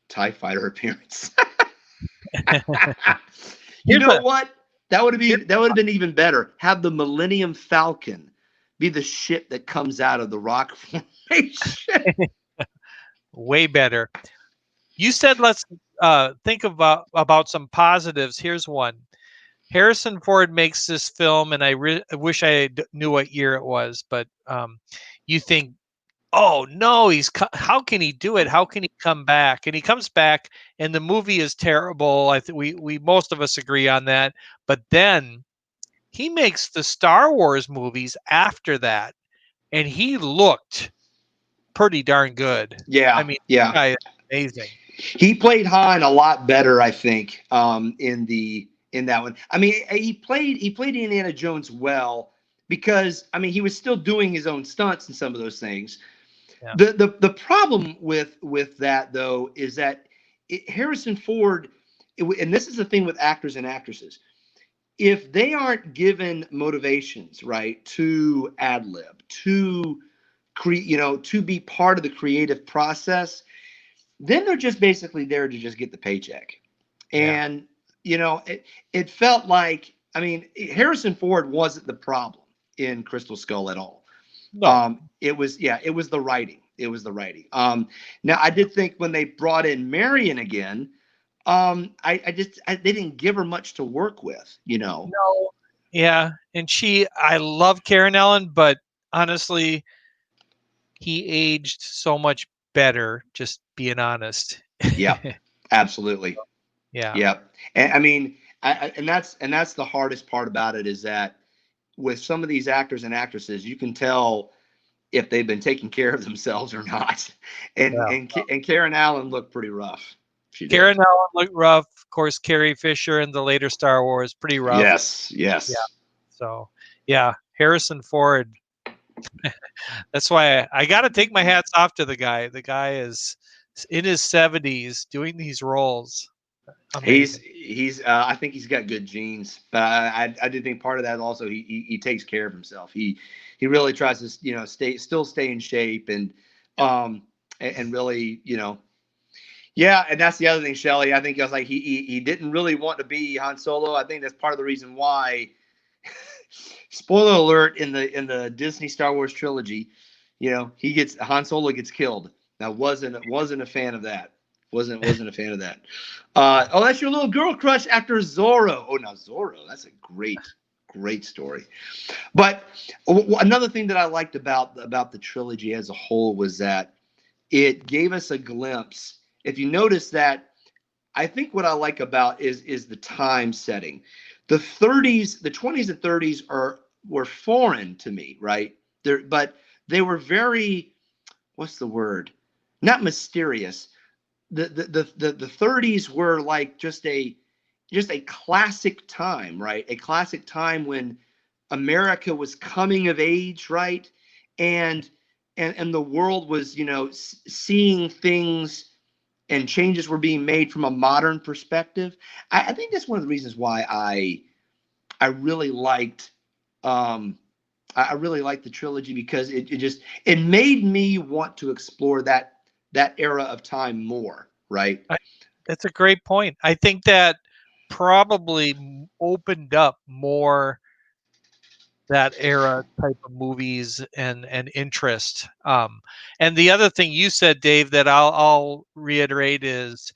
TIE Fighter appearance. You know what? That would have been even better. Have the Millennium Falcon be the ship that comes out of the rock formation. Way better. You said let's think about some positives. Here's one. Harrison Ford makes this film, and I wish I knew what year it was, but you think, oh no, how can he do it? How can he come back? And he comes back, and the movie is terrible. I think we most of us agree on that. But then he makes the Star Wars movies after that, and he looked pretty darn good. Yeah, I mean, yeah. the guy is amazing. He played Han a lot better, I think, in that one. I mean, he played Indiana Jones well because I mean he was still doing his own stunts and some of those things. Yeah. The problem with that though is that Harrison Ford, and this is the thing with actors and actresses, if they aren't given motivations, right, to ad lib, to to be part of the creative process, then they're just basically there to just get the paycheck. And it felt like, I mean, Harrison Ford wasn't the problem in Crystal Skull at all. No. It was the writing. It was the writing. Now I did think when they brought in Marion again, they didn't give her much to work with, No. Yeah, and I love Karen Allen, but honestly, he aged so much better, just being honest. Yeah, absolutely. Yeah. Yeah. And I mean, and that's the hardest part about it, is that with some of these actors and actresses, you can tell if they've been taking care of themselves or not. And Karen Allen looked pretty rough. Karen Allen looked rough. Of course, Carrie Fisher in the later Star Wars, pretty rough. Yes. Yeah. So, yeah, Harrison Ford. That's why I got to take my hats off to the guy. The guy is in his 70s doing these roles. Amazing. He's I think he's got good genes, but I do think part of that also he takes care of himself. He really tries to still stay in shape and really yeah. And that's the other thing, Shelley. I think I was like he didn't really want to be Han Solo. I think that's part of the reason why. Spoiler alert, in the Disney Star Wars trilogy, Han Solo gets killed. I wasn't a fan of that. Wasn't a fan of that. Oh, that's your little girl crush after Zorro. Oh, now Zorro, that's a great story. But another thing that I liked about the trilogy as a whole was that it gave us a glimpse. If you notice that, I think what I like about is the time setting. The 20s and 30s were foreign to me, right? But they were very, what's the word? Not mysterious. The 30s were like just a classic time, right? A classic time when America was coming of age, right? And the world was, seeing things, and changes were being made from a modern perspective. I think that's one of the reasons why I really liked the trilogy, because it made me want to explore that era of time more, right? That's a great point. I think that probably opened up more that era type of movies and interest. And the other thing you said, Dave, that I'll reiterate is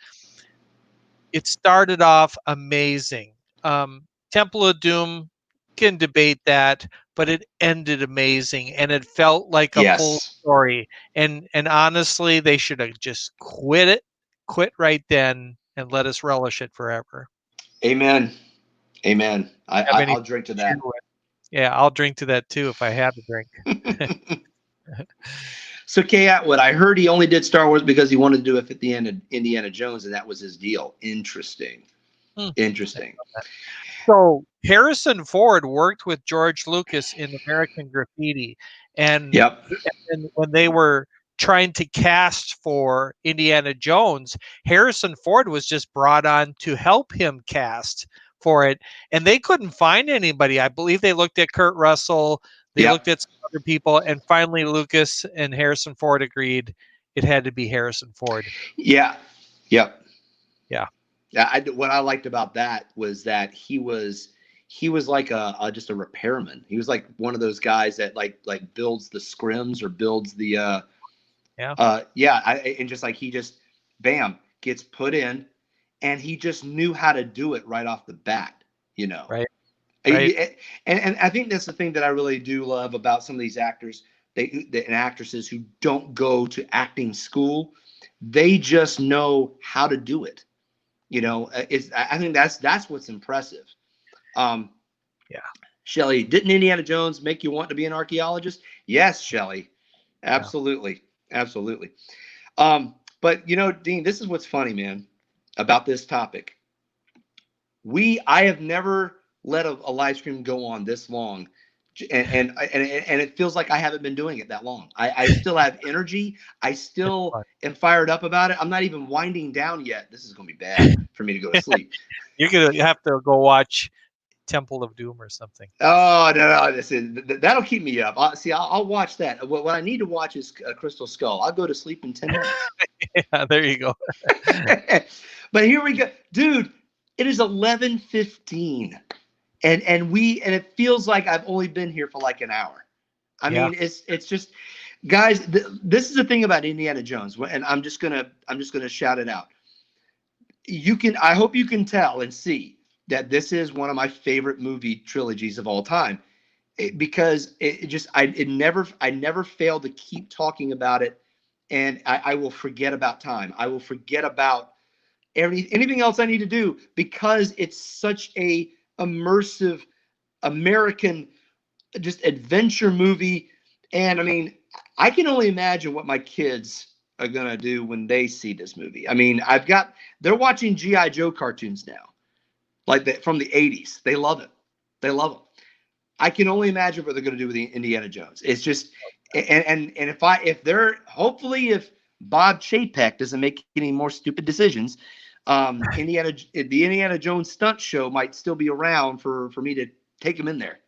it started off amazing. Temple of Doom, can debate that, but it ended amazing, and it felt like a full story. And honestly, they should have just quit right then and let us relish it forever. Amen. I'll drink to that. Yeah, I'll drink to that too if I have a drink. So Kay Atwood, I heard he only did Star Wars because he wanted to do it at the end of Indiana Jones, and that was his deal. Interesting. Interesting. So Harrison Ford worked with George Lucas in American Graffiti, and when they were trying to cast for Indiana Jones, Harrison Ford was just brought on to help him cast for it, and they couldn't find anybody. I believe they looked at Kurt Russell, they looked at some other people, and finally Lucas and Harrison Ford agreed it had to be Harrison Ford. Yeah. Yeah. What I liked about that was that he was like just a repairman. He was like one of those guys that like builds the scrims or builds the and just like he just bam gets put in, and he just knew how to do it right off the bat, Right. And I think that's the thing that I really do love about some of these actors and actresses who don't go to acting school. They just know how to do it. I think that's what's impressive. Shelley, didn't Indiana Jones make you want to be an archaeologist? Yes, Shelley. Absolutely. Yeah. Absolutely. But you know, Dean, this is what's funny, man, about this topic. I have never let a live stream go on this long. And it feels like I haven't been doing it that long. I still have energy. I still am fired up about it. I'm not even winding down yet. This is going to be bad for me to go to sleep. You're going to have to go watch Temple of Doom or something. Oh, no. That'll keep me up. I'll watch that. What I need to watch is Crystal Skull. I'll go to sleep in 10 minutes. Yeah, there you go. But here we go. Dude, it is 11:15. And it feels like I've only been here for like an hour. I mean, it's just, guys. This is the thing about Indiana Jones, and I'm just gonna shout it out. I hope you can tell and see that this is one of my favorite movie trilogies of all time, because I never fail to keep talking about it, and I will forget about time. I will forget about anything else I need to do, because it's such a immersive American just adventure movie. And I mean, I can only imagine what my kids are gonna do when they see this movie. I mean, they're watching G.I. Joe cartoons now, like from the 80s. They love it. They love them. I can only imagine what they're gonna do with Indiana Jones. It's just, and if if Bob Chapek doesn't make any more stupid decisions, the Indiana Jones stunt show might still be around for me to take him in there.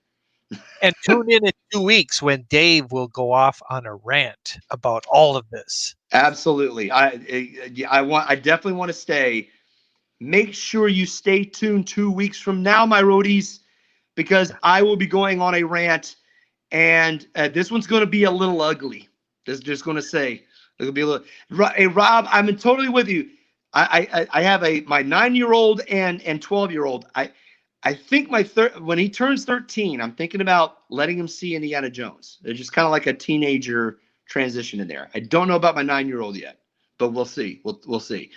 And tune in 2 weeks when Dave will go off on a rant about all of this. Absolutely. I definitely want to stay. Make sure you stay tuned 2 weeks from now, my roadies, because I will be going on a rant, and this one's going to be a little ugly. Just going to say it'll be a little. Hey, Rob, I'm totally with you. I have my 9-year-old and 12-year-old. I think when he turns 13, I'm thinking about letting him see Indiana Jones. They're just kind of like a teenager transition in there. I don't know about my 9-year-old yet, but we'll see. We'll see.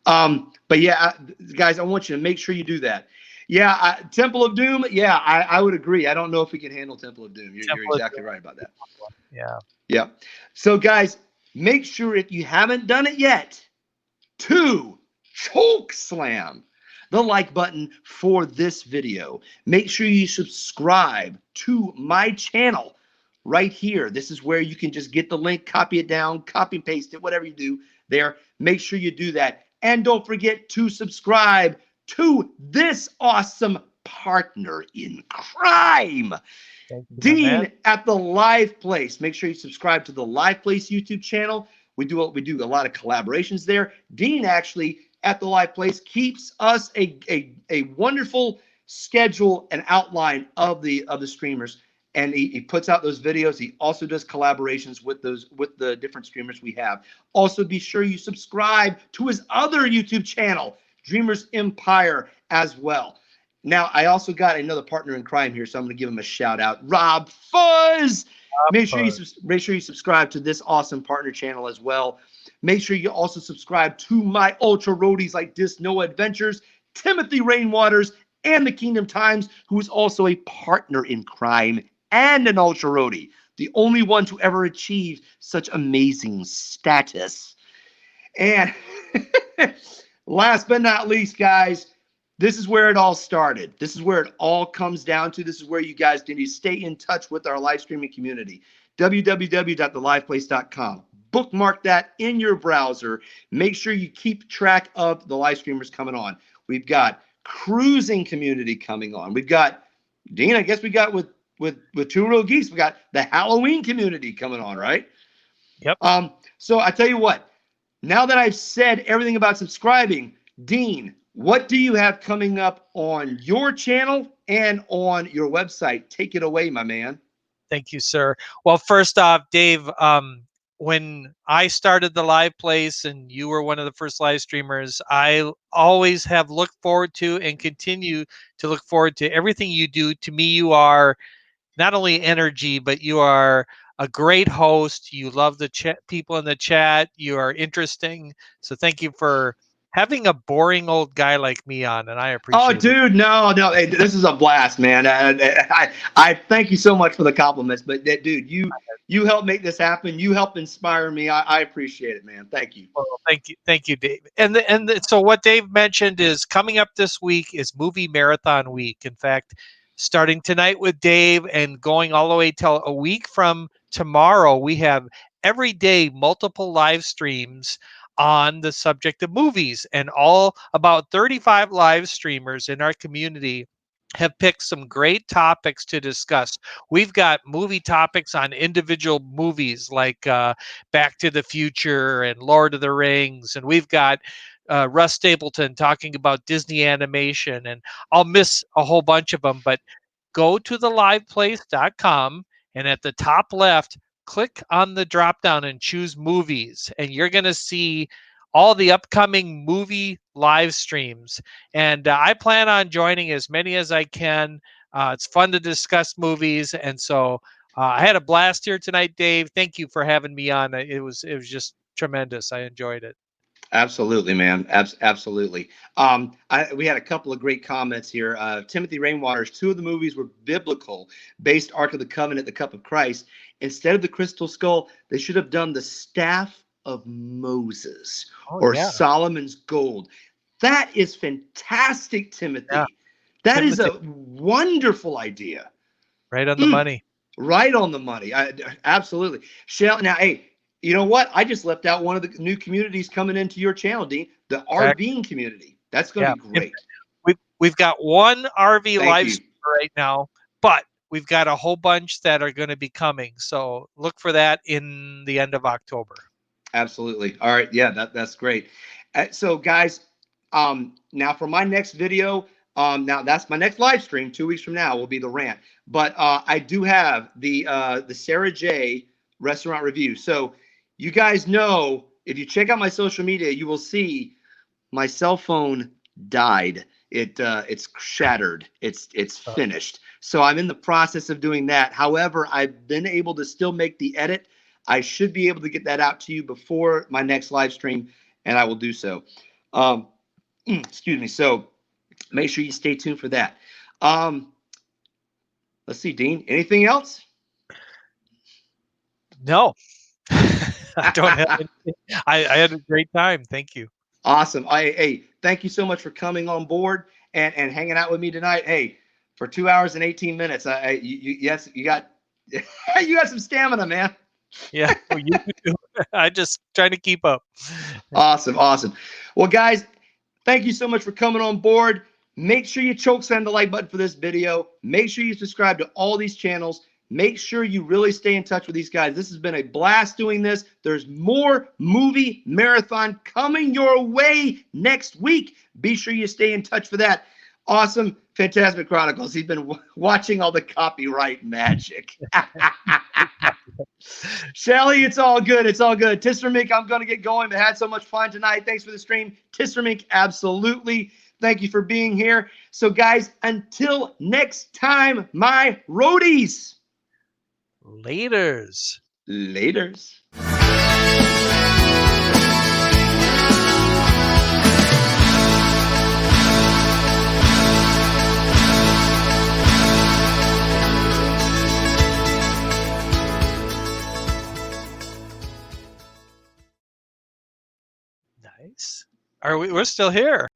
But yeah, guys, I want you to make sure you do that. Yeah, Temple of Doom. Yeah, I would agree. I don't know if we can handle Temple of Doom. You're exactly right about that. Yeah. So guys, make sure, if you haven't done it yet, to CHOKESLAM the like button for this video. Make sure you subscribe to my channel right here. This is where you can just get the link, copy it down, copy and paste it, whatever you do there. Make sure you do that. And don't forget to subscribe to this awesome partner in crime, Dean at the Live Place. Make sure you subscribe to the Live Place YouTube channel. We do a lot of collaborations there. Dean actually at the Live Place keeps us a wonderful schedule and outline of the streamers, and he puts out those videos. He also does collaborations with the different streamers we have. Also, be sure you subscribe to his other YouTube channel, Dreamers Empire, as well. Now, I also got another partner in crime here, so I'm going to give him a shout out, Rob Fuzz. Make sure you subscribe to this awesome partner channel as well. Make sure you also subscribe to my ultra roadies like Dis No Adventures, Timothy Rainwaters, and the Kingdom Times, who is also a partner in crime and an ultra roadie, the only one to ever achieve such amazing status. And last but not least, guys, this is where it all started. This is where it all comes down to. This is where you guys need to stay in touch with our live streaming community. www.theliveplace.com. Bookmark that in your browser. Make sure you keep track of the live streamers coming on. We've got cruising community coming on. We've got, Dean, I guess we got with Two Real Geeks, we got the Halloween community coming on, right? Yep. So I tell you what, now that I've said everything about subscribing, Dean, what do you have coming up on your channel and on your website? Take it away, my man. Thank you, sir. Well, first off, Dave, when I started the Live Place and you were one of the first live streamers, I always have looked forward to and continue to look forward to everything you do. To me, you are not only energy, but you are a great host. You love the people in the chat. You are interesting. So thank you for having a boring old guy like me on, and I appreciate Oh, it. dude, no. Hey, this is a blast, man. I thank you so much for the compliments, but dude, you helped make this happen. You helped inspire me. I appreciate it, man. Thank you. Well, thank you, Dave. So what Dave mentioned is coming up this week is Movie Marathon Week. In fact, starting tonight with Dave and going all the way till a week from tomorrow, we have every day multiple live streams on the subject of movies, and all about 35 live streamers in our community have picked some great topics to discuss. We've got movie topics on individual movies like Back to the Future and Lord of the Rings, and we've got Russ Stapleton talking about Disney animation, and I'll miss a whole bunch of them, but go to theliveplace.com, and at the top left, click on the drop down and choose movies, and you're going to see all the upcoming movie live streams. And I plan on joining as many as I can. It's fun to discuss movies, and so I had a blast here tonight, Dave. Thank you for having me on. It was just tremendous. I enjoyed it. Absolutely, man. Absolutely. We had a couple of great comments here. Timothy Rainwater's 2 of the movies were biblical, based Ark of the Covenant, the Cup of Christ. Instead of the crystal skull, they should have done the staff of Moses or Solomon's gold. That is fantastic, Timothy. Yeah. That is a wonderful idea. Right on the money. Right on the money. Absolutely. Shell. Now, hey, you know what? I just left out one of the new communities coming into your channel, Dean. The RVing community. That's going to be great. We've got one RV live stream right now, but we've got a whole bunch that are going to be coming. So look for that in the end of October. Absolutely. All right. Yeah, that's great. So guys, now for my next video, now that's my next live stream 2 weeks from now will be the rant, but I do have the Sarah J restaurant review. So you guys know, if you check out my social media, you will see my cell phone died. It's shattered. It's finished. So I'm in the process of doing that. However, I've been able to still make the edit. I should be able to get that out to you before my next live stream, and I will do so. Excuse me. So make sure you stay tuned for that. Let's see, Dean. Anything else? No. I don't have anything. I had a great time. Thank you. Awesome. Hey, thank you so much for coming on board and hanging out with me tonight. Hey, for 2 hours and 18 minutes. Yes, you got you got some stamina, man. Yeah, well, you do. I just trying to keep up. Awesome. Well, guys, thank you so much for coming on board. Make sure you chokeslam the like button for this video. Make sure you subscribe to all these channels. Make sure you really stay in touch with these guys. This has been a blast doing this. There's more movie marathon coming your way next week. Be sure you stay in touch for that. Awesome. Phantasmic Chronicles. He's been watching all the copyright magic. Shelly, it's all good. It's all good. Tissermink, I'm going to get going, but had so much fun tonight. Thanks for the stream. Tissermink, absolutely. Thank you for being here. So, guys, until next time, my roadies. Laters. Nice. We're still here.